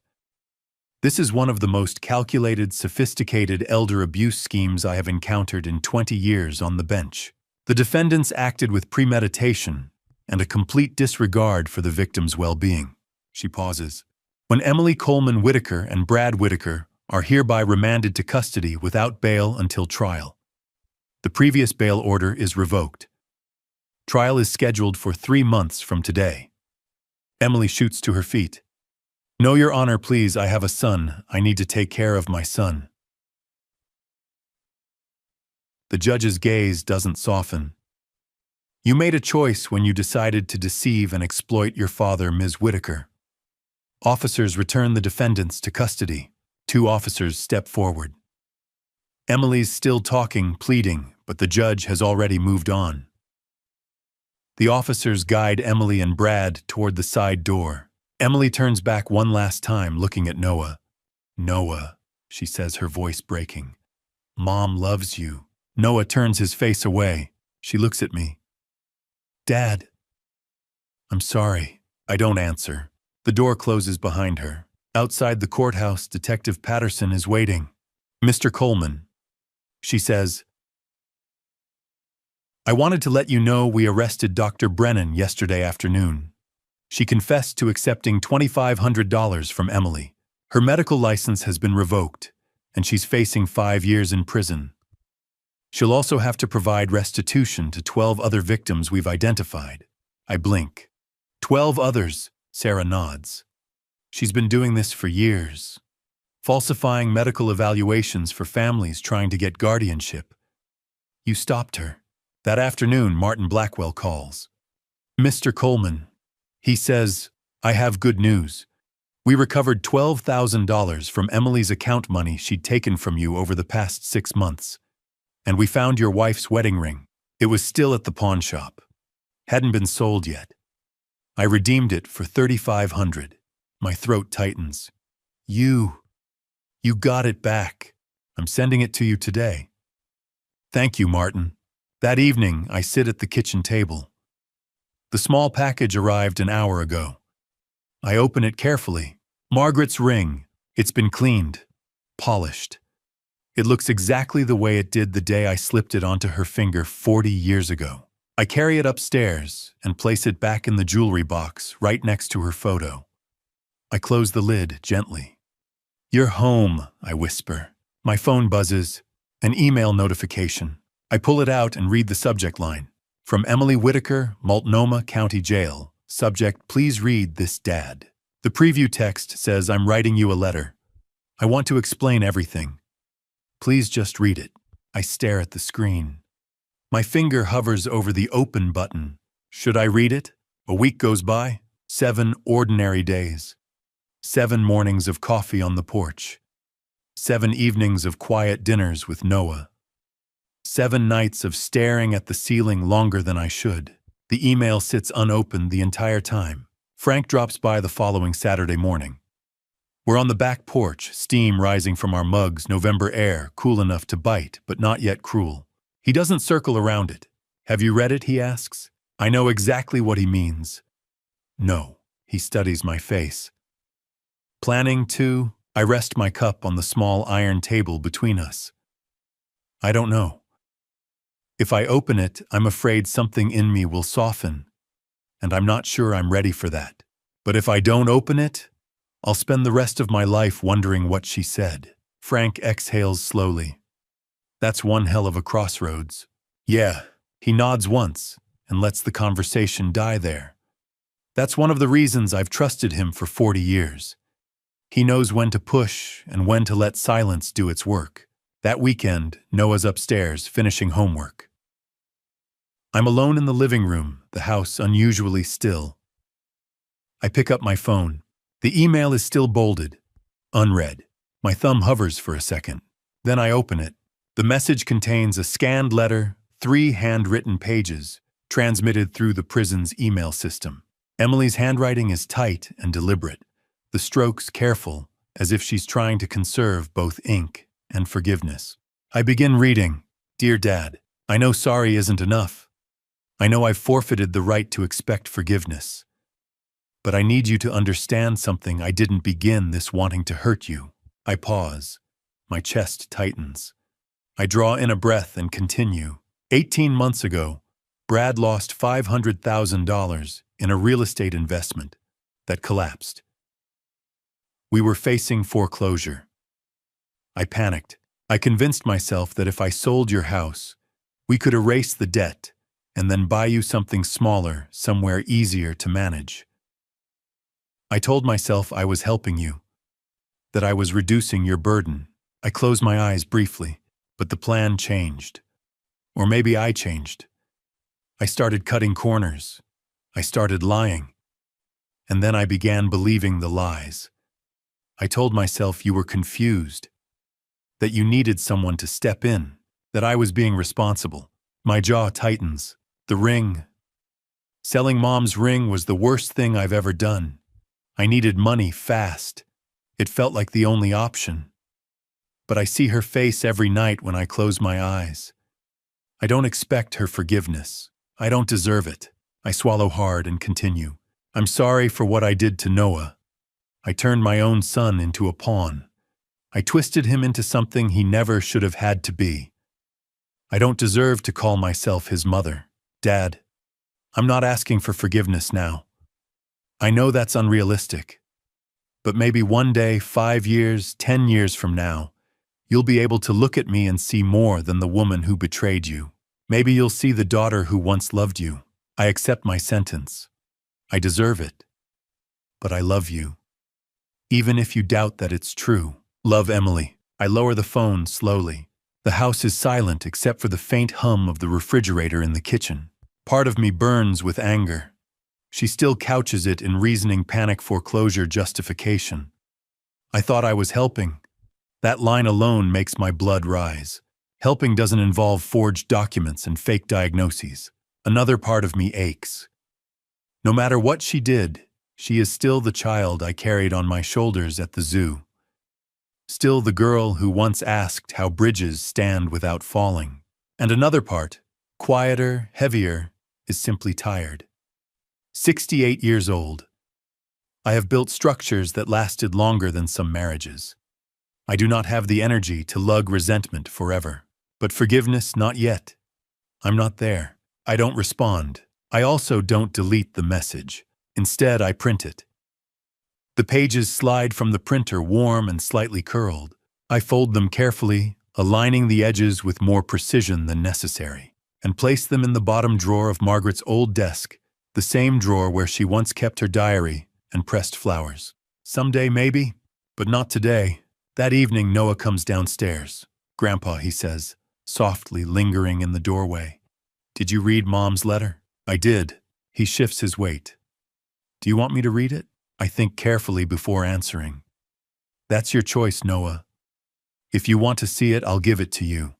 S1: This is one of the most calculated, sophisticated elder abuse schemes I have encountered in 20 years on the bench. The defendants acted with premeditation and a complete disregard for the victim's well-being. She pauses. When Emily Coleman Whitaker and Brad Whitaker are hereby remanded to custody without bail until trial. The previous bail order is revoked. Trial is scheduled for 3 months from today. Emily shoots to her feet. No, Your Honor, please, I have a son. I need to take care of my son. The judge's gaze doesn't soften. You made a choice when you decided to deceive and exploit your father, Ms. Whitaker. Officers return the defendants to custody. 2 officers step forward. Emily's still talking, pleading, but the judge has already moved on. The officers guide Emily and Brad toward the side door. Emily turns back one last time, looking at Noah. Noah, she says, her voice breaking. Mom loves you. Noah turns his face away. She looks at me. Dad. I'm sorry. I don't answer. The door closes behind her. Outside the courthouse, Detective Patterson is waiting. Mr. Coleman, she says, I wanted to let you know we arrested Dr. Brennan yesterday afternoon. She confessed to accepting $2,500 from Emily. Her medical license has been revoked, and she's facing 5 years in prison. She'll also have to provide restitution to 12 other victims we've identified. I blink. 12 others, Sarah nods. She's been doing this for years. falsifying medical evaluations for families trying to get guardianship. You stopped her. That afternoon, Martin Blackwell calls. Mr. Coleman. He says, I have good news. We recovered $12,000 from Emily's account money she'd taken from you over the past 6 months. And we found your wife's wedding ring. It was still at the pawn shop. Hadn't been sold yet. I redeemed it for $3,500. My throat tightens. You got it back. I'm sending it to you today. Thank you, Martin. That evening, I sit at the kitchen table. The small package arrived an hour ago. I open it carefully. Margaret's ring. It's been cleaned, polished. It looks exactly the way it did the day I slipped it onto her finger 40 years ago. I carry it upstairs and place it back in the jewelry box right next to her photo. I close the lid gently. You're home, I whisper. My phone buzzes. An email notification. I pull it out and read the subject line. From Emily Whitaker, Multnomah County Jail. Subject, please read this, Dad. The preview text says I'm writing you a letter. I want to explain everything. Please just read it. I stare at the screen. My finger hovers over the open button. Should I read it? A week goes by. 7 ordinary days. 7 mornings of coffee on the porch. 7 evenings of quiet dinners with Noah. 7 nights of staring at the ceiling longer than I should. The email sits unopened the entire time. Frank drops by the following Saturday morning. We're on the back porch, steam rising from our mugs, November air, cool enough to bite, but not yet cruel. He doesn't circle around it. Have you read it, he asks. I know exactly what he means. No, he studies my face. Planning to? I rest my cup on the small iron table between us. I don't know. If I open it, I'm afraid something in me will soften, and I'm not sure I'm ready for that. But if I don't open it, I'll spend the rest of my life wondering what she said. Frank exhales slowly. That's one hell of a crossroads. Yeah, he nods once and lets the conversation die there. That's one of the reasons I've trusted him for 40 years. He knows when to push and when to let silence do its work. That weekend, Noah's upstairs finishing homework. I'm alone in the living room, the house unusually still. I pick up my phone. The email is still bolded, unread. My thumb hovers for a second. Then I open it. The message contains a scanned letter, 3 handwritten pages, transmitted through the prison's email system. Emily's handwriting is tight and deliberate, the strokes careful, as if she's trying to conserve both ink and forgiveness. I begin reading. Dear Dad, I know sorry isn't enough. I know I've forfeited the right to expect forgiveness. But I need you to understand something. I didn't begin this wanting to hurt you. I pause. My chest tightens. I draw in a breath and continue. 18 months ago, Brad lost $500,000 in a real estate investment that collapsed. We were facing foreclosure. I panicked. I convinced myself that if I sold your house, we could erase the debt and then buy you something smaller, somewhere easier to manage. I told myself I was helping you, that I was reducing your burden. I closed my eyes briefly, but the plan changed. Or maybe I changed. I started cutting corners. I started lying. And then I began believing the lies. I told myself you were confused, that you needed someone to step in, that I was being responsible. My jaw tightens. The ring. Selling Mom's ring was the worst thing I've ever done. I needed money fast. It felt like the only option. But I see her face every night when I close my eyes. I don't expect her forgiveness. I don't deserve it. I swallow hard and continue. I'm sorry for what I did to Noah. I turned my own son into a pawn. I twisted him into something he never should have had to be. I don't deserve to call myself his mother. Dad, I'm not asking for forgiveness now. I know that's unrealistic. But maybe one day, 5 years, 10 years from now, you'll be able to look at me and see more than the woman who betrayed you. Maybe you'll see the daughter who once loved you. I accept my sentence. I deserve it. But I love you. Even if you doubt that it's true. Love, Emily. I lower the phone slowly. The house is silent except for the faint hum of the refrigerator in the kitchen. Part of me burns with anger. She still couches it in reasoning panic foreclosure justification. I thought I was helping. That line alone makes my blood rise. Helping doesn't involve forged documents and fake diagnoses. Another part of me aches. No matter what she did, she is still the child I carried on my shoulders at the zoo. Still the girl who once asked how bridges stand without falling. And another part, quieter, heavier, is simply tired. 68 years old. I have built structures that lasted longer than some marriages. I do not have the energy to lug resentment forever. But forgiveness, not yet. I'm not there. I don't respond. I also don't delete the message. Instead, I print it. The pages slide from the printer warm and slightly curled. I fold them carefully, aligning the edges with more precision than necessary, and place them in the bottom drawer of Margaret's old desk, the same drawer where she once kept her diary and pressed flowers. Someday, maybe, but not today. That evening, Noah comes downstairs. "Grandpa," he says, softly lingering in the doorway. "Did you read Mom's letter?" "I did." He shifts his weight. "Do you want me to read it?" I think carefully before answering. "That's your choice, Noah. If you want to see it, I'll give it to you.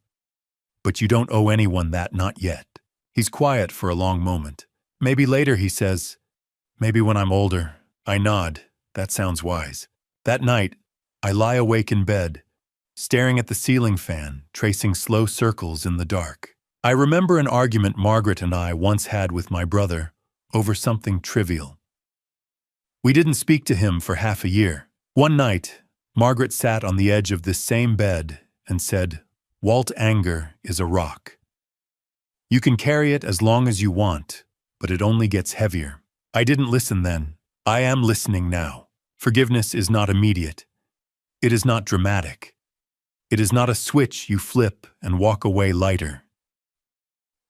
S1: But you don't owe anyone that, not yet." He's quiet for a long moment. "Maybe later," he says. "Maybe when I'm older." I nod. That sounds wise. That night, I lie awake in bed, staring at the ceiling fan, tracing slow circles in the dark. I remember an argument Margaret and I once had with my brother over something trivial. We didn't speak to him for half a year. One night, Margaret sat on the edge of this same bed and said, "Walt, anger is a rock. You can carry it as long as you want, but it only gets heavier." I didn't listen then. I am listening now. Forgiveness is not immediate. It is not dramatic. It is not a switch you flip and walk away lighter.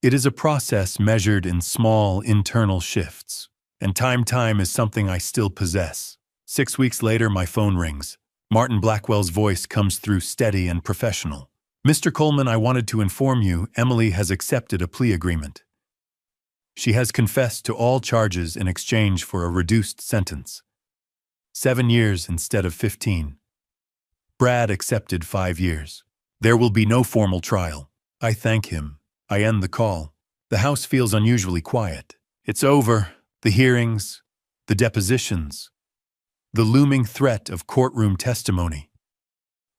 S1: It is a process measured in small internal shifts. And time is something I still possess. 6 weeks later, my phone rings. Martin Blackwell's voice comes through steady and professional. "Mr. Coleman, I wanted to inform you Emily has accepted a plea agreement. She has confessed to all charges in exchange for a reduced sentence. 7 years instead of 15. Brad accepted 5 years. There will be no formal trial." I thank him. I end the call. The house feels unusually quiet. It's over. The hearings, the depositions, the looming threat of courtroom testimony,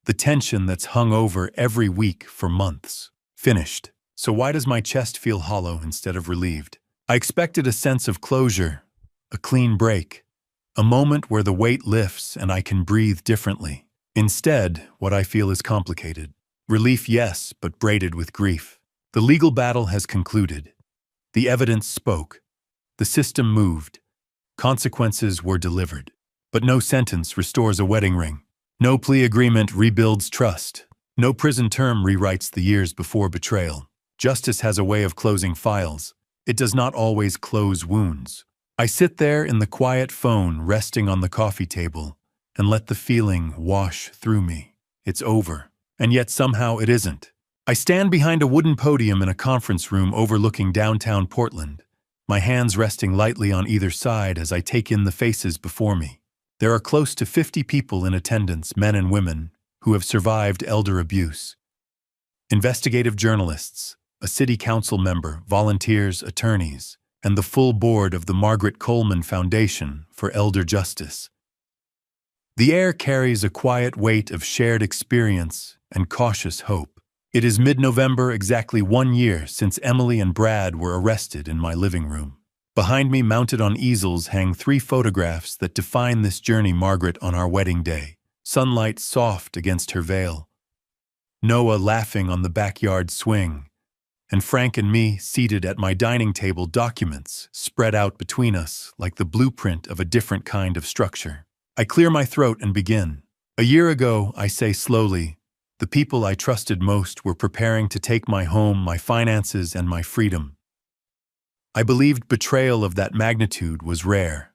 S1: the tension that's hung over every week for months. Finished. So why does my chest feel hollow instead of relieved? I expected a sense of closure, a clean break, a moment where the weight lifts and I can breathe differently. Instead, what I feel is complicated. Relief, yes, but braided with grief. The legal battle has concluded. The evidence spoke. The system moved. Consequences were delivered. But no sentence restores a wedding ring. No plea agreement rebuilds trust. No prison term rewrites the years before betrayal. Justice has a way of closing files. It does not always close wounds. I sit there in the quiet phone resting on the coffee table and let the feeling wash through me. It's over. And yet somehow it isn't. I stand behind a wooden podium in a conference room overlooking downtown Portland, my hands resting lightly on either side as I take in the faces before me. There are close to 50 people in attendance, men and women, who have survived elder abuse. Investigative journalists, a city council member, volunteers, attorneys, and the full board of the Margaret Coleman Foundation for Elder Justice. The air carries a quiet weight of shared experience and cautious hope. It is mid-November, exactly 1 year since Emily and Brad were arrested in my living room. Behind me, mounted on easels, hang 3 photographs that define this journey, Margaret on our wedding day, sunlight soft against her veil, Noah laughing on the backyard swing, and Frank and me seated at my dining table, documents spread out between us like the blueprint of a different kind of structure. I clear my throat and begin. "A year ago," I say slowly, "the people I trusted most were preparing to take my home, my finances, and my freedom. I believed betrayal of that magnitude was rare.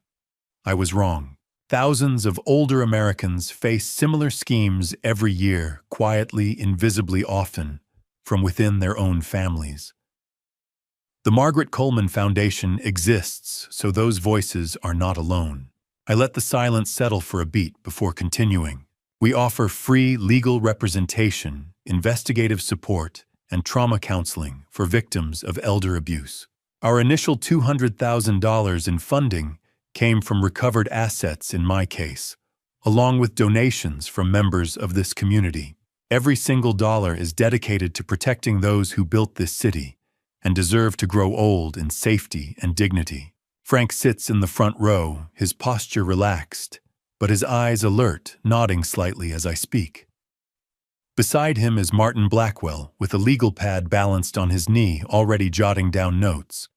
S1: I was wrong. Thousands of older Americans face similar schemes every year, quietly, invisibly often, from within their own families. The Margaret Coleman Foundation exists so those voices are not alone. I let the silence settle for a beat before continuing. We offer free legal representation, investigative support, and trauma counseling for victims of elder abuse. Our initial $200,000 in funding came from recovered assets in my case, along with donations from members of this community. Every single dollar is dedicated to protecting those who built this city and deserve to grow old in safety and dignity. Frank sits in the front row, his posture relaxed, but his eyes alert, nodding slightly as I speak. Beside him is Martin Blackwell, with a legal pad balanced on his knee, already jotting down notes.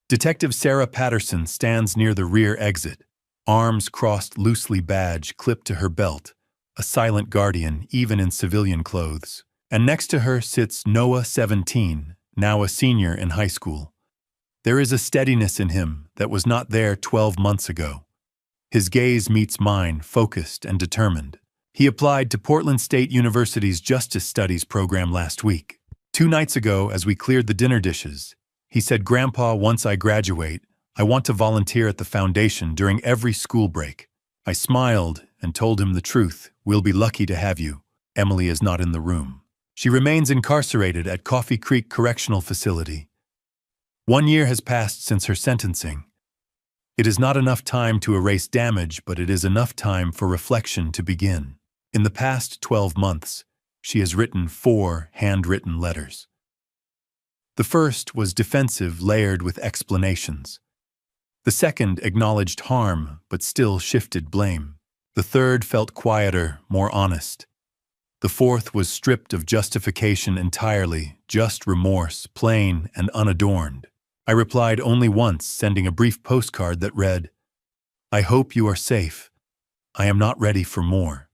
S1: Detective Sarah Patterson stands near the rear exit, arms crossed loosely, badge clipped to her belt, a silent guardian even in civilian clothes. And next to her sits Noah, 17, now a senior in high school. There is a steadiness in him that was not there 12 months ago. His gaze meets mine, focused and determined. He applied to Portland State University's Justice Studies program last week. 2 nights ago, as we cleared the dinner dishes, he said, "Grandpa, once I graduate, I want to volunteer at the foundation during every school break." I smiled and told him the truth. "We'll be lucky to have you. Emily is not in the room. She remains incarcerated at Coffee Creek Correctional Facility. 1 year has passed since her sentencing. It is not enough time to erase damage, but it is enough time for reflection to begin. In the past 12 months, she has written 4 handwritten letters. The first was defensive, layered with explanations. The second acknowledged harm, but still shifted blame. The third felt quieter, more honest. The fourth was stripped of justification entirely, just remorse, plain and unadorned. I replied only once, sending a brief postcard that read, "I hope you are safe. I am not ready for more."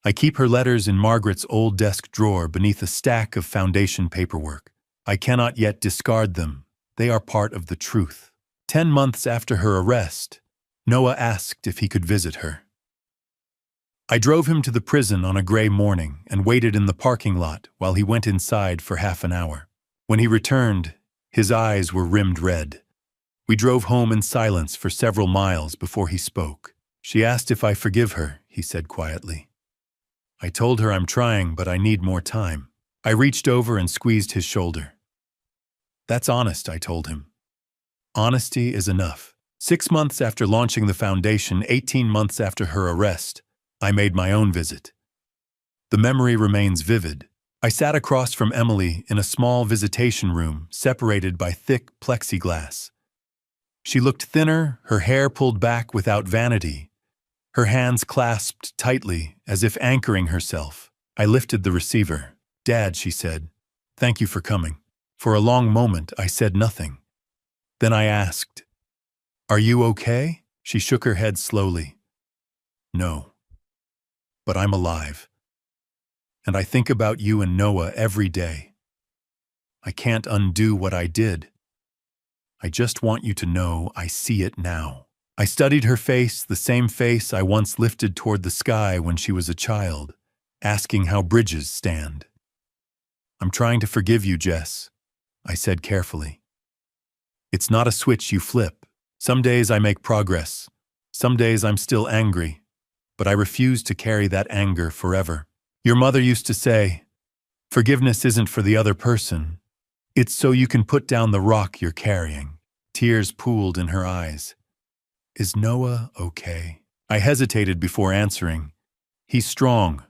S1: I keep her letters in Margaret's old desk drawer beneath a stack of foundation paperwork. I cannot yet discard them. They are part of the truth. 10 months after her arrest, Noah asked if he could visit her. I drove him to the prison on a gray morning and waited in the parking lot while he went inside for half an hour. When he returned, his eyes were rimmed red. We drove home in silence for several miles before he spoke. "She asked if I forgive her," he said quietly. I told her I'm trying, but I need more time. I reached over and squeezed his shoulder. "That's honest," I told him. "Honesty is enough." 6 months after launching the foundation, 18 months after her arrest, I made my own visit. The memory remains vivid. I sat across from Emily in a small visitation room separated by thick plexiglass. She looked thinner, her hair pulled back without vanity, her hands clasped tightly as if anchoring herself. I lifted the receiver. "Dad," she said, "thank you for coming." For a long moment, I said nothing. Then I asked, "Are you okay?" She shook her head slowly. "No. But I'm alive. And I think about you and Noah every day. I can't undo what I did. I just want you to know I see it now." I studied her face, the same face I once lifted toward the sky when she was a child, asking how bridges stand. "I'm trying to forgive you, Jess," I said carefully. "It's not a switch you flip. Some days I make progress. Some days I'm still angry. But I refuse to carry that anger forever. Your mother used to say, forgiveness isn't for the other person. It's so you can put down the rock you're carrying." Tears pooled in her eyes. "Is Noah okay?" I hesitated before answering. "He's strong,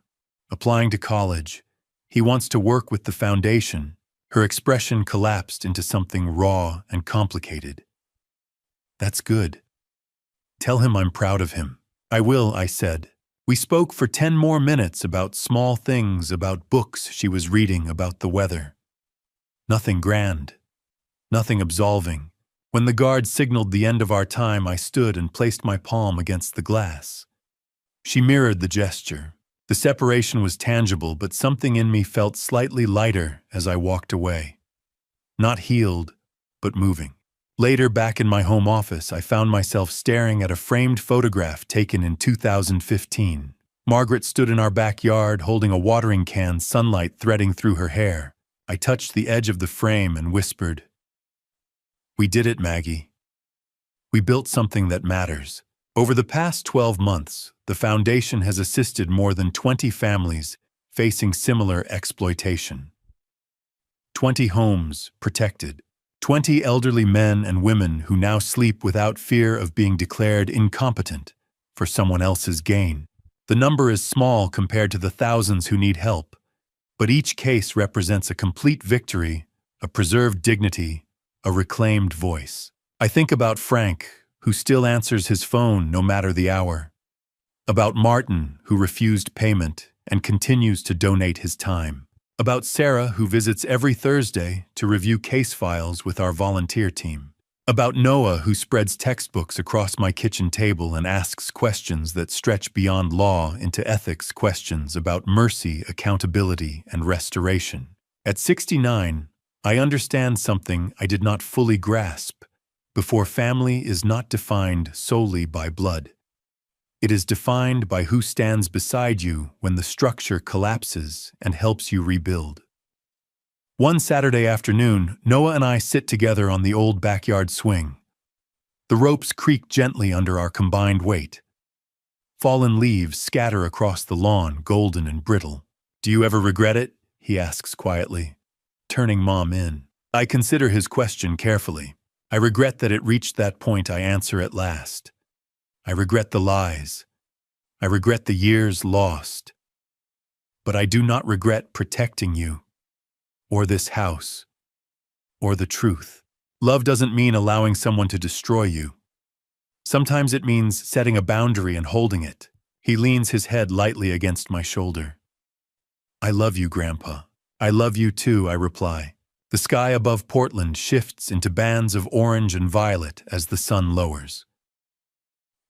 S1: applying to college. He wants to work with the foundation." Her expression collapsed into something raw and complicated. "That's good. Tell him I'm proud of him." "I will," I said. We spoke for 10 more minutes about small things, about books she was reading, about the weather. Nothing grand. Nothing absolving. When the guard signaled the end of our time, I stood and placed my palm against the glass. She mirrored the gesture. The separation was tangible, but something in me felt slightly lighter as I walked away. Not healed, but moving. Later, back in my home office, I found myself staring at a framed photograph taken in 2015. Margaret stood in our backyard holding a watering can, sunlight threading through her hair. I touched the edge of the frame and whispered, "We did it, Maggie. We built something that matters." Over the past 12 months, the foundation has assisted more than 20 families facing similar exploitation. 20 homes protected. 20 elderly men and women who now sleep without fear of being declared incompetent for someone else's gain. The number is small compared to the thousands who need help, but each case represents a complete victory, a preserved dignity, a reclaimed voice. I think about Frank, who still answers his phone no matter the hour. About Martin, who refused payment and continues to donate his time. About Sarah, who visits every Thursday to review case files with our volunteer team. About Noah, who spreads textbooks across my kitchen table and asks questions that stretch beyond law into ethics, questions about mercy, accountability, and restoration. At 69, I understand something I did not fully grasp. Before, family is not defined solely by blood. It is defined by who stands beside you when the structure collapses and helps you rebuild. One Saturday afternoon, Noah and I sit together on the old backyard swing. The ropes creak gently under our combined weight. Fallen leaves scatter across the lawn, golden and brittle. "Do you ever regret it?" he asks quietly, turning Mom in. I consider his question carefully. I regret that it reached that point. I answer at last. I regret the lies. I regret the years lost. But I do not regret protecting you, or this house, or the truth. Love doesn't mean allowing someone to destroy you. Sometimes it means setting a boundary and holding it. He leans his head lightly against my shoulder. "I love you, Grandpa." "I love you too," I reply. The sky above Portland shifts into bands of orange and violet as the sun lowers.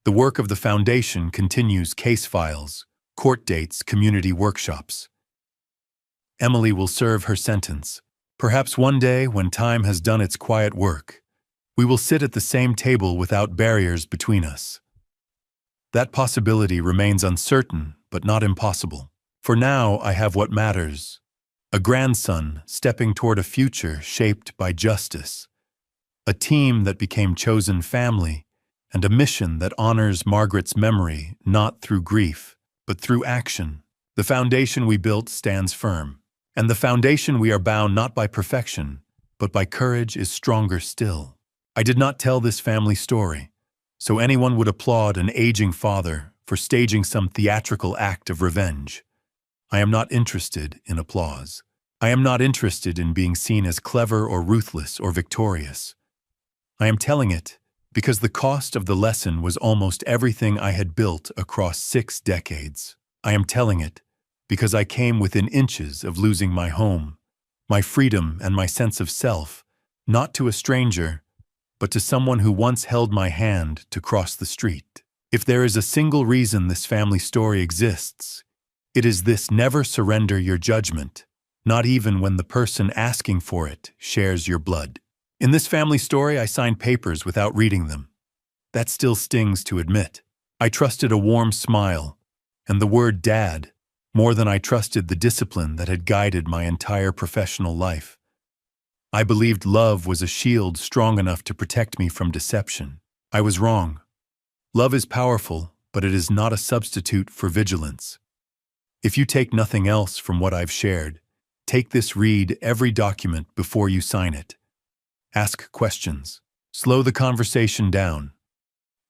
S1: The work of the foundation continues: case files, court dates, community workshops. Emily will serve her sentence. Perhaps one day, when time has done its quiet work, we will sit at the same table without barriers between us. That possibility remains uncertain, but not impossible. For now, I have what matters: a grandson stepping toward a future shaped by justice, a team that became chosen family, and a mission that honors Margaret's memory not through grief, but through action. The foundation we built stands firm, and the foundation we are bound not by perfection, but by courage is stronger still. I did not tell this family story, so anyone would applaud an aging father for staging some theatrical act of revenge. I am not interested in applause. I am not interested in being seen as clever or ruthless or victorious. I am telling it because the cost of the lesson was almost everything I had built across 6 decades. I am telling it because I came within inches of losing my home, my freedom, and my sense of self, not to a stranger, but to someone who once held my hand to cross the street. If there is a single reason this family story exists, it is this: never surrender your judgment, not even when the person asking for it shares your blood. In this family story, I signed papers without reading them. That still stings to admit. I trusted a warm smile and the word "Dad" more than I trusted the discipline that had guided my entire professional life. I believed love was a shield strong enough to protect me from deception. I was wrong. Love is powerful, but it is not a substitute for vigilance. If you take nothing else from what I've shared, take this: read every document before you sign it. Ask questions. Slow the conversation down.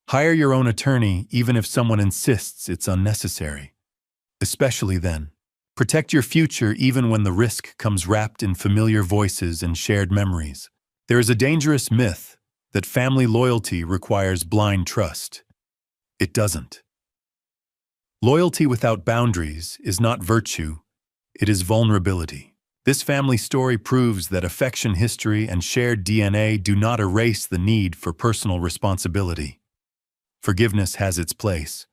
S1: Hire your own attorney even if someone insists it's unnecessary. Especially then. Protect your future even when the risk comes wrapped in familiar voices and shared memories. There is a dangerous myth that family loyalty requires blind trust. It doesn't. Loyalty without boundaries is not virtue, it is vulnerability. This family story proves that affection, history, and shared DNA do not erase the need for personal responsibility. Forgiveness has its place.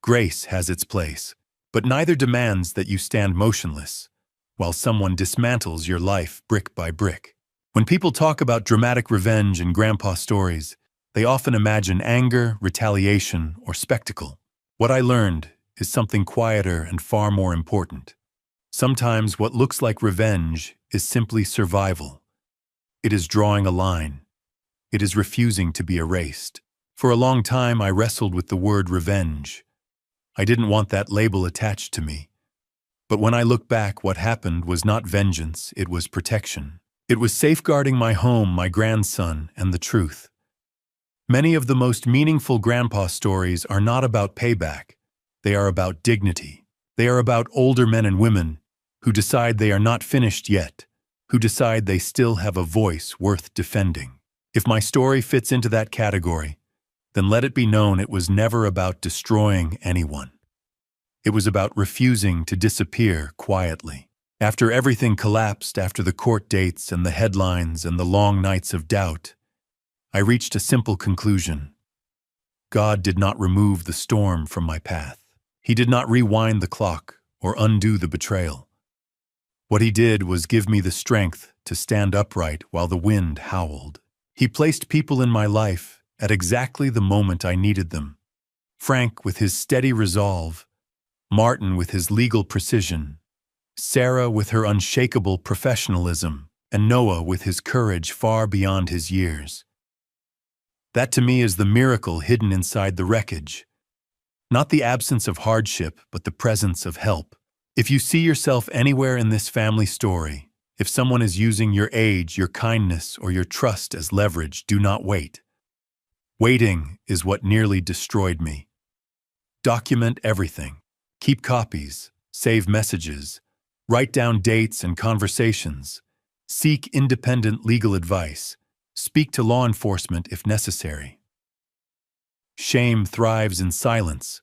S1: Grace has its place. But neither demands that you stand motionless while someone dismantles your life brick by brick. When people talk about dramatic revenge in grandpa stories, they often imagine anger, retaliation, or spectacle. What I learned is something quieter and far more important. Sometimes what looks like revenge is simply survival. It is drawing a line. It is refusing to be erased. For a long time, I wrestled with the word revenge. I didn't want that label attached to me. But when I look back, what happened was not vengeance, it was protection. It was safeguarding my home, my grandson, and the truth. Many of the most meaningful grandpa stories are not about payback. They are about dignity. They are about older men and women who decide they are not finished yet, who decide they still have a voice worth defending. If my story fits into that category, then let it be known it was never about destroying anyone. It was about refusing to disappear quietly. After everything collapsed, after the court dates and the headlines and the long nights of doubt, I reached a simple conclusion. God did not remove the storm from my path. He did not rewind the clock or undo the betrayal. What he did was give me the strength to stand upright while the wind howled. He placed people in my life at exactly the moment I needed them. Frank with his steady resolve, Martin with his legal precision, Sarah with her unshakable professionalism, and Noah with his courage far beyond his years. That to me is the miracle hidden inside the wreckage. Not the absence of hardship, but the presence of help. If you see yourself anywhere in this family story, if someone is using your age, your kindness, or your trust as leverage, do not wait. Waiting is what nearly destroyed me. Document everything. Keep copies, save messages, write down dates and conversations, seek independent legal advice, speak to law enforcement if necessary. Shame thrives in silence.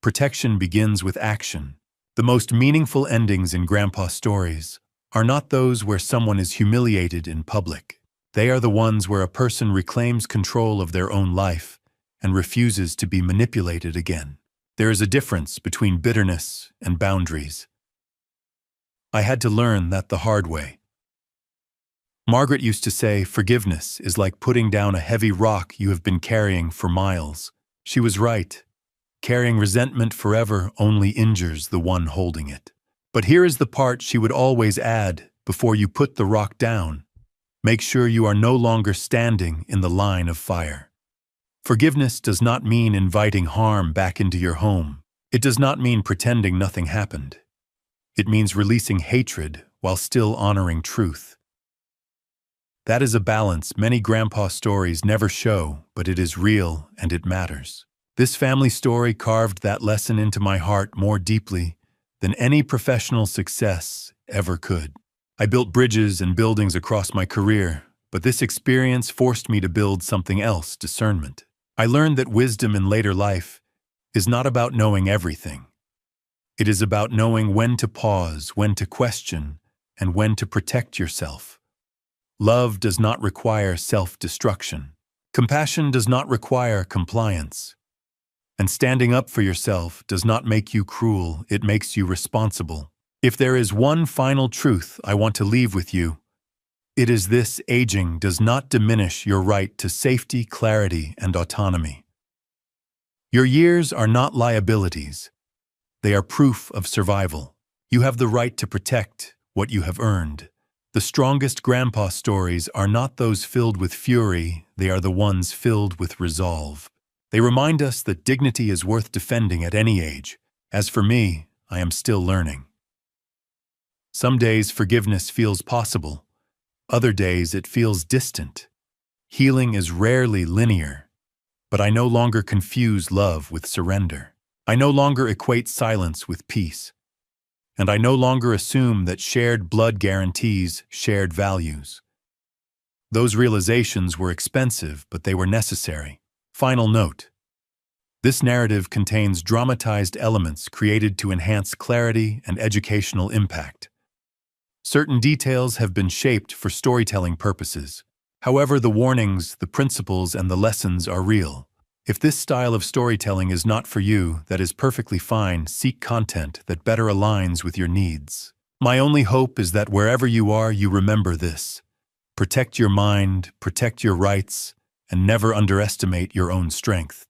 S1: Protection begins with action. The most meaningful endings in grandpa stories are not those where someone is humiliated in public. They are the ones where a person reclaims control of their own life and refuses to be manipulated again. There is a difference between bitterness and boundaries. I had to learn that the hard way. Margaret used to say, forgiveness is like putting down a heavy rock you have been carrying for miles. She was right. Carrying resentment forever only injures the one holding it. But here is the part she would always add before you put the rock down. Make sure you are no longer standing in the line of fire. Forgiveness does not mean inviting harm back into your home. It does not mean pretending nothing happened. It means releasing hatred while still honoring truth. That is a balance many grandpa stories never show, but it is real and it matters. This family story carved that lesson into my heart more deeply than any professional success ever could. I built bridges and buildings across my career, but this experience forced me to build something else, discernment. I learned that wisdom in later life is not about knowing everything. It is about knowing when to pause, when to question, and when to protect yourself. Love does not require self-destruction. Compassion does not require compliance. And standing up for yourself does not make you cruel, it makes you responsible. If there is one final truth I want to leave with you, it is this: aging does not diminish your right to safety, clarity, and autonomy. Your years are not liabilities. They are proof of survival. You have the right to protect what you have earned. The strongest grandpa stories are not those filled with fury, they are the ones filled with resolve. They remind us that dignity is worth defending at any age. As for me, I am still learning. Some days forgiveness feels possible. Other days it feels distant. Healing is rarely linear, but I no longer confuse love with surrender. I no longer equate silence with peace. And I no longer assume that shared blood guarantees shared values. Those realizations were expensive, but they were necessary. Final note. This narrative contains dramatized elements created to enhance clarity and educational impact. Certain details have been shaped for storytelling purposes. However, the warnings, the principles, and the lessons are real. If this style of storytelling is not for you, that is perfectly fine. Seek content that better aligns with your needs. My only hope is that wherever you are, you remember this. Protect your mind, protect your rights, and never underestimate your own strength.